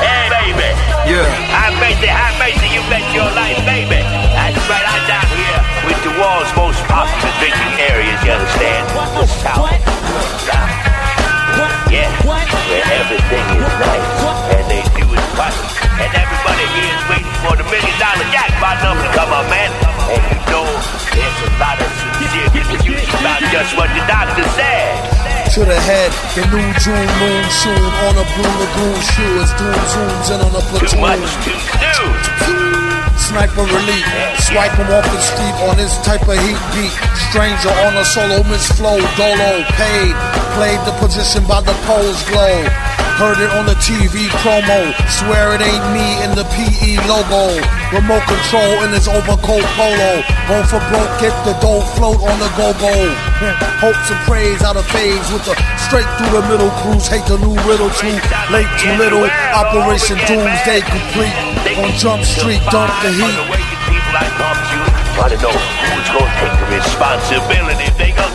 Hey, baby. Yeah. High Mason, you bet your life, baby. That's right, I'm down here with the world's most popular drinking areas, you understand? The South. Yeah, where everything is nice and they do it right. And everybody here is waiting for the $1 million jackpot number to come up, man. And you know, there's a lot of sincere confusion about just what the doctor said. To the head, the new June moon soon on a blue lagoon shoe as doom zooms in on a platoon. Too much to do. Sniper relief, swipe him off the street on this type of heat beat. Stranger on a solo Miss Flow, Dolo, paid, played the position by the pole's glow. Heard it on the TV promo, swear it ain't me in the PE logo. Remote control in his overcoat polo. Go for broke, get the dough, float on the go-go. Hopes and praise out of phase with the straight through the middle cruise. Hate the new riddle, too late, too little. Operation Doomsday complete. On Jump Street, dump the heat. People I talk to want to know who's going to take the responsibility if they go.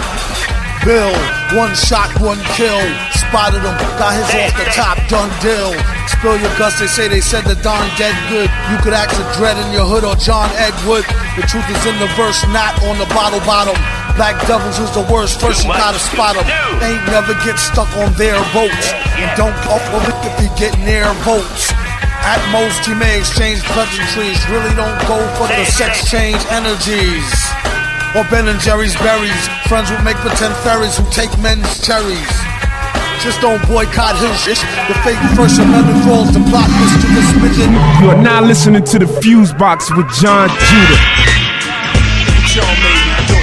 Bill, one shot, one kill. Spotted him, got his off the top, done deal. Spill your guts, they said the Don dead good. You could act a dread in your hood or John Edward. The truth is in the verse, not on the bottle bottom. Black Devils is the worst, first you gotta spot them. Ain't never get stuck on their votes. And don't off of it if you get near votes. At most he may exchange pleasantries. Really don't go for the sex change energies. Or Ben and Jerry's berries. Friends would make pretend fairies who take men's cherries. Just don't boycott his shit. The fake First Amendment falls the plot Mr. This midget. You are now listening to the FuseBox with Jon Judah. What y'all made me do?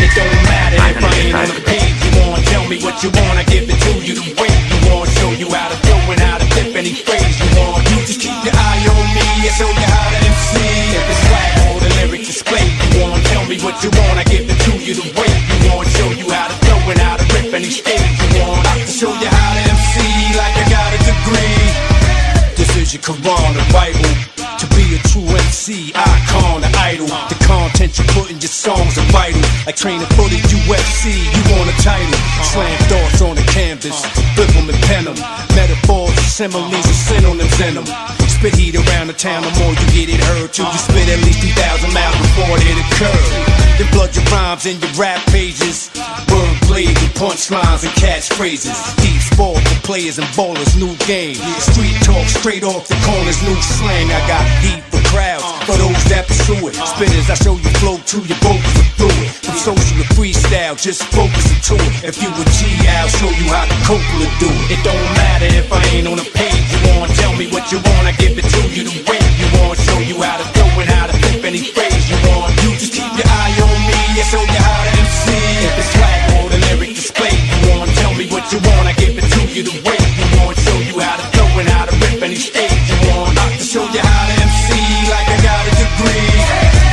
It don't matter if I ain't on the page. You wanna tell me what you want, I give it to you the way you want. Show you how to do and how to flip any phrase you want. You just keep your eye on me, I show you how to MC. If it's swag or the lyric display, you want tell me what you want, I give it to you the way you want. Show you how to throw and how to rip any stage you want. I can show you how to MC like I got a degree. This is your Quran, the Bible. To be a true MC, icon, the idol. The content you put in your songs are vital. Like training for the UFC, you want a title. Slam thoughts on the canvas, flip them and pen them. Metaphors, similes, and synonyms in them. Spit heat around the town, the more you get it heard to. You spit at least 3,000 miles before it occurs. Then blood your rhymes in your rap pages. Wordplay with punchlines and catchphrases. Deep sport for players and ballers, new game. Street talk straight off the corners, new slang. I got heat for crowds, for those that pursue it. Spitters, I show you flow to your vocals are through it. From social to freestyle, just focus to it. If you a G, I'll show you how the Coppola do it. It don't matter if I ain't on the page. You want, tell me what you want, I give it to you the way you want. Show you how to go and how to flip any phrase you want. You just keep your eye on me, I show you how to MC. If it's swag or the lyric display, you want, tell me what you want, I give it to you the way you want. Show you how to go and how to rip any stage you want. I can show you how to MC like I got a degree.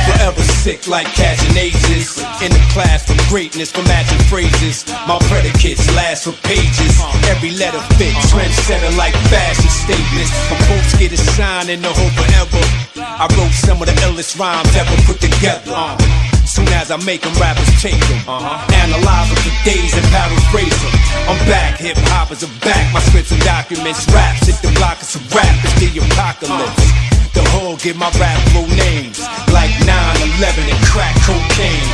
Forever sick like catching ages. In the class for greatness, for matching phrases. My predicates last for pages. Every letter fit, trendsetter like fashion statements. My folks get a shine in the hope forever. I wrote some of the illest rhymes ever put together. Soon as I make them, rappers take them. Analyze them for days and paraphrase them. I'm back, hip-hop is a back. My scripts and documents, raps, hit the block, it's a rap, it's the apocalypse. The whole give my rap flow names like 9/11 and crack cocaine.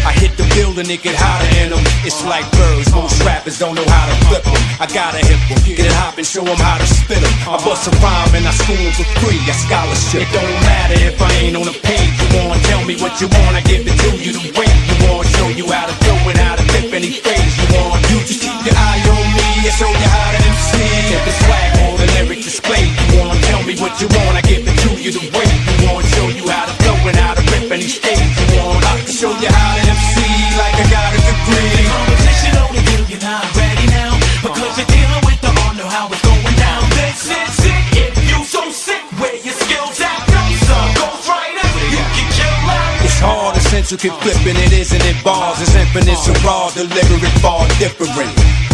I hit the building, it get hotter in them. It's like birds, most rappers don't know how to flip them. I gotta hit them, get it hop and show them how to spit them. I bust a rhyme and I school them for free, I scholarship. It don't matter if I ain't on the page. You want, tell me what you want, I give it to you the way you want. Show you how to throw and how to flip any phrase you want. You just keep your eye on me, I show you how to MC. If it's swag or the lyric display, you want, tell me what you want, I give it to you the way you want. Show you how to throw and how to rip any stage you want. I can show you how to MC like I got a degree. The competition only you, you're not ready now. Because you're dealing with the art, know how it's going down. This is it, if you so sick, where your skills at? No, son, goes right up, you can kill out. It's hard to intricate flipping, it isn't in bars, it's infinite, so raw, delivery far different.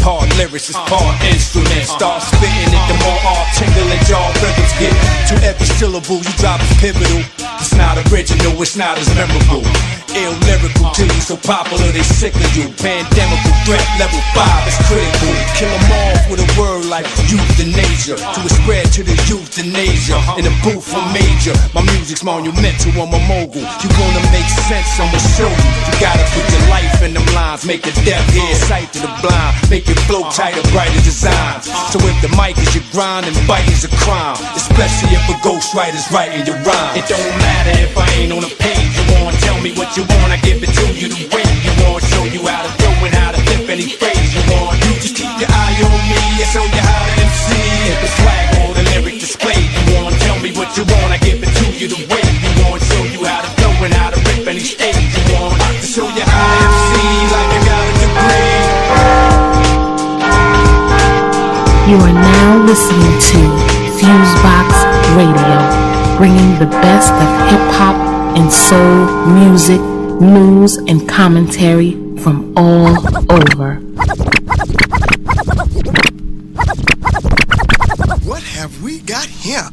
Part lyrics is part instruments. Start spitting it, the more all tingling jaw rhythms get. To every syllable you drop is pivotal. It's not original, it's not as memorable. Ill lyrical till you so popular they sick of you. Pandemical threat level 5 is critical. Kill them off with a word like euthanasia. To a spread to the euthanasia. In the booth for major. My music's monumental, I'm a mogul. You wanna make sense, I'ma show you. You gotta put your life in them lines. Make the deaf hear sight to the blind. Make your flow tighter, brighter designs. So if the mic is your grind and bite is a crime, especially if a ghostwriter's writing your rhyme. It don't matter if I ain't on a page. You wanna tell me what you want, I give it to you the way you want. Show you how to throw and how to flip any phrase you want. You just keep your eye on me, I show you how to MC. If the swag or the lyric display, you wanna tell me what you want, I give it to you the way you want. Show you how to throw and how to rip any stage you want. To show you how to MC like you got a degree. You are now listening to FuseBox Radio, bringing the best of hip-hop and soul music, news, and commentary from all over. What have we got here?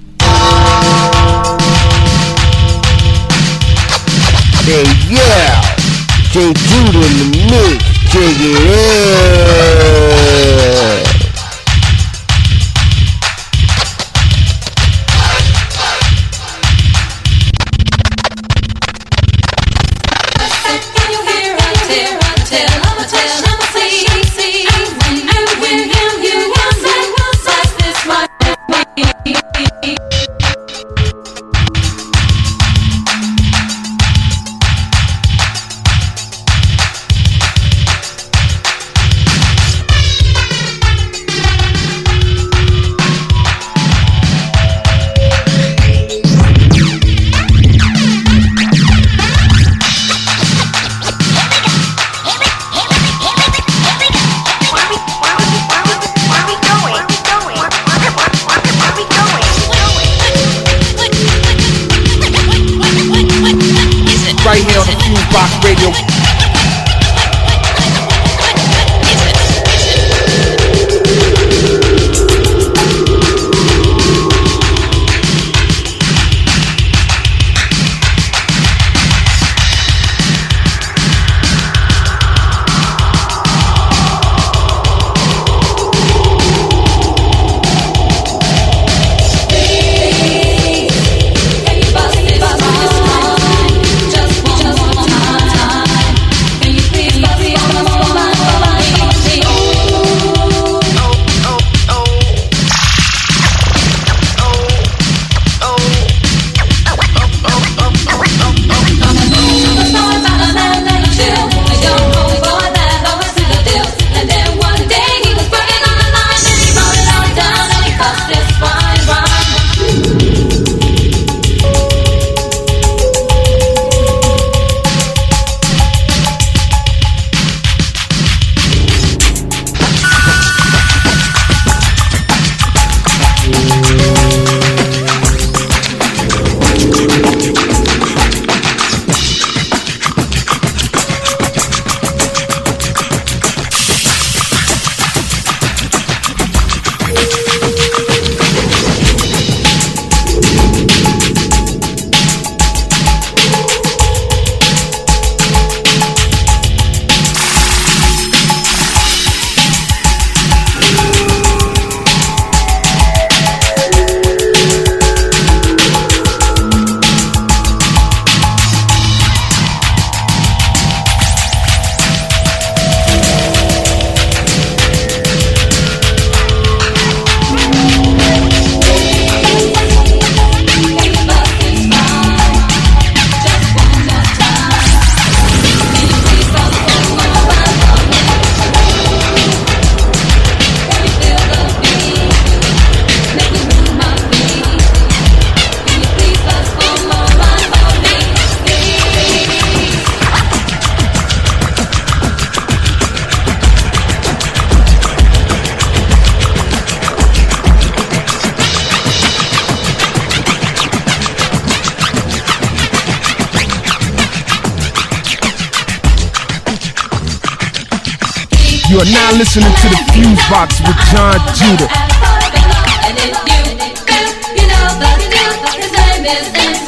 Hey, yeah! J. Judah in the mix, check it out! Right here on the FuseBox Radio. Just one more time. You are now listening to the FuseBox with Jon Judah. And if you know the dude, his name is MC.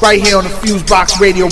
Right here on the FuseBox Radio.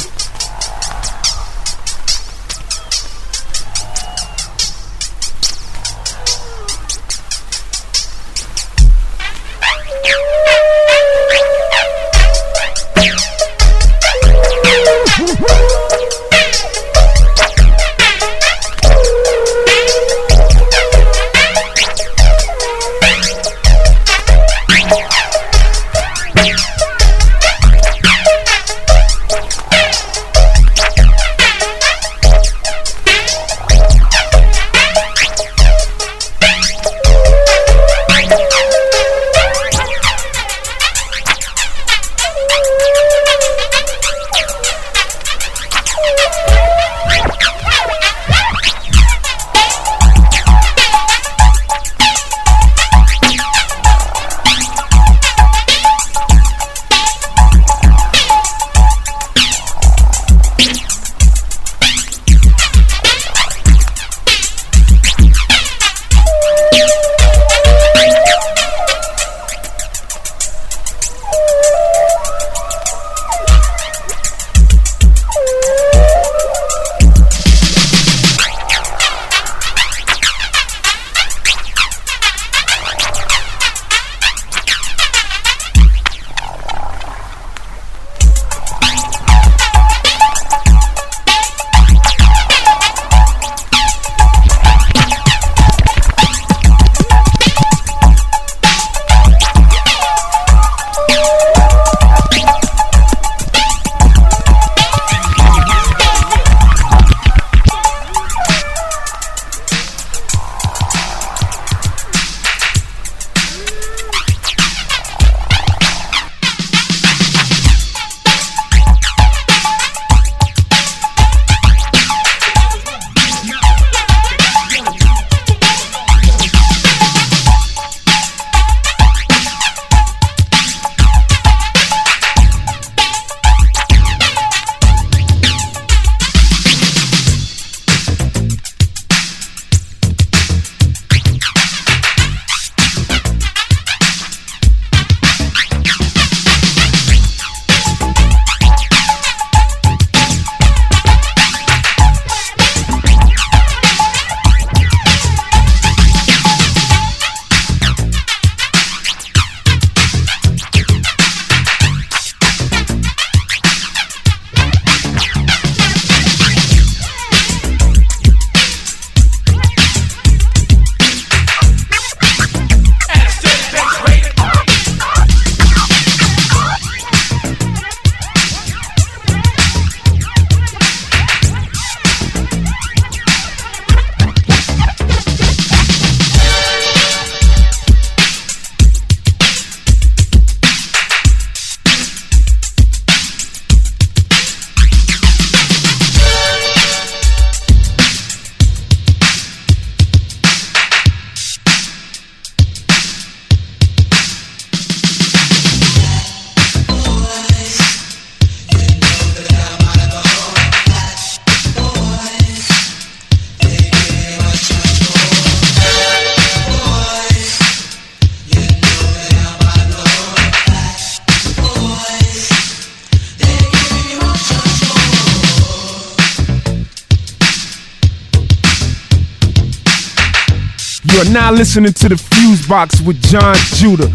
are now listening to the FuseBox with Jon Judah.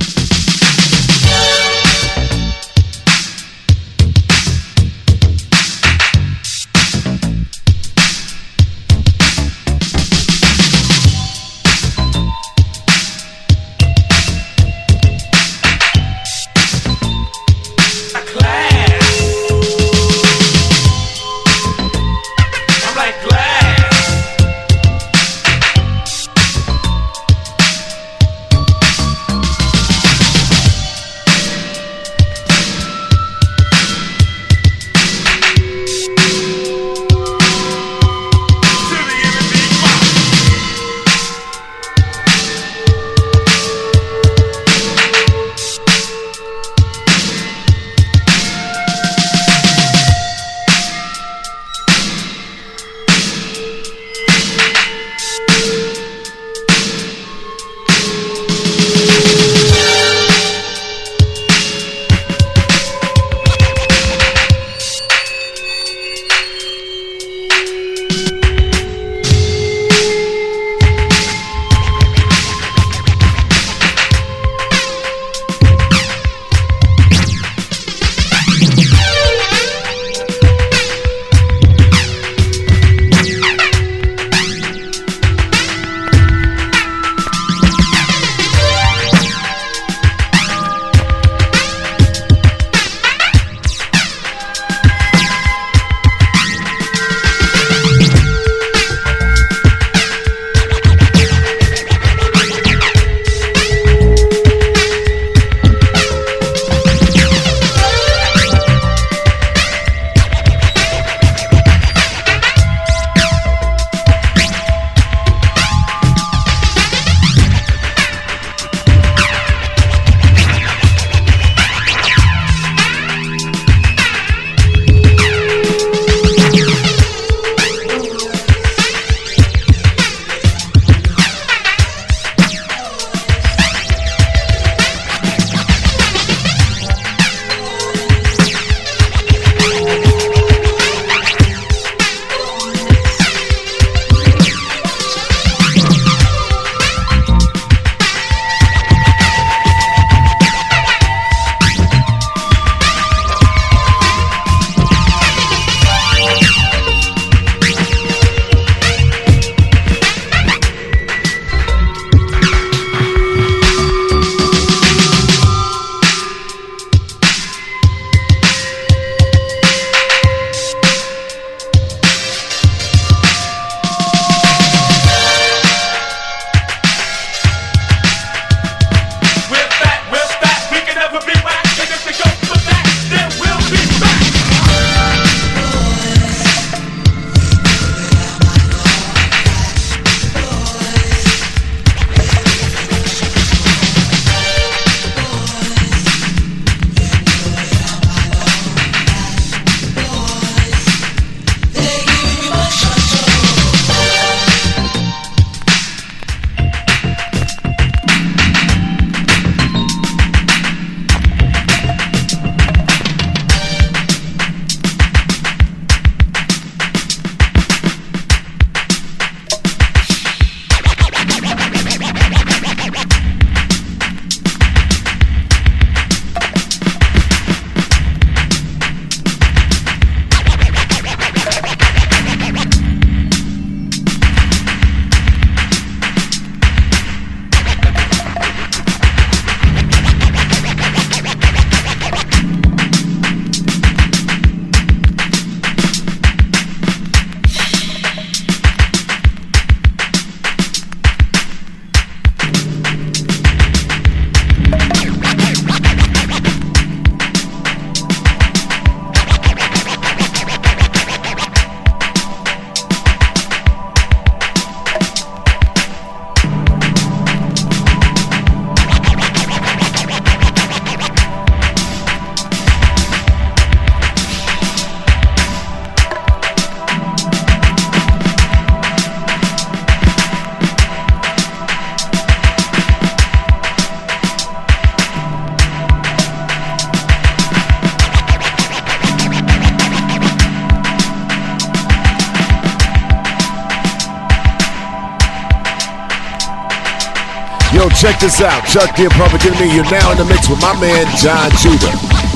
check this out. Chuck D and Public Enemy, you're now in the mix with my man, Jon Judah.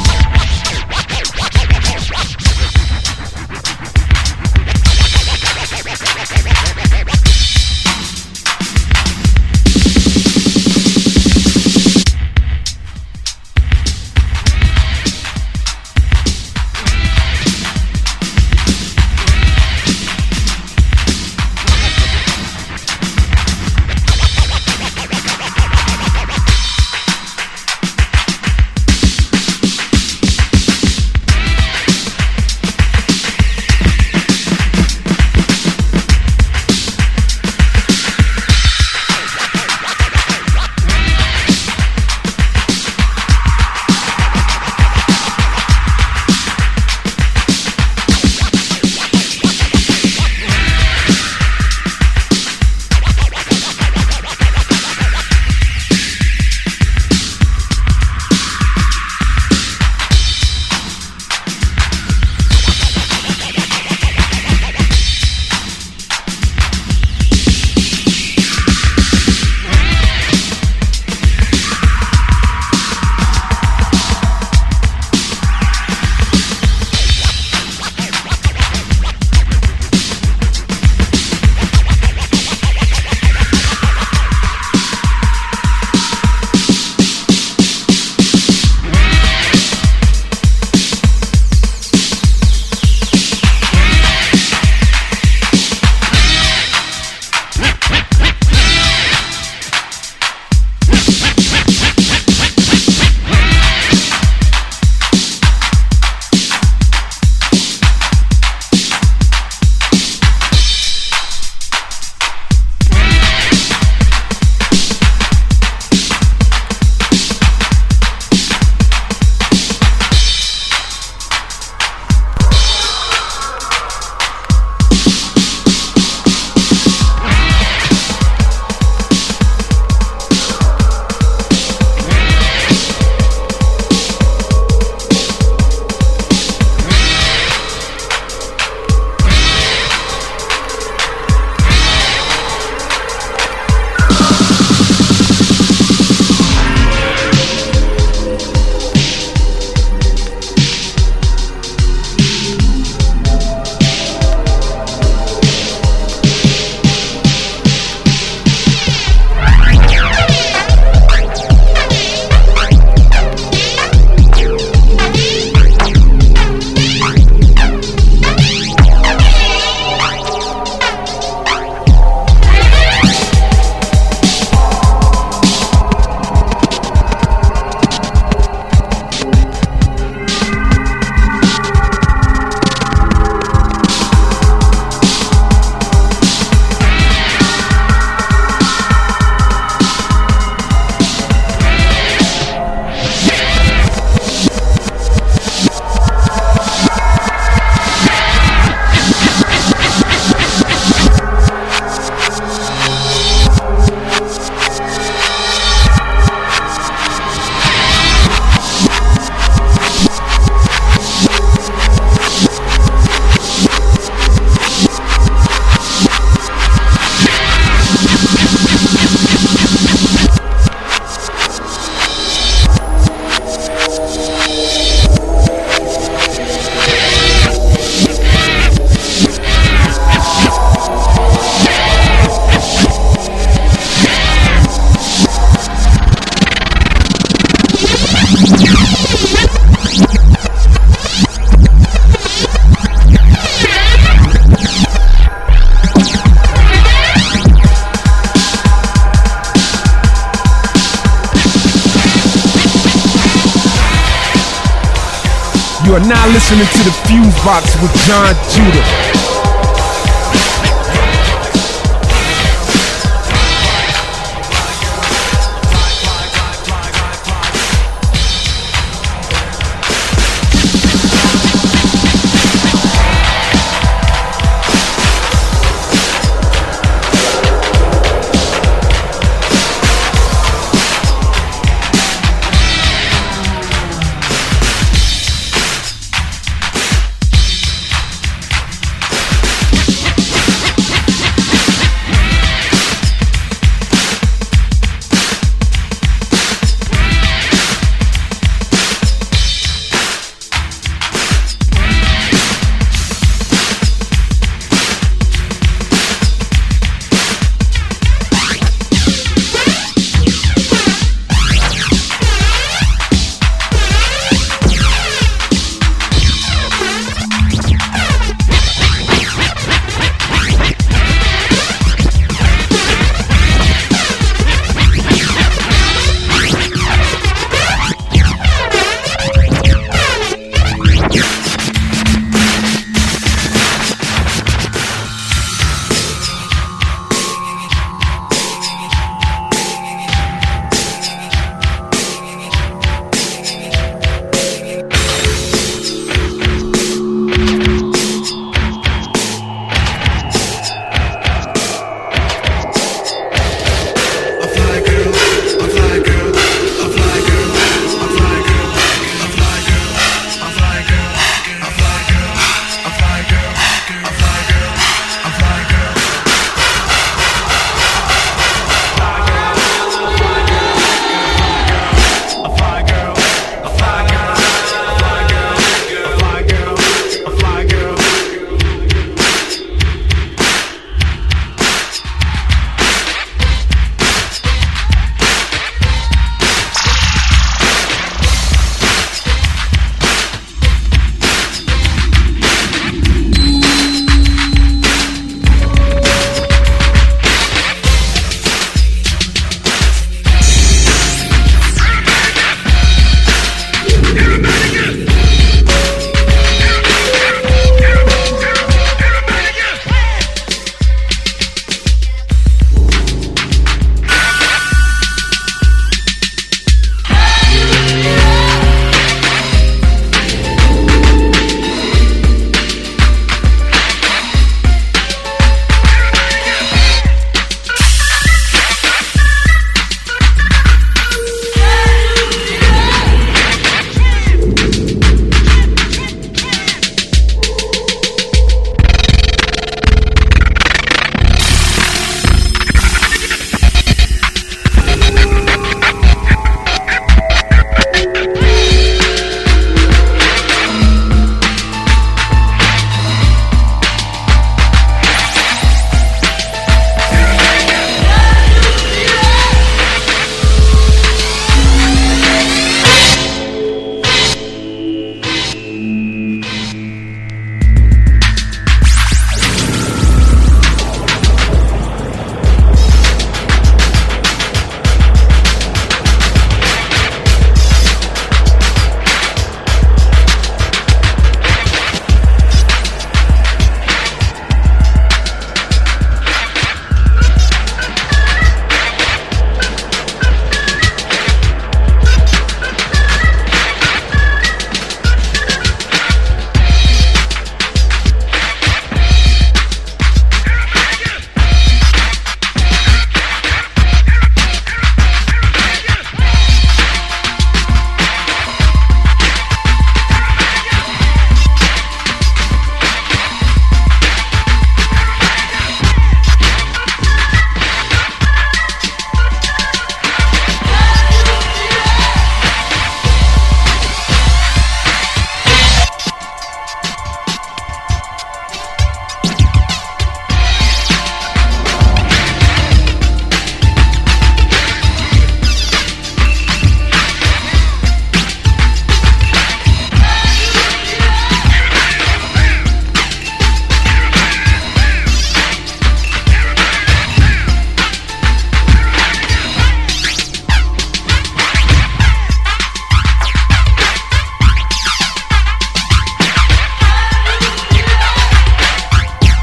You are now listening to the FuseBox with Jon Judah.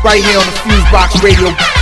right here on the FuseBox Radio.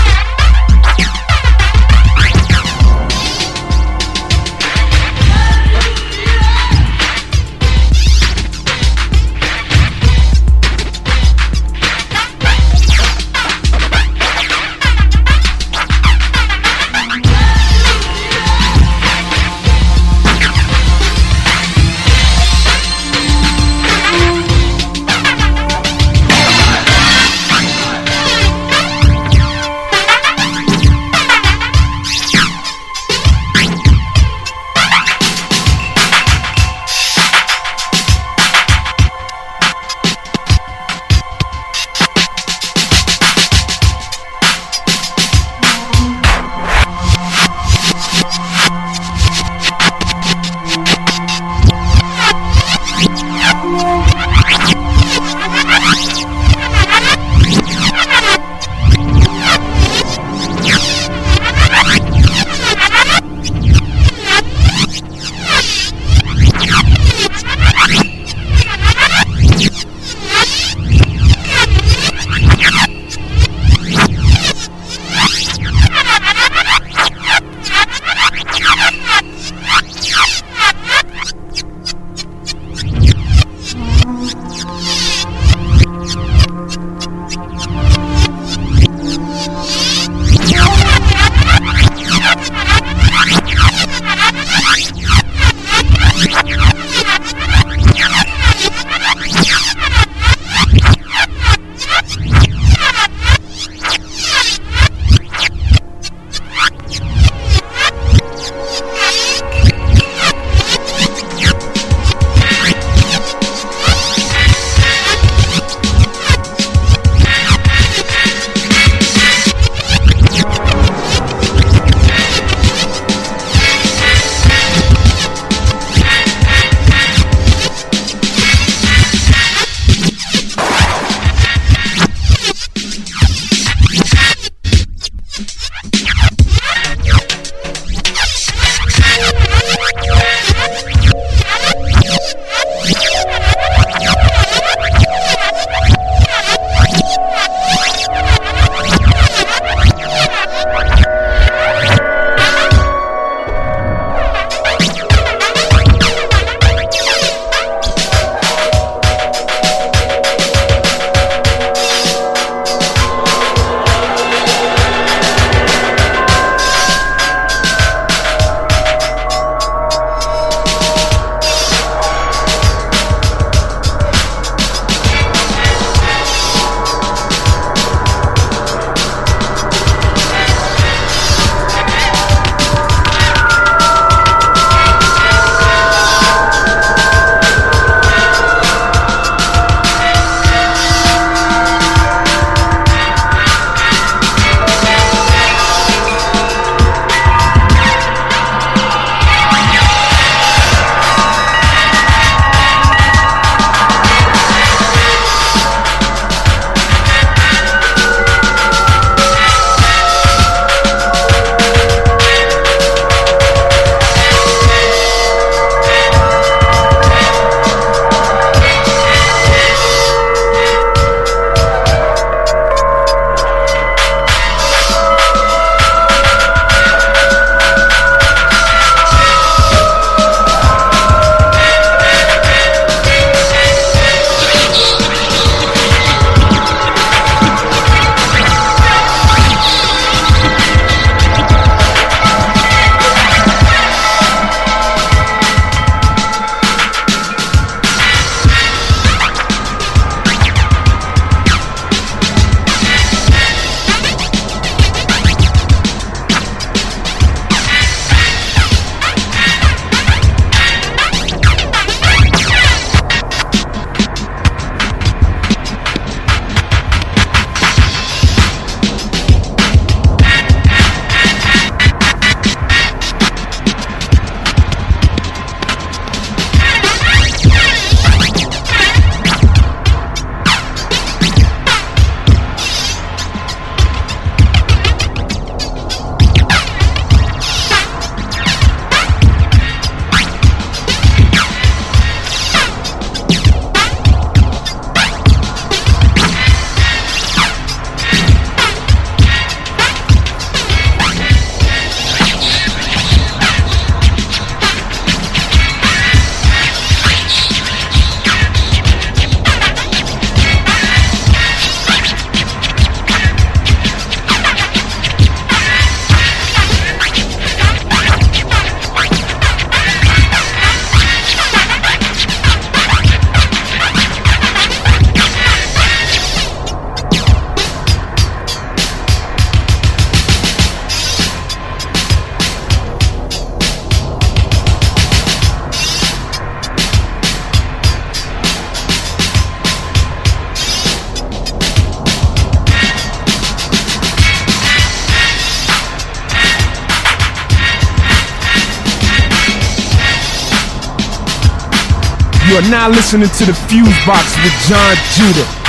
You are now listening to the FuseBox with Jon Judah.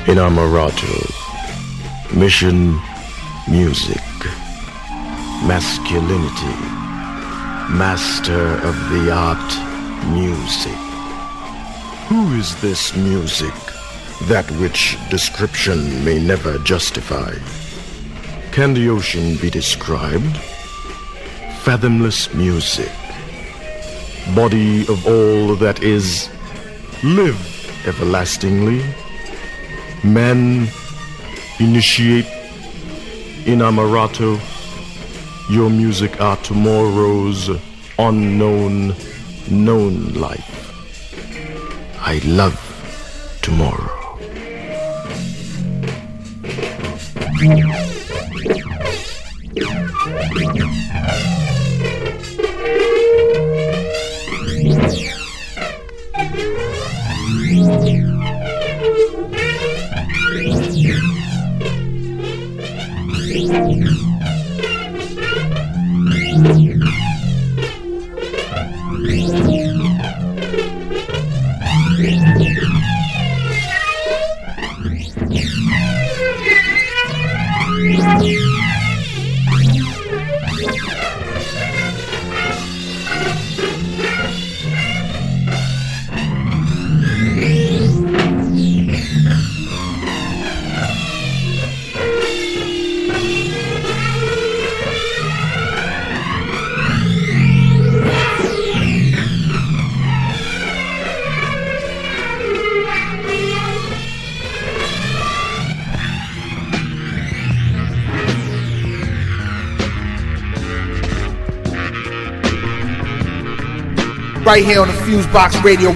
Inamerato, mission, music, masculinity, master of the art, music. Who is this music, that which description may never justify? Can the ocean be described? Fathomless music, body of all that is, live everlastingly. Men, initiate Inamerato. Your music are tomorrow's unknown, known life. I love tomorrow. Right here on the FuseBox Radio.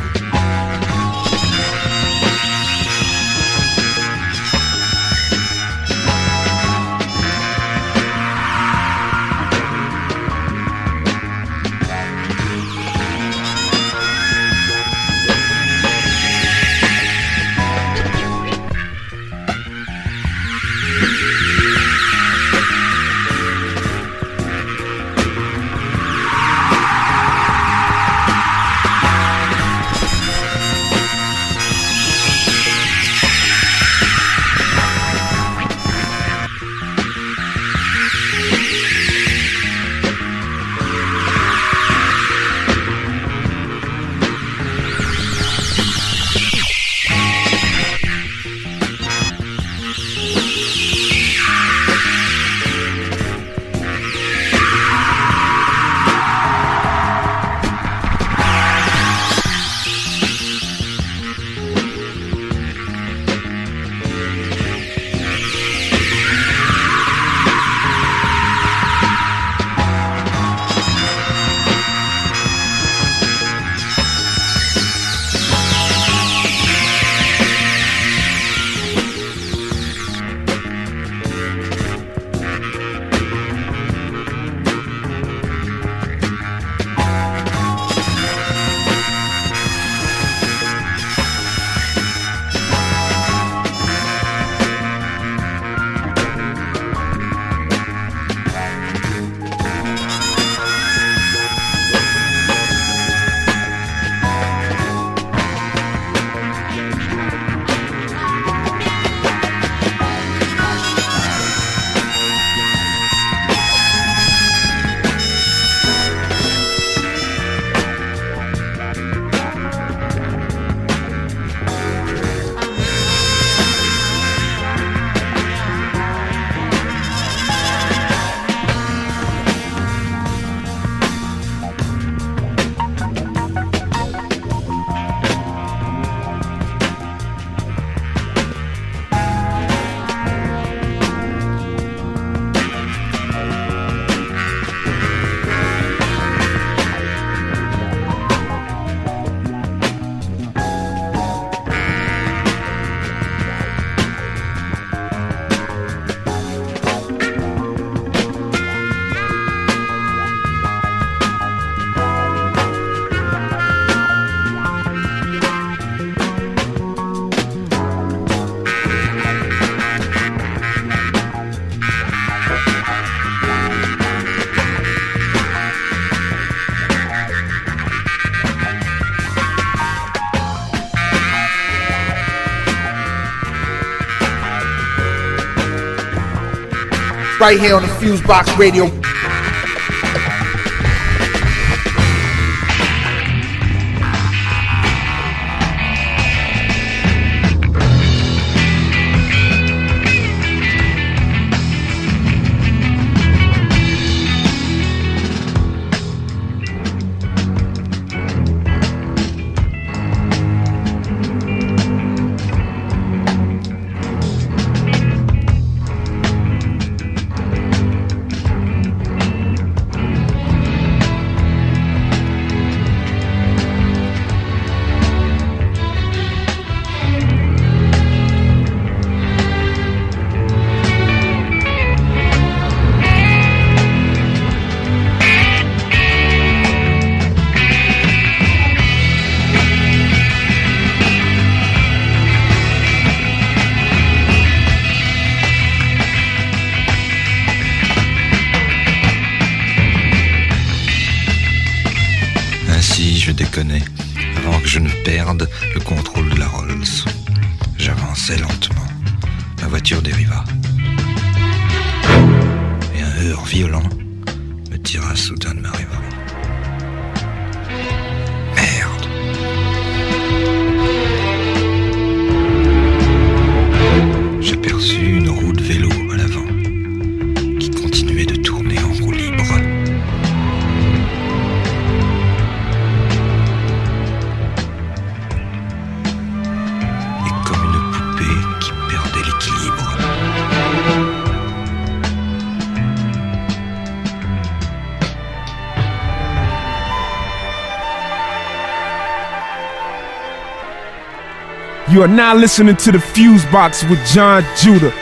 right here on the FuseBox Radio. Je déconnais, avant que je ne perde le contrôle de la Rolls. J'avançais lentement. Ma voiture dériva. Et un heurt violent me tira soudain de ma rêverie. Merde! J'aperçus une roue de vélo à l'avant, qui continuait de tourner en roue libre. You are now listening to the FuseBox with Jon Judah.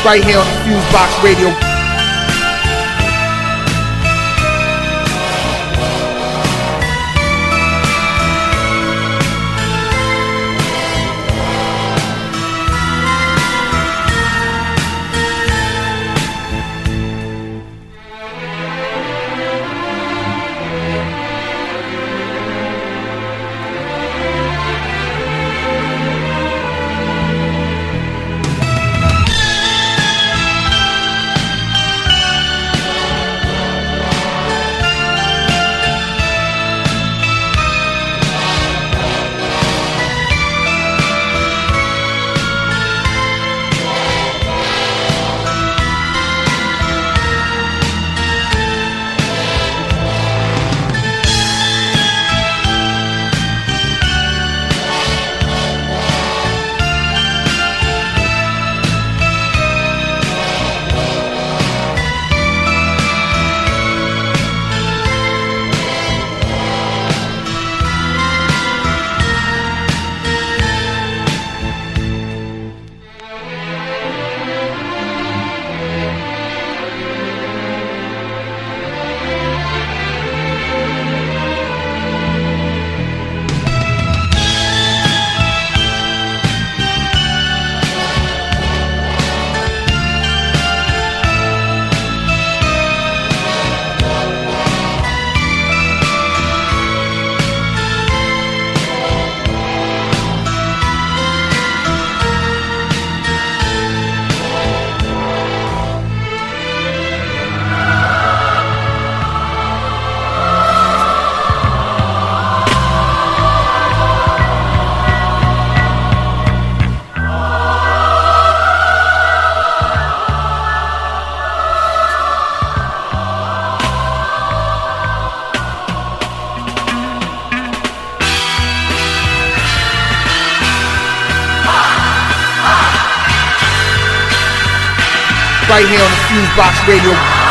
right here on the FuseBox Radio. Right here on the FuseBox Radio.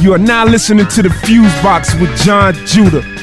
You are now listening to the FuseBox with Jon Judah.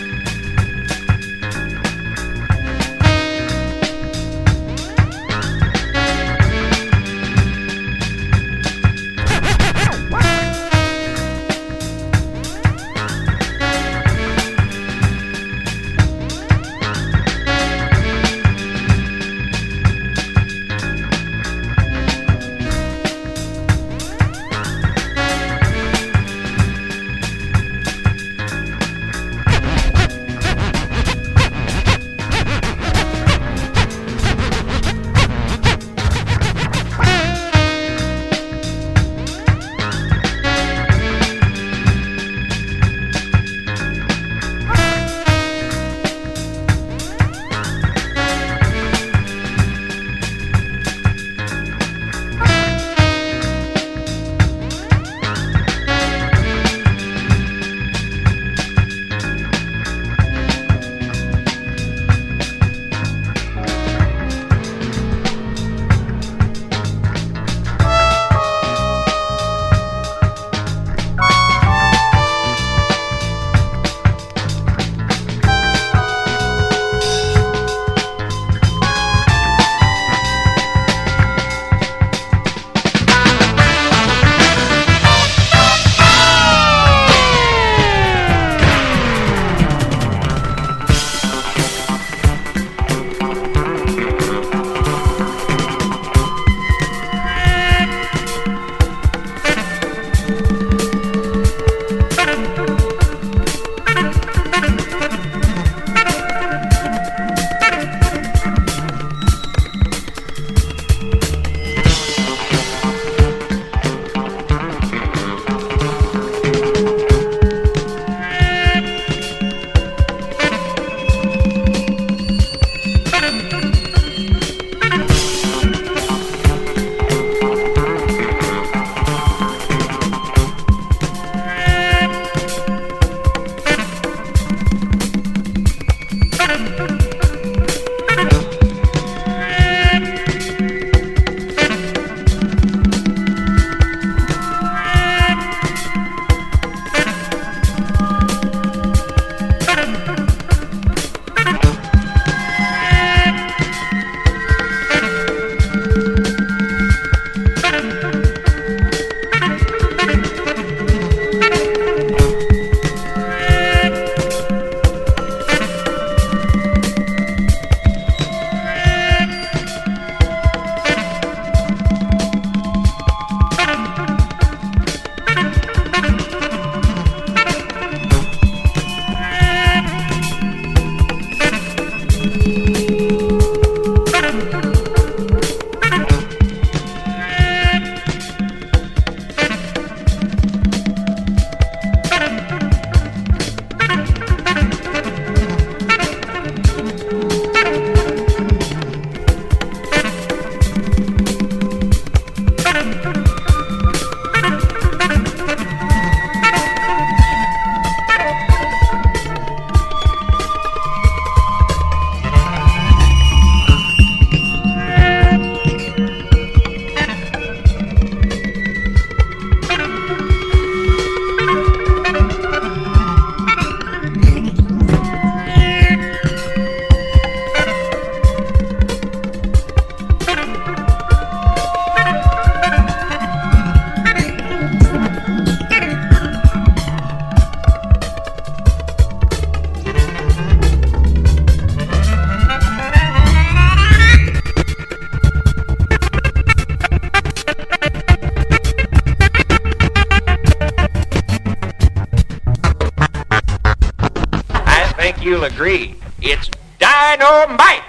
you'll agree, it's dynamite.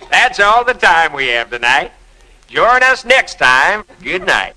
That's all the time we have tonight. Join us next time. Good night.